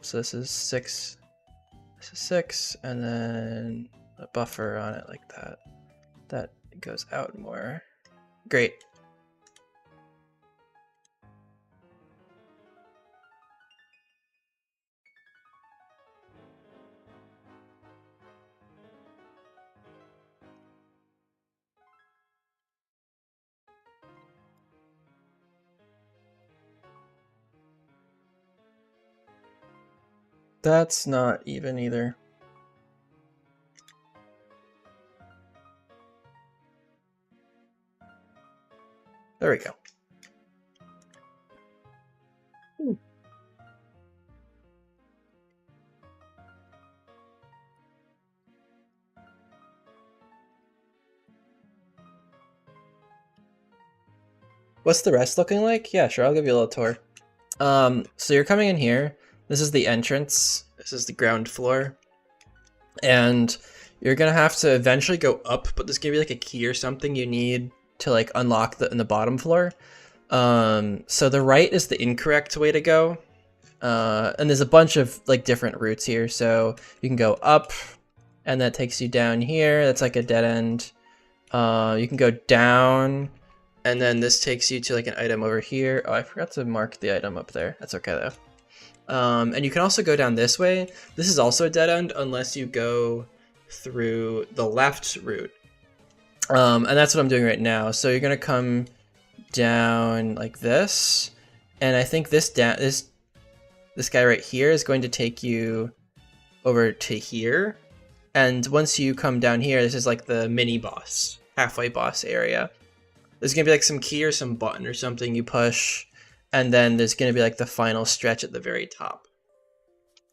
So this is 6. This is 6, and then a buffer on it like that. That goes out more. Great. That's not even either. There we go. Ooh. What's the rest looking like? Yeah, sure, I'll give you a little tour. So you're coming in here. This is the entrance. This is the ground floor. And you're gonna have to eventually go up, but there's gonna be like a key or something you need to like unlock in the bottom floor. So the right is the incorrect way to go. And there's a bunch of like different routes here. So you can go up, and that takes you down here. That's like a dead end. You can go down, and then this takes you to like an item over here. Oh, I forgot to mark the item up there. That's okay though. And you can also go down this way. This is also a dead end unless you go through the left route. And that's what I'm doing right now. So you're gonna come down like this, and I think this guy right here is going to take you over to here. And once you come down here, this is like the mini boss, halfway boss area. There's gonna be like some key or some button or something you push, and then there's gonna be like the final stretch at the very top.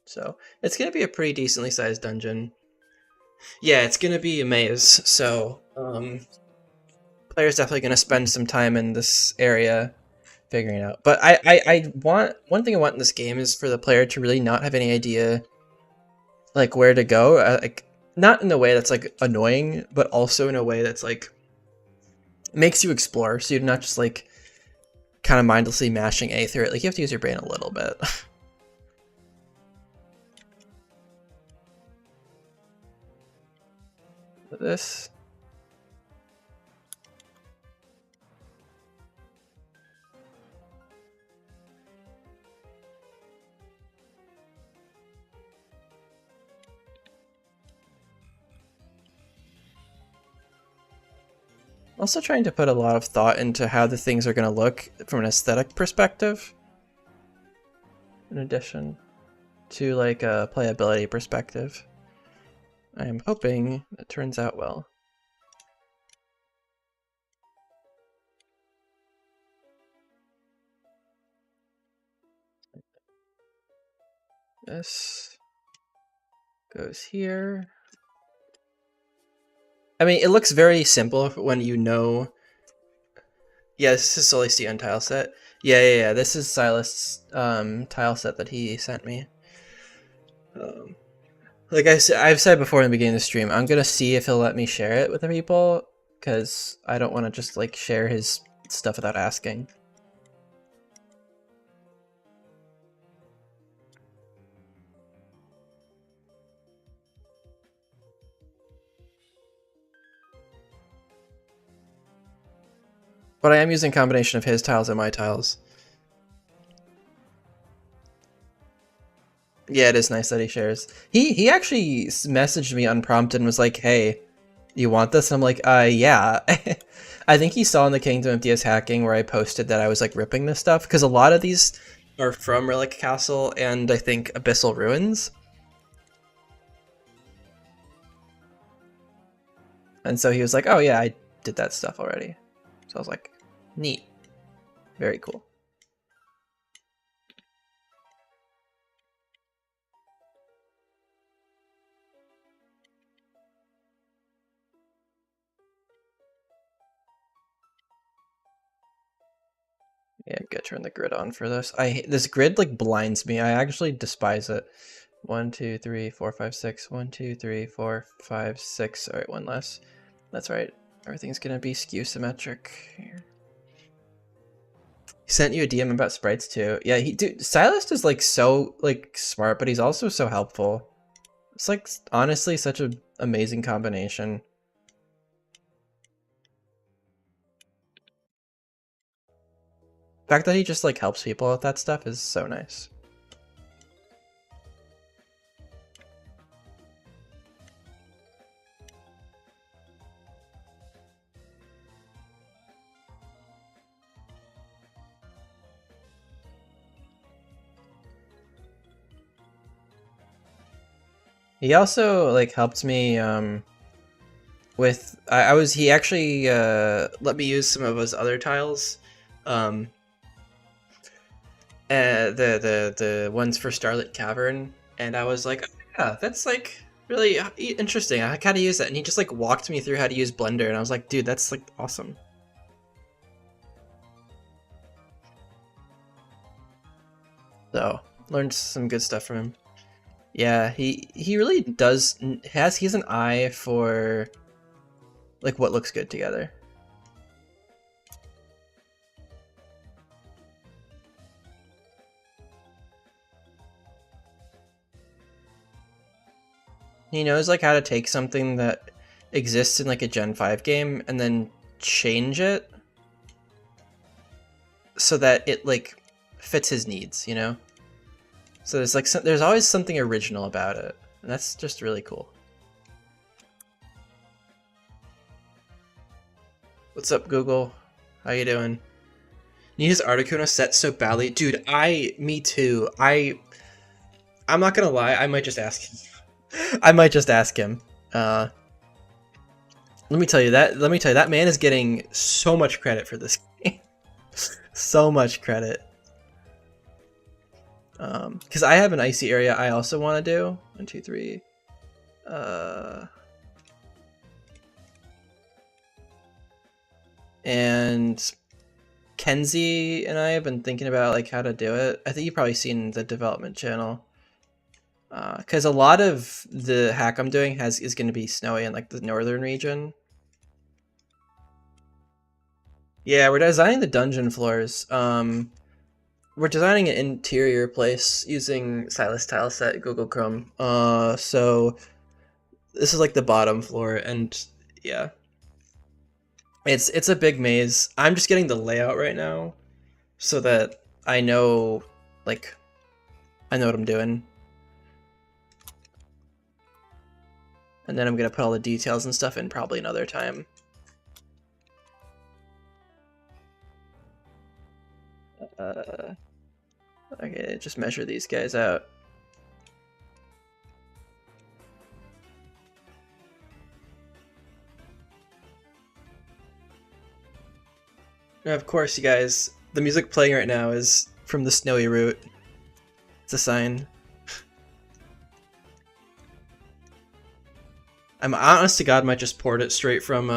So it's gonna be a pretty decently sized dungeon. Yeah, it's gonna be a maze, so players definitely gonna spend some time in this area figuring it out. But I want, one thing I want in this game is for the player to really not have any idea like where to go, like not in a way that's like annoying, but also in a way that's like makes you explore, so you're not just like kind of mindlessly mashing A through it. Like you have to use your brain a little bit. This. Also trying to put a lot of thought into how the things are going to look from an aesthetic perspective, in addition to like a playability perspective. I am hoping it turns out well. This goes here. I mean, it looks very simple when you know. Yeah, this is Silast tile set. Yeah. This is Silast's tile set that he sent me. Like I've said before in the beginning of the stream, I'm gonna see if he'll let me share it with the people, because I don't want to just like share his stuff without asking. But I am using a combination of his tiles and my tiles. Yeah, it is nice that he shares. He actually messaged me unprompted and was like, "Hey, you want this?" And I'm like, yeah." I think he saw in the Kingdom of DS Hacking where I posted that I was like ripping this stuff because a lot of these are from Relic Castle and I think Abyssal Ruins. And so he was like, "Oh yeah, I did that stuff already." So I was like, "Neat, very cool." Yeah, I'm gonna turn the grid on for this. This grid like blinds me. I actually despise it. 1, 2, 3, 4, 5, 6. 1, 2, 3, 4, 5, 6. All right, one less. That's right. Everything's gonna be skew symmetric here. He sent you a DM about sprites too. Yeah, dude, Silast is like so like smart, but he's also so helpful. It's like honestly such an amazing combination. The fact that he just like helps people with that stuff is so nice. He also like helped me with he actually let me use some of his other tiles. Um the ones for Starlit Cavern, and I was like, oh, yeah, that's like really interesting. I gotta use that, and he just like walked me through how to use Blender, and I was like, dude, that's like awesome. So learned some good stuff from him. Yeah, he really does he has an eye for like what looks good together. He knows like how to take something that exists in like a Gen 5 game and then change it so that it like fits his needs, you know? So there's like there's always something original about it, and that's just really cool. What's up, Google? How you doing? Need his Articuno set so badly, dude. Me too. I'm not gonna lie. I might just ask him. I might just ask him. Let me tell you that man is getting so much credit for this game. So much credit. Because I have an icy area I also want to do. 1, 2, 3. And Kenzie and I have been thinking about like how to do it. I think you've probably seen the development channel. Because a lot of the hack I'm doing is going to be snowy in like the northern region. Yeah, we're designing the dungeon floors. We're designing an interior place using Silast tile set Google Chrome. So this is like the bottom floor, and yeah, it's a big maze. I'm just getting the layout right now, so that I know, like, I know what I'm doing, and then I'm gonna put all the details and stuff in probably another time. Okay, just measure these guys out. Now, of course, you guys, the music playing right now is from the Snowy Route. It's a sign. I'm honest to God might just port it straight from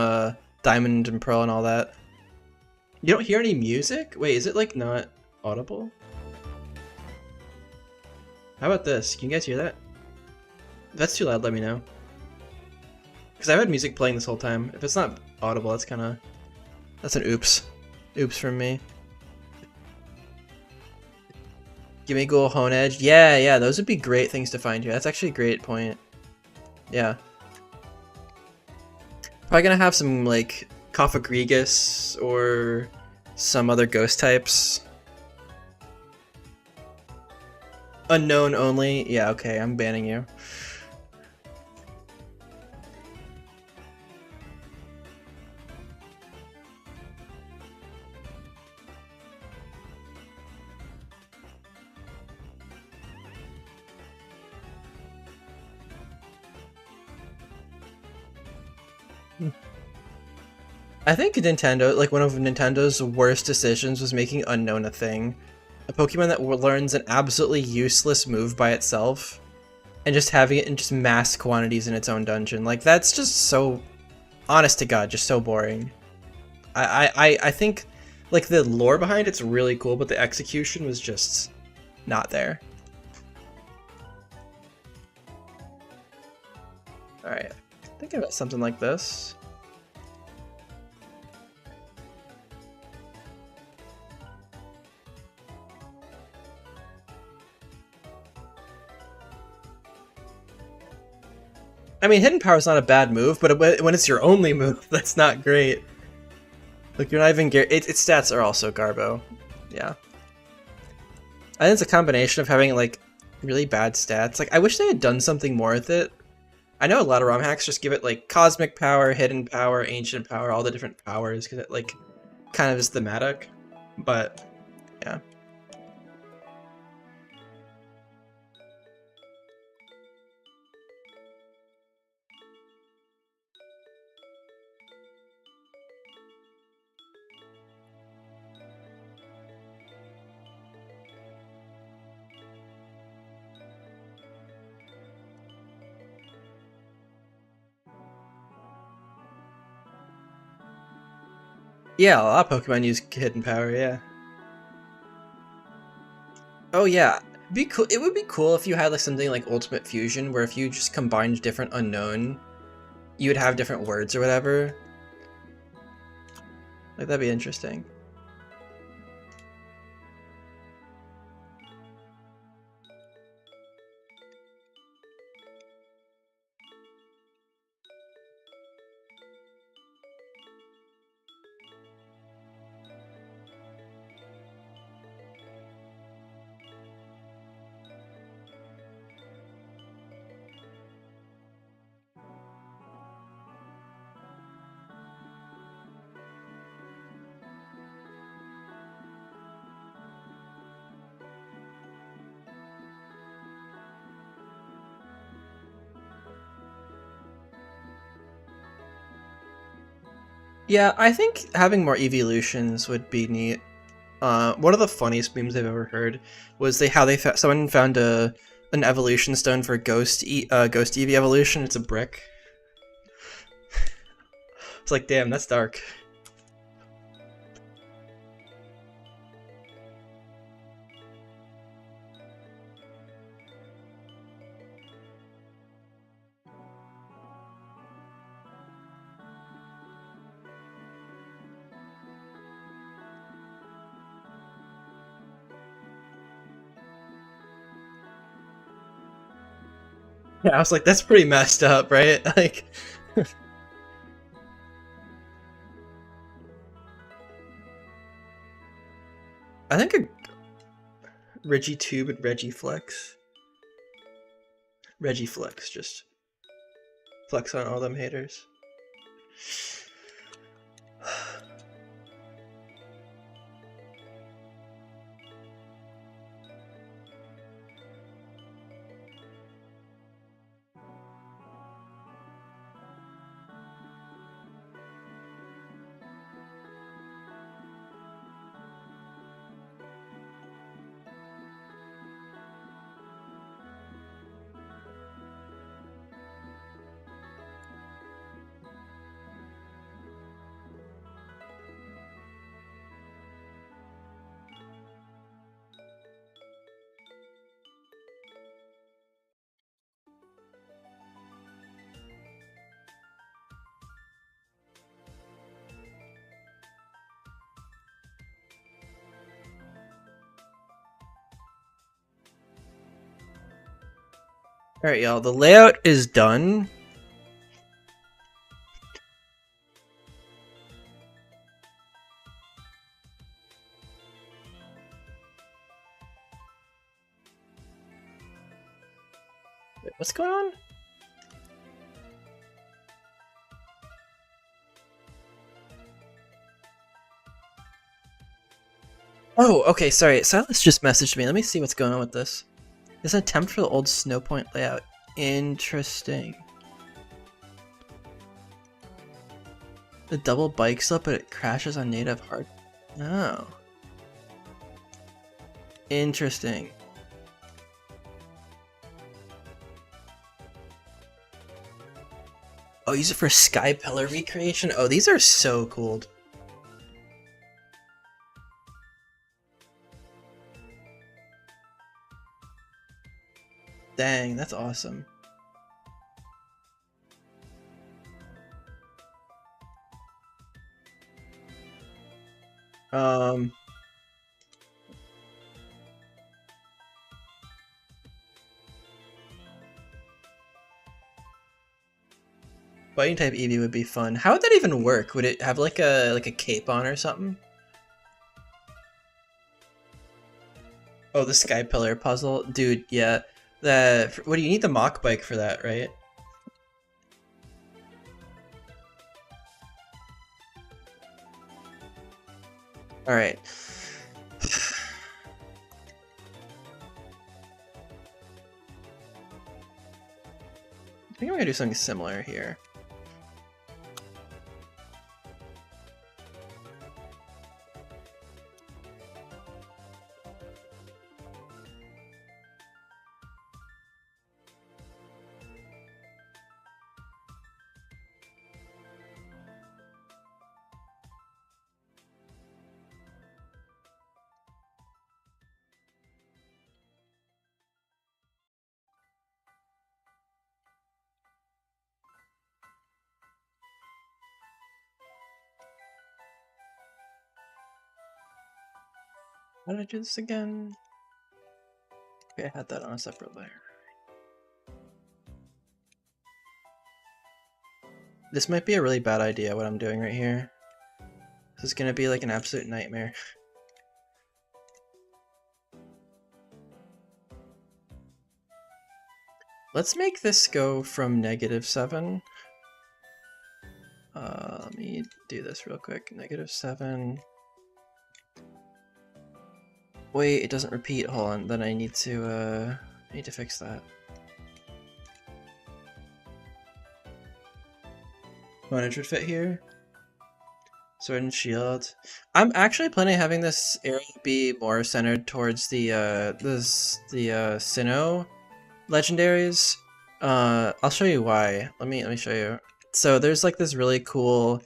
Diamond and Pearl and all that. You don't hear any music? Wait, is it like not audible? How about this? Can you guys hear that? If that's too loud, let me know. Because I've had music playing this whole time. If it's not audible, that's kind of... That's an oops. Oops from me. Give me Ghoul Hone Edge. Yeah, those would be great things to find here. That's actually a great point. Yeah. Probably gonna have some, like, Cophagrigus or some other ghost types. Unknown only. Yeah, okay, I'm banning you. I think Nintendo, like one of Nintendo's worst decisions was making Unknown a thing. A Pokemon that learns an absolutely useless move by itself, and just having it in just mass quantities in its own dungeon. Like, that's just so, honest to God, just so boring. I think, like, the lore behind it's really cool, but the execution was just not there. Alright, thinking about something like this. I mean, Hidden Power is not a bad move, but when it's your only move, that's not great. Like, you're not even... its stats are also Garbo. Yeah. I think it's a combination of having, like, really bad stats. Like, I wish they had done something more with it. I know a lot of ROM hacks just give it, like, Cosmic Power, Hidden Power, Ancient Power, all the different powers, because it, like, kind of is thematic. But, yeah. Yeah, a lot of Pokemon use Hidden Power, yeah. Oh yeah, be cool. It would be cool if you had like something like Ultimate Fusion, where if you just combined different unknown, you would have different words or whatever. Like that'd be interesting. Yeah, I think having more evolutions would be neat. One of the funniest memes I've ever heard was someone found an evolution stone for Ghost Eevee evolution. It's a brick. It's like, damn, that's dark. Yeah, I was like, that's pretty messed up, right? Like, I think a Regitube and Regiflex. Regiflex, just flex on all them haters. Alright, y'all, the layout is done. Wait, what's going on? Oh, okay, sorry. Silast just messaged me. Let me see what's going on with this. It's an attempt for the old snow point layout. Interesting. The double bike slip, but it crashes on native hard. Oh. Interesting. Oh, use it for sky pillar recreation? Oh, these are so cool. Dang, that's awesome. Um, Fighting type Eevee would be fun. How would that even work? Would it have like a cape on or something? Oh, the sky pillar puzzle, dude. Yeah, what do you need the mock bike for that, right? All right. I think I'm gonna do something similar here. How did I do this again? Okay, I had that on a separate layer. This might be a really bad idea, what I'm doing right here. This is gonna be like an absolute nightmare. Let's make this go from -7. Let me do this real quick. -7. Wait, it doesn't repeat. Hold on. Then I need to fix that. One should fit here. Sword and shield. I'm actually planning on having this area be more centered towards the Sinnoh legendaries. I'll show you why. Let me show you. So there's like this really cool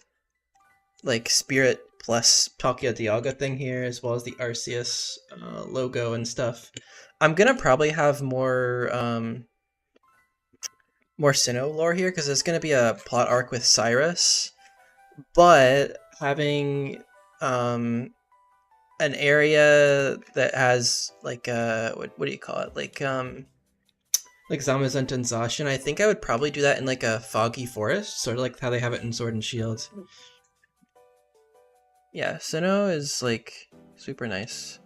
like spirit plus Palkia Dialga thing here, as well as the Arceus logo and stuff. I'm gonna probably have more Sinnoh lore here because there's gonna be a plot arc with Cyrus, but having an area that has like what do you call it, like Zamazenta and Zacian, I think I would probably do that in like a foggy forest, sort of like how they have it in Sword and Shield. Yeah, Sinnoh is like super nice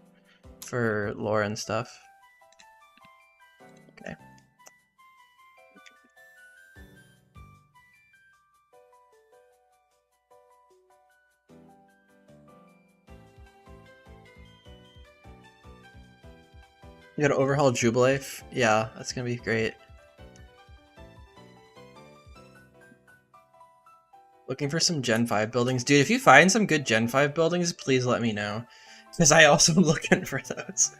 for lore and stuff. Okay. You gotta overhaul Jubilife? Yeah, that's gonna be great. Looking for some Gen 5 buildings. Dude, if you find some good Gen 5 buildings, please let me know. Because I also am looking for those.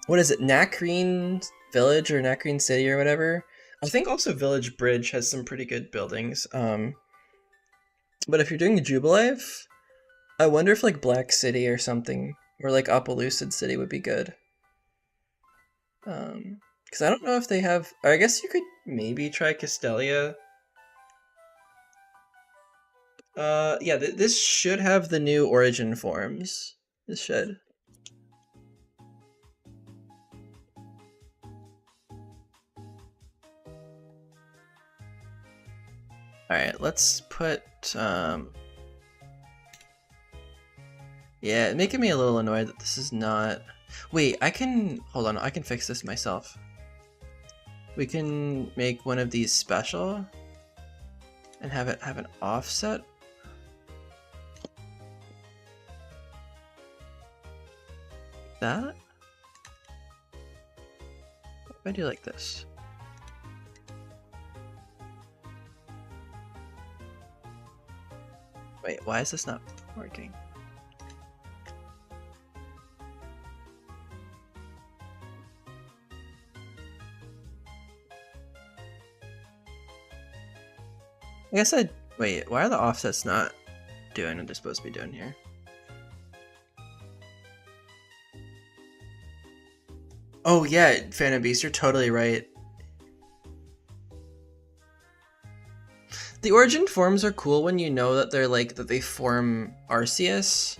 What is it? Nakreen Village or Nakreen City or whatever? I think also Village Bridge has some pretty good buildings. But if you're doing Jubilife, I wonder if like Black City or something, or like Opelucid City would be good. Because I don't know if they have, or I guess you could maybe try Castelia. Yeah, this should have the new origin forms. This should. Alright, let's put, yeah, it's making me a little annoyed that this is not... Wait, hold on, I can fix this myself. We can make one of these special and have it have an offset. That? What if I do like this? Wait, why is this not working? I guess wait, why are the offsets not doing what they're supposed to be doing here? Oh yeah, Phantom Beast, you're totally right. The origin forms are cool when you know that they're like, that they form Arceus.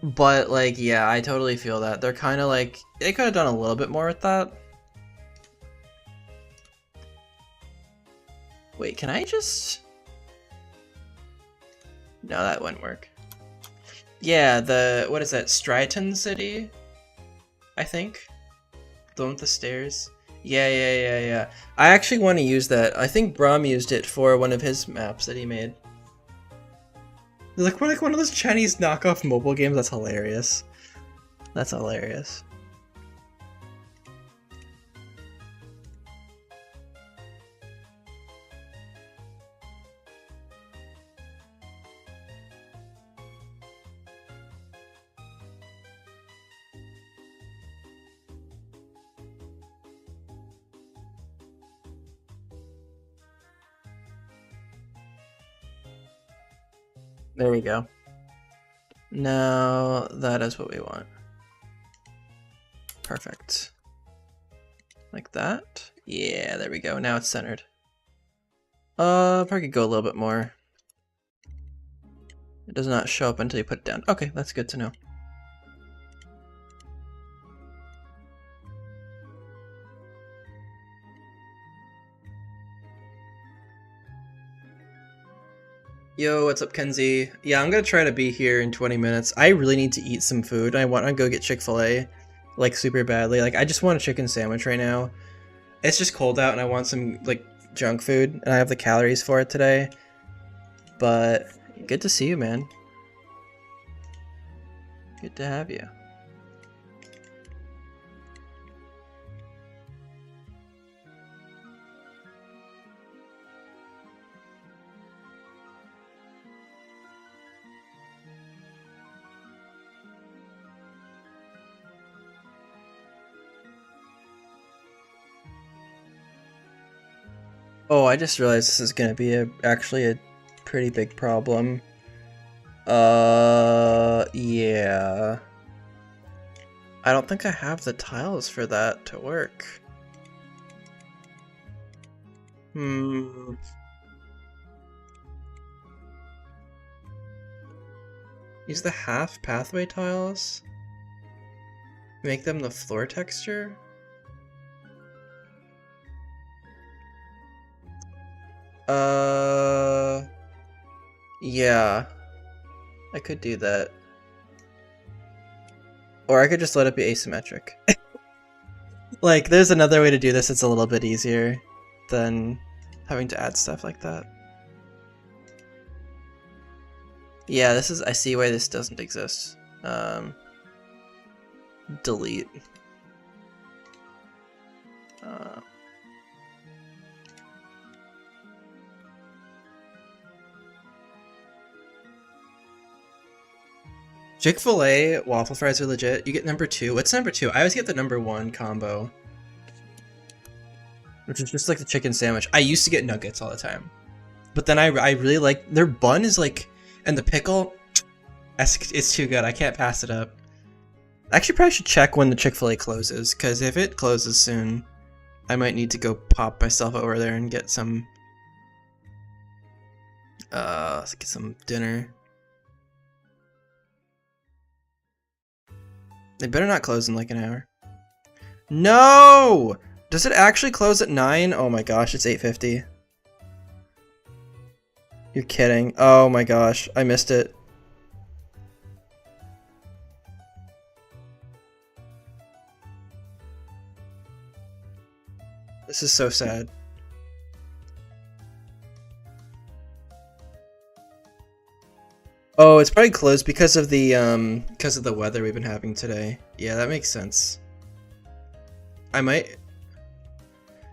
But like, yeah, I totally feel that. They're kind of like, they could have done a little bit more with that. Wait, can I just... No, that wouldn't work. Yeah, the, what is that, Striaton City? I think. The one with the stairs. Yeah. I actually want to use that. I think Braum used it for one of his maps that he made. They're like, we're like one of those Chinese knockoff mobile games. That's hilarious. That's hilarious. There we go. Now that is what we want. Perfect. Like that. Yeah, there we go. Now it's centered. Probably could go a little bit more. It does not show up until you put it down. Okay, that's good to know. Yo, what's up, Kenzie? Yeah, I'm gonna try to be here in 20 minutes. I really need to eat some food. I want to go get Chick-fil-A, like, super badly. Like, I just want a chicken sandwich right now. It's just cold out and I want some, like, junk food, and I have the calories for it today. But, good to see you, man. Good to have you. Oh, I just realized this is gonna be actually a pretty big problem. Yeah. I don't think I have the tiles for that to work. Use the half pathway tiles? Make them the floor texture? Yeah. I could do that. Or I could just let it be asymmetric. Like, there's another way to do this, it's a little bit easier than having to add stuff like that. Yeah, this is, I see why this doesn't exist. Delete. Chick-fil-A waffle fries are legit. You get number 2. What's number 2? I always get the number 1 combo, which is just like the chicken sandwich. I used to get nuggets all the time, but then I really like their bun is like, and the pickle, it's too good. I can't pass it up. Actually, probably should check when the Chick-fil-A closes, because if it closes soon, I might need to go pop myself over there and get some dinner. They better not close in like an hour. No! Does it actually close at 9? Oh my gosh, it's 8:50. You're kidding. Oh my gosh, I missed it. This is so sad. Oh, it's probably closed because of the weather we've been having today. Yeah, that makes sense. I might.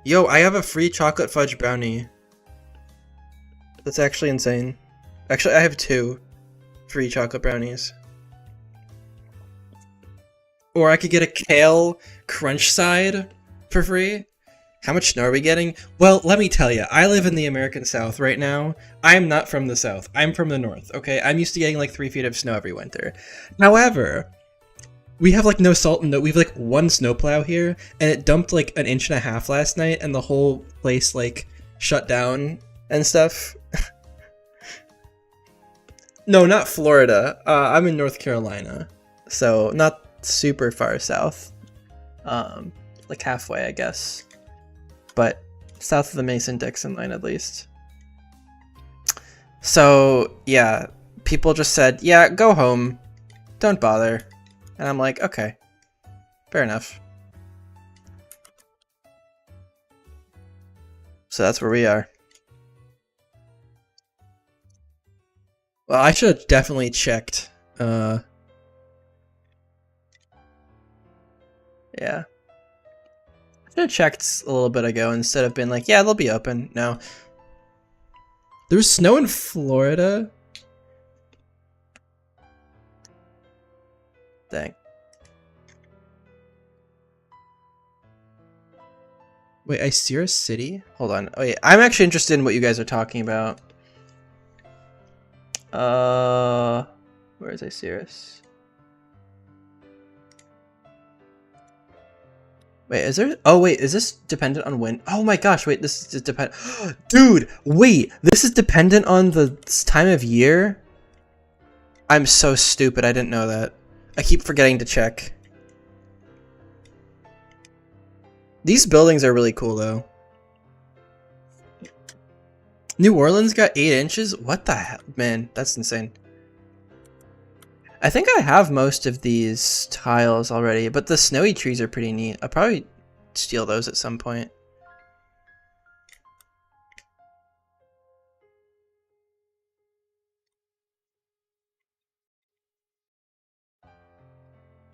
Yo, I have a free chocolate fudge brownie. That's actually insane. Actually, I have 2 free chocolate brownies. Or I could get a kale crunch side for free. How much snow are we getting? Well, let me tell you, I live in the American South right now. I'm not from the South. I'm from the North, okay? I'm used to getting like 3 feet of snow every winter. However, we have like no salt and no. We have like 1 snowplow here, and it dumped like 1.5 inches last night, and the whole place like shut down and stuff. No, not Florida. I'm in North Carolina, so not super far south. Like halfway, I guess. But south of the Mason-Dixon line at least. So yeah, people just said, yeah, go home, don't bother. And I'm like, okay, fair enough. So that's where we are. Well, I should have definitely checked. Yeah. I should have checked a little bit ago instead of being like, yeah, they'll be open. No. There's snow in Florida? Dang. Wait, Isira City? Hold on. Oh, yeah. I'm actually interested in what you guys are talking about. Where is Isiris? Wait, is there? Oh wait, is this dependent on wind? Oh my gosh, wait, this is dependent. Dude, wait, this is dependent on the time of year? I'm so stupid, I didn't know that. I keep forgetting to check. These buildings are really cool though. New Orleans got 8 inches? What the hell? Man, that's insane. I think I have most of these tiles already, but the snowy trees are pretty neat. I'll probably steal those at some point.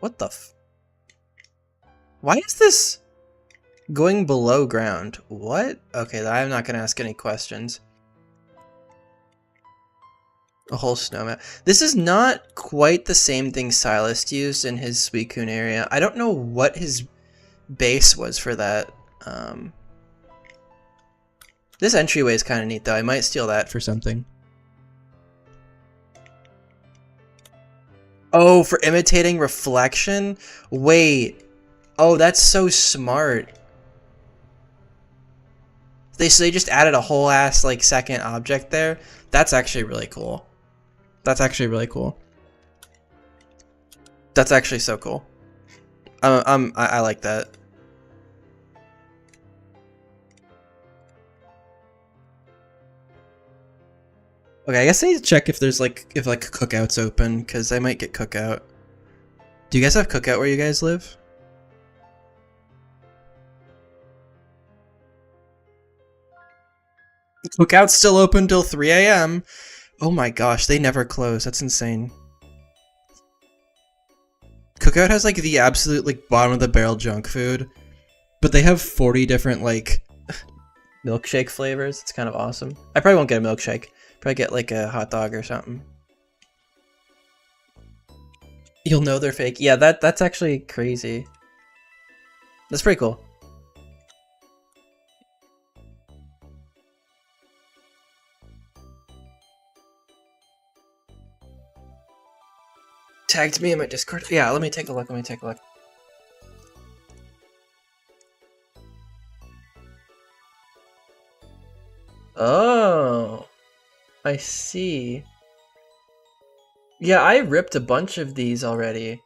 What the f- Why is this going below ground? What? Okay, I'm not gonna ask any questions. A whole snowman. This is not quite the same thing Silast used in his Suicune area. I don't know what his base was for that. This entryway is kind of neat though. I might steal that for something. Oh, for imitating reflection? Wait. Oh, that's so smart. So they just added a whole ass like second object there. That's actually really cool. That's actually really cool. That's actually so cool. I like that. Okay, I guess I need to check if there's like Cookout's open, because I might get Cookout. Do you guys have Cookout where you guys live? Cookout's still open till 3 a.m. Oh my gosh, they never close. That's insane. Cookout has like the absolute like bottom of the barrel junk food, but they have 40 different like milkshake flavors. It's kind of awesome. I probably won't get a milkshake. Probably get like a hot dog or something. You'll know they're fake. Yeah, that's actually crazy. That's pretty cool. Tagged me in my Discord. Yeah, let me take a look. Let me take a look. Oh, I see. Yeah, I ripped a bunch of these already.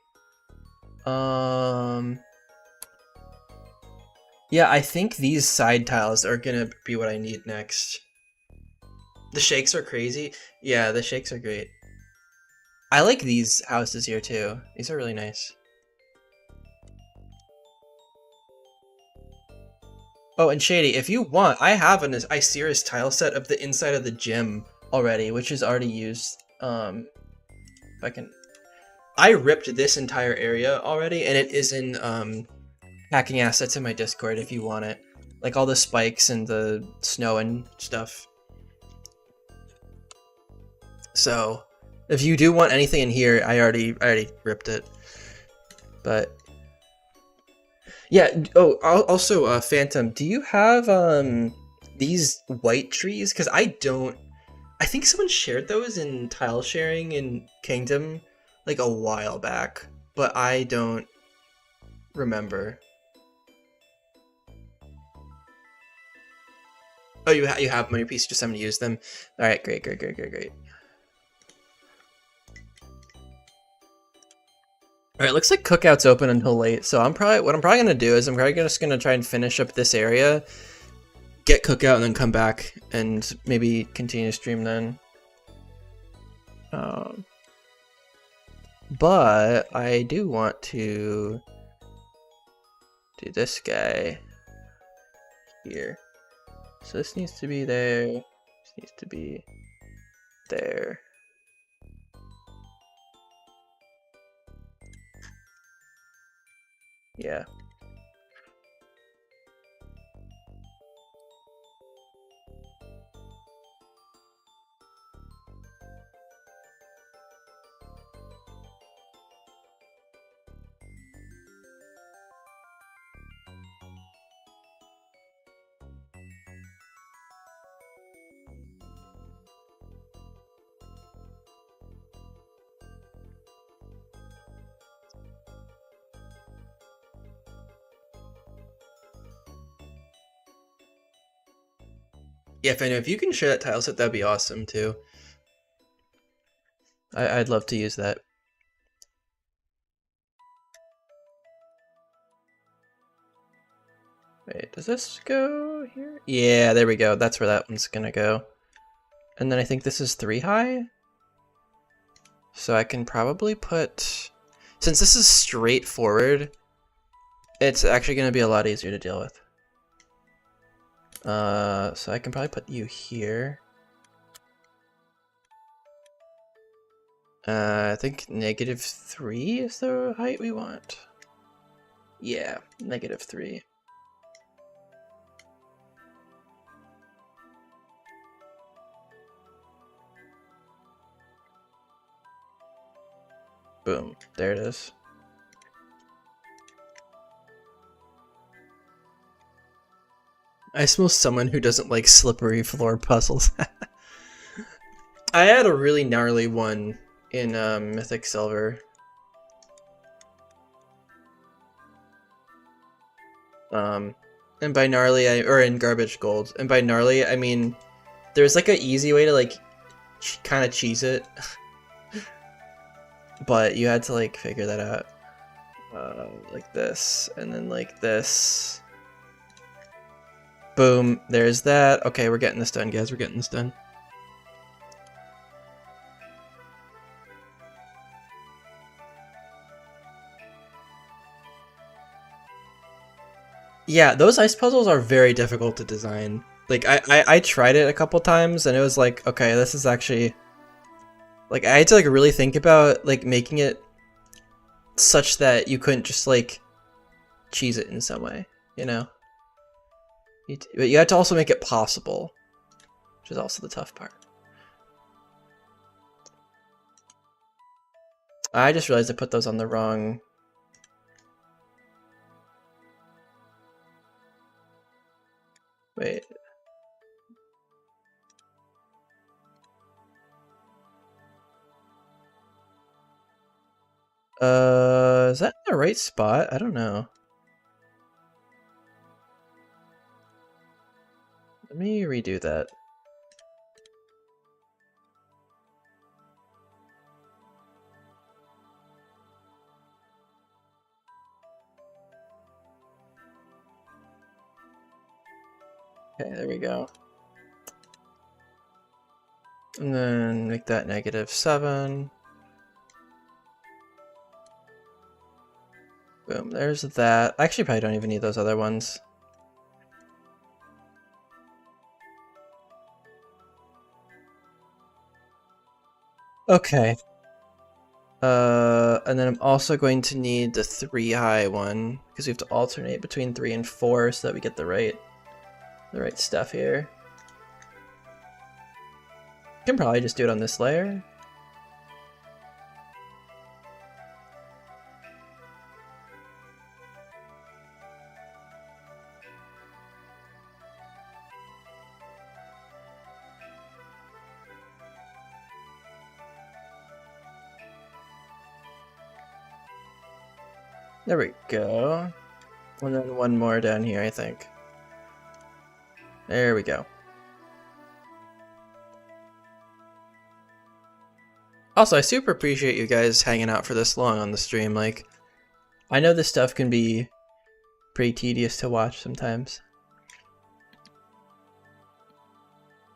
Yeah, I think these side tiles are gonna be what I need next. The shakes are crazy. Yeah, the shakes are great. I like these houses here too. These are really nice. Oh, and Shady, if you want, I have an Iceris tile set of the inside of the gym already, which is already used. If I can, I ripped this entire area already, and it is in hacking assets in my Discord if you want it, like all the spikes and the snow and stuff. So, if you do want anything in here, I already ripped it. But yeah. Oh, also, Phantom, do you have these white trees? Because I don't. I think someone shared those in tile sharing in Kingdom like a while back, but I don't remember. Oh, you have them on your piece. Just having to use them. All right, great. All right, looks like Cookout's open until late, so what I'm probably gonna do is I'm probably just gonna try and finish up this area, get Cookout, and then come back and maybe continue to stream then. But I do want to do this guy here. So this needs to be there. This needs to be there. Yeah. Yeah, if you can share that tile set, that'd be awesome too. I'd love to use that. Wait, does this go here? Yeah, there we go. That's where that one's gonna go. And then I think this is 3 high. So I can probably put... Since this is straightforward, it's actually gonna be a lot easier to deal with. So I can probably put you here. I think -3 is the height we want. Yeah, -3. Boom, there it is. I smell someone who doesn't like slippery floor puzzles. I had a really gnarly one in Mythic Silver. And by gnarly, or in Garbage Gold. And by gnarly, I mean there's like an easy way to like kind of cheese it, but you had to like figure that out. Like this, and then like this. Boom, there's that. Okay, we're getting this done, guys. We're getting this done. Yeah, those ice puzzles are very difficult to design. Like, I tried it a couple times, and it was like, okay, this is actually... Like, I had to, like, really think about, like, making it such that you couldn't just, like, cheese it in some way, you know? But you had to also make it possible, which is also the tough part. I just realized I put those on the wrong... Wait. Is that in the right spot? I don't know. Let me redo that. Okay, there we go. And then make that -7. Boom, there's that. I actually probably don't even need those other ones. Okay. And then I'm also going to need the 3 high one because we have to alternate between 3 and 4 so that we get the right stuff here. Can probably just do it on this layer. There we go. And then one more down here, I think. There we go. Also, I super appreciate you guys hanging out for this long on the stream. Like, I know this stuff can be pretty tedious to watch sometimes.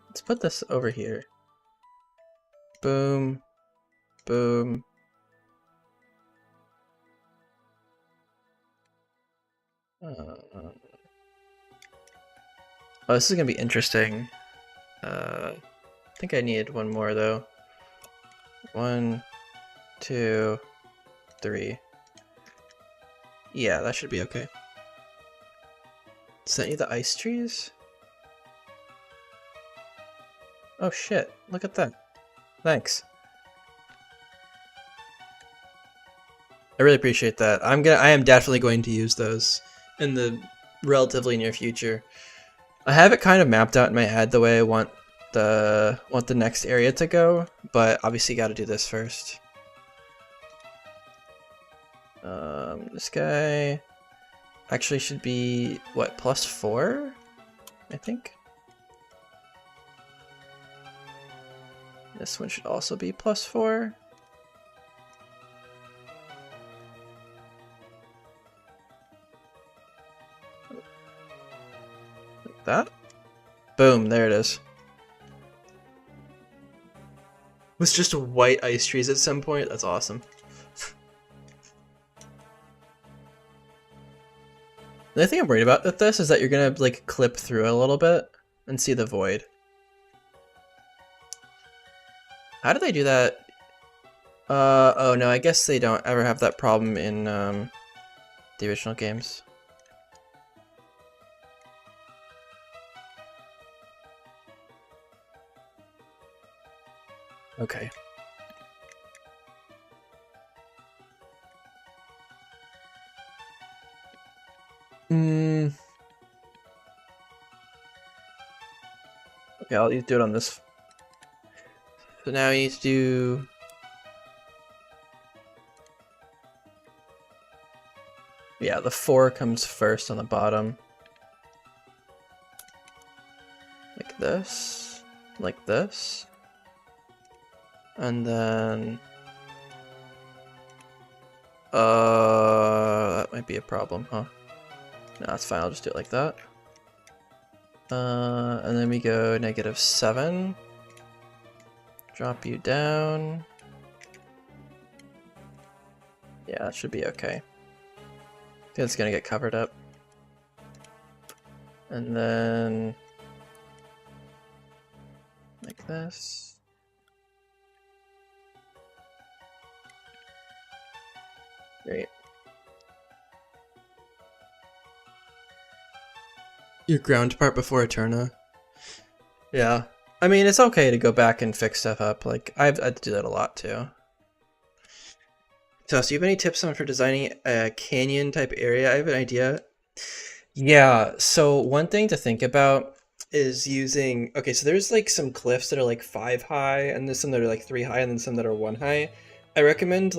Let's put this over here. Boom. Boom. Oh, this is gonna be interesting. I think I need one more though. 1, 2, 3. Yeah, that should be okay. Does that need the ice trees? Oh shit, look at that. Thanks. I really appreciate that. I am definitely going to use those in the relatively near future. I have it kind of mapped out in my head the way I want the next area to go, but obviously got to do this first. This guy actually should be what, +4? I think. This one should also be +4. Like that. Boom, there it is. Was just white ice trees at some point? That's awesome. The only thing I'm worried about with this is that you're gonna like clip through a little bit and see the void. How do they do that? Oh no, I guess they don't ever have that problem in the original games. Okay. Okay, I'll do it on this. So now you need to do... Yeah, the 4 comes first on the bottom. Like this. Like this. And then... that might be a problem, huh? No, that's fine, I'll just do it like that. And then we go -7. Drop you down. Yeah, that should be okay. I think it's gonna get covered up. And then... like this. Great. Your ground part before Eterna. Yeah. I mean, it's okay to go back and fix stuff up. Like, I had to do that a lot too. So, do you have any tips on for designing a canyon type area? I have an idea. Yeah, so one thing to think about is using, okay, so there's like some cliffs that are like 5 high, and there's some that are like 3 high, and then some that are 1 high. I recommend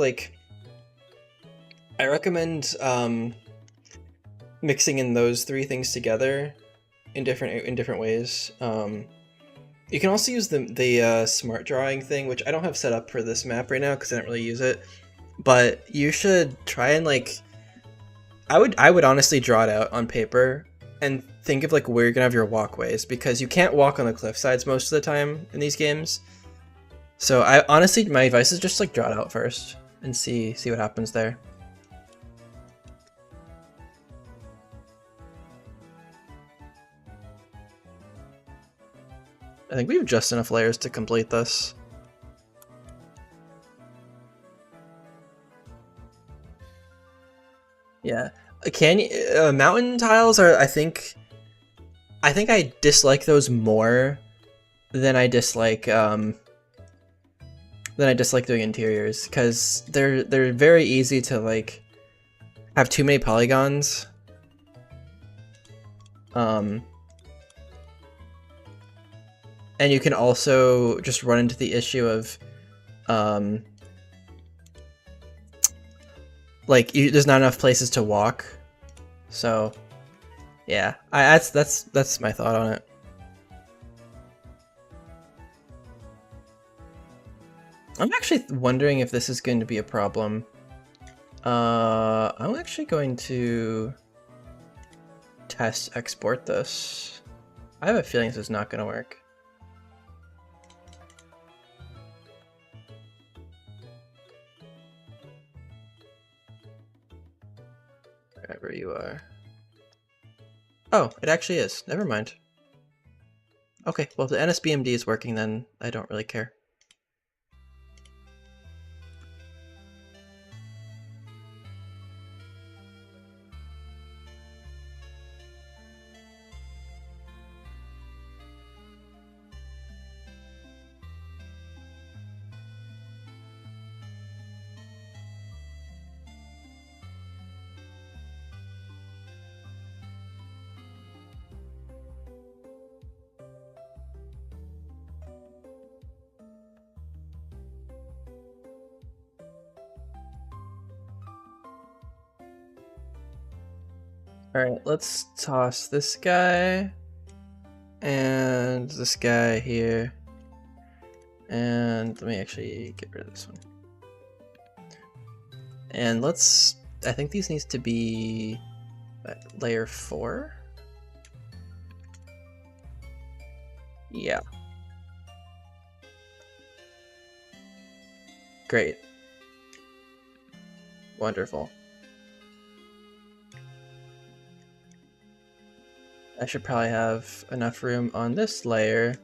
mixing in those 3 things together in different ways. You can also use the smart drawing thing, which I don't have set up for this map right now because I don't really use it. But you should try and like, I would honestly draw it out on paper and think of like where you're gonna have your walkways, because you can't walk on the cliff sides most of the time in these games. So I honestly, my advice is just like draw it out first and see what happens there. I think we have just enough layers to complete this. Yeah. Mountain tiles are, I think I dislike those more than I dislike doing interiors, because they're very easy to like have too many polygons. And you can also just run into the issue of like there's not enough places to walk. So yeah, that's my thought on it. I'm actually wondering if this is going to be a problem. I'm actually going to test export this. I have a feeling this is not going to work. Wherever you are. Oh, it actually is. Never mind. Okay, well if the NSBMD is working, then I don't really care. Alright, let's toss this guy and this guy here. And let me actually get rid of this one. And I think these needs to be layer 4. Yeah. Great. Wonderful. I should probably have enough room on this layer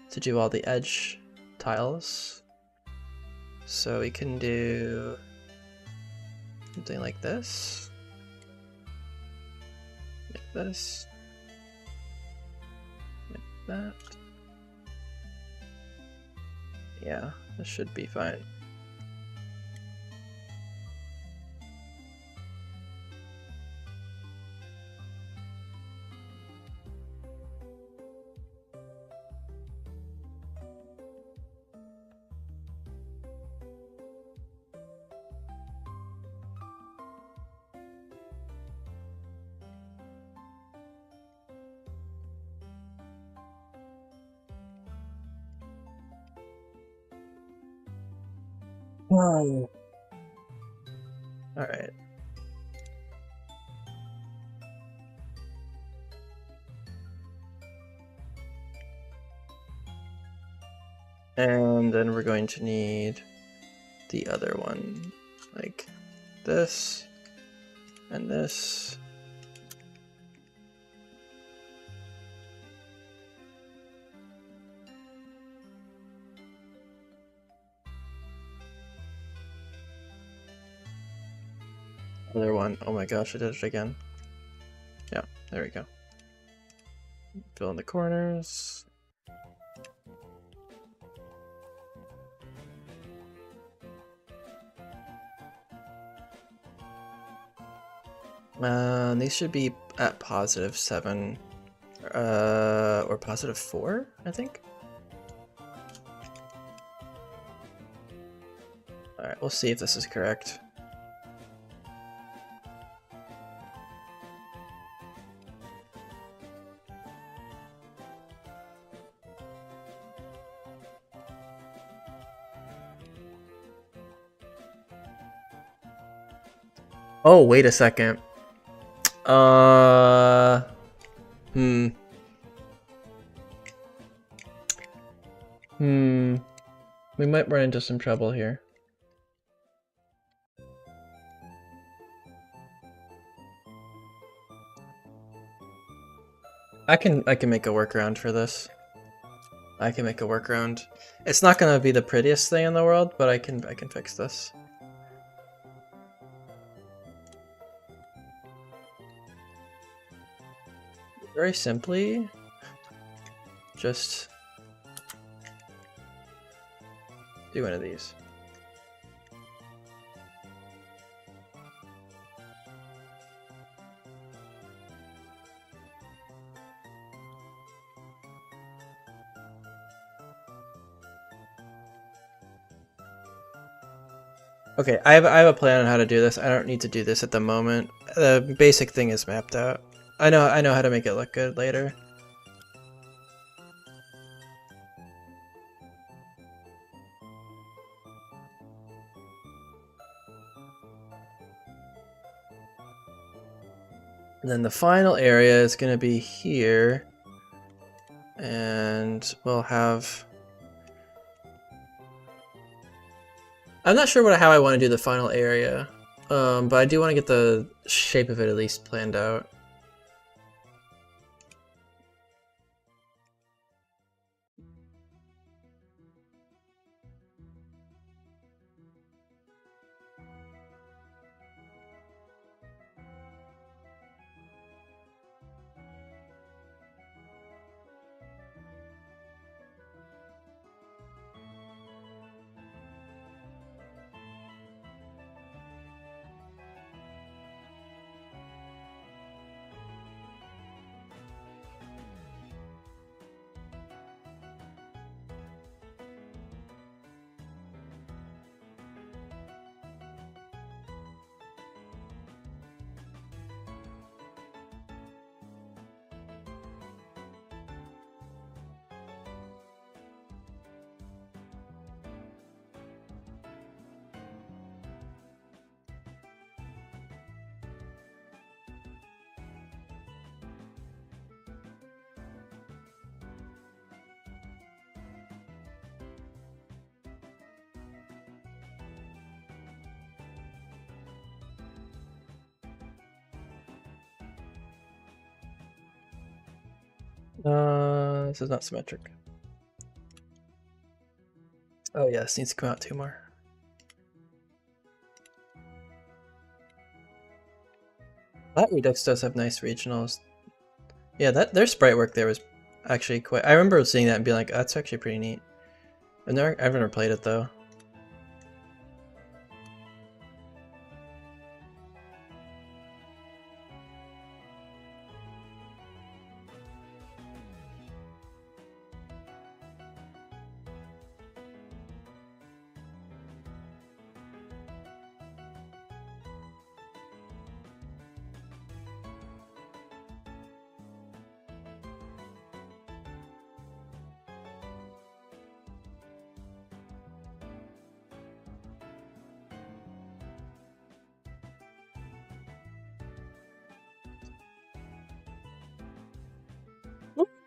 to do all the edge tiles. So we can do something like this. Like this. Like that. Yeah, this should be fine. Whoa. All right. And then we're going to need the other one, like this and this. Other one. Oh my gosh, I did it again. Yeah, there we go. Fill in the corners. These should be at +7, or +4, I think. Alright, we'll see if this is correct. Oh, wait a second. We might run into some trouble here. I can make a workaround for this. I can make a workaround. It's not gonna be the prettiest thing in the world, but I can fix this. very simply, just do one of these. Okay, I have a plan on how to do this. I don't need to do this at the moment. The basic thing is mapped out. I know how to make it look good later. And then the final area is going to be here. And we'll have... I'm not sure how I want to do the final area, but I do want to get the shape of it at least planned out. This is not symmetric. Oh yeah, this needs to come out 2 more. That Redux does have nice regionals. Yeah, their sprite work there was actually quite... I remember seeing that and being like, that's actually pretty neat. I've never played it though.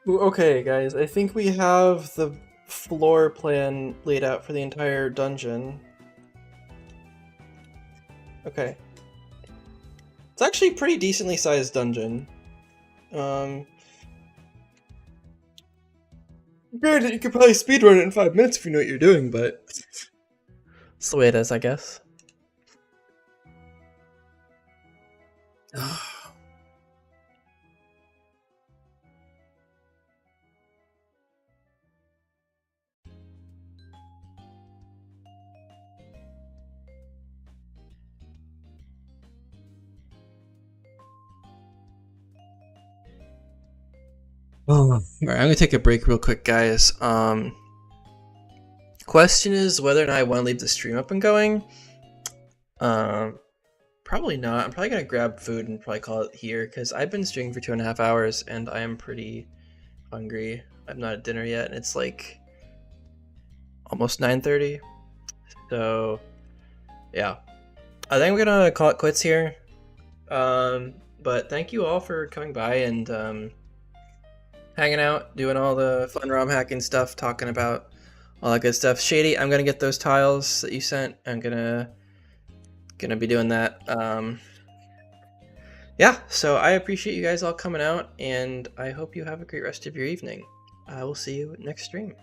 Okay, guys, I think we have the floor plan laid out for the entire dungeon. Okay. It's actually a pretty decently sized dungeon. Granted, you could probably speedrun it in 5 minutes if you know what you're doing, but... It's the way it is, I guess. Alright, I'm gonna take a break real quick, guys. Question is whether or not I want to leave the stream up and going. Probably not. I'm probably gonna grab food and probably call it here, because I've been streaming for 2.5 hours and I am pretty hungry. I'm not at dinner yet, and it's like almost 9:30. So yeah, I think we're gonna call it quits here. But thank you all for coming by and hanging out, doing all the fun ROM hacking stuff, talking about all that good stuff. Shady, I'm gonna get those tiles that you sent. I'm gonna be doing that. Yeah, so I appreciate you guys all coming out, and I hope you have a great rest of your evening. I will see you next stream.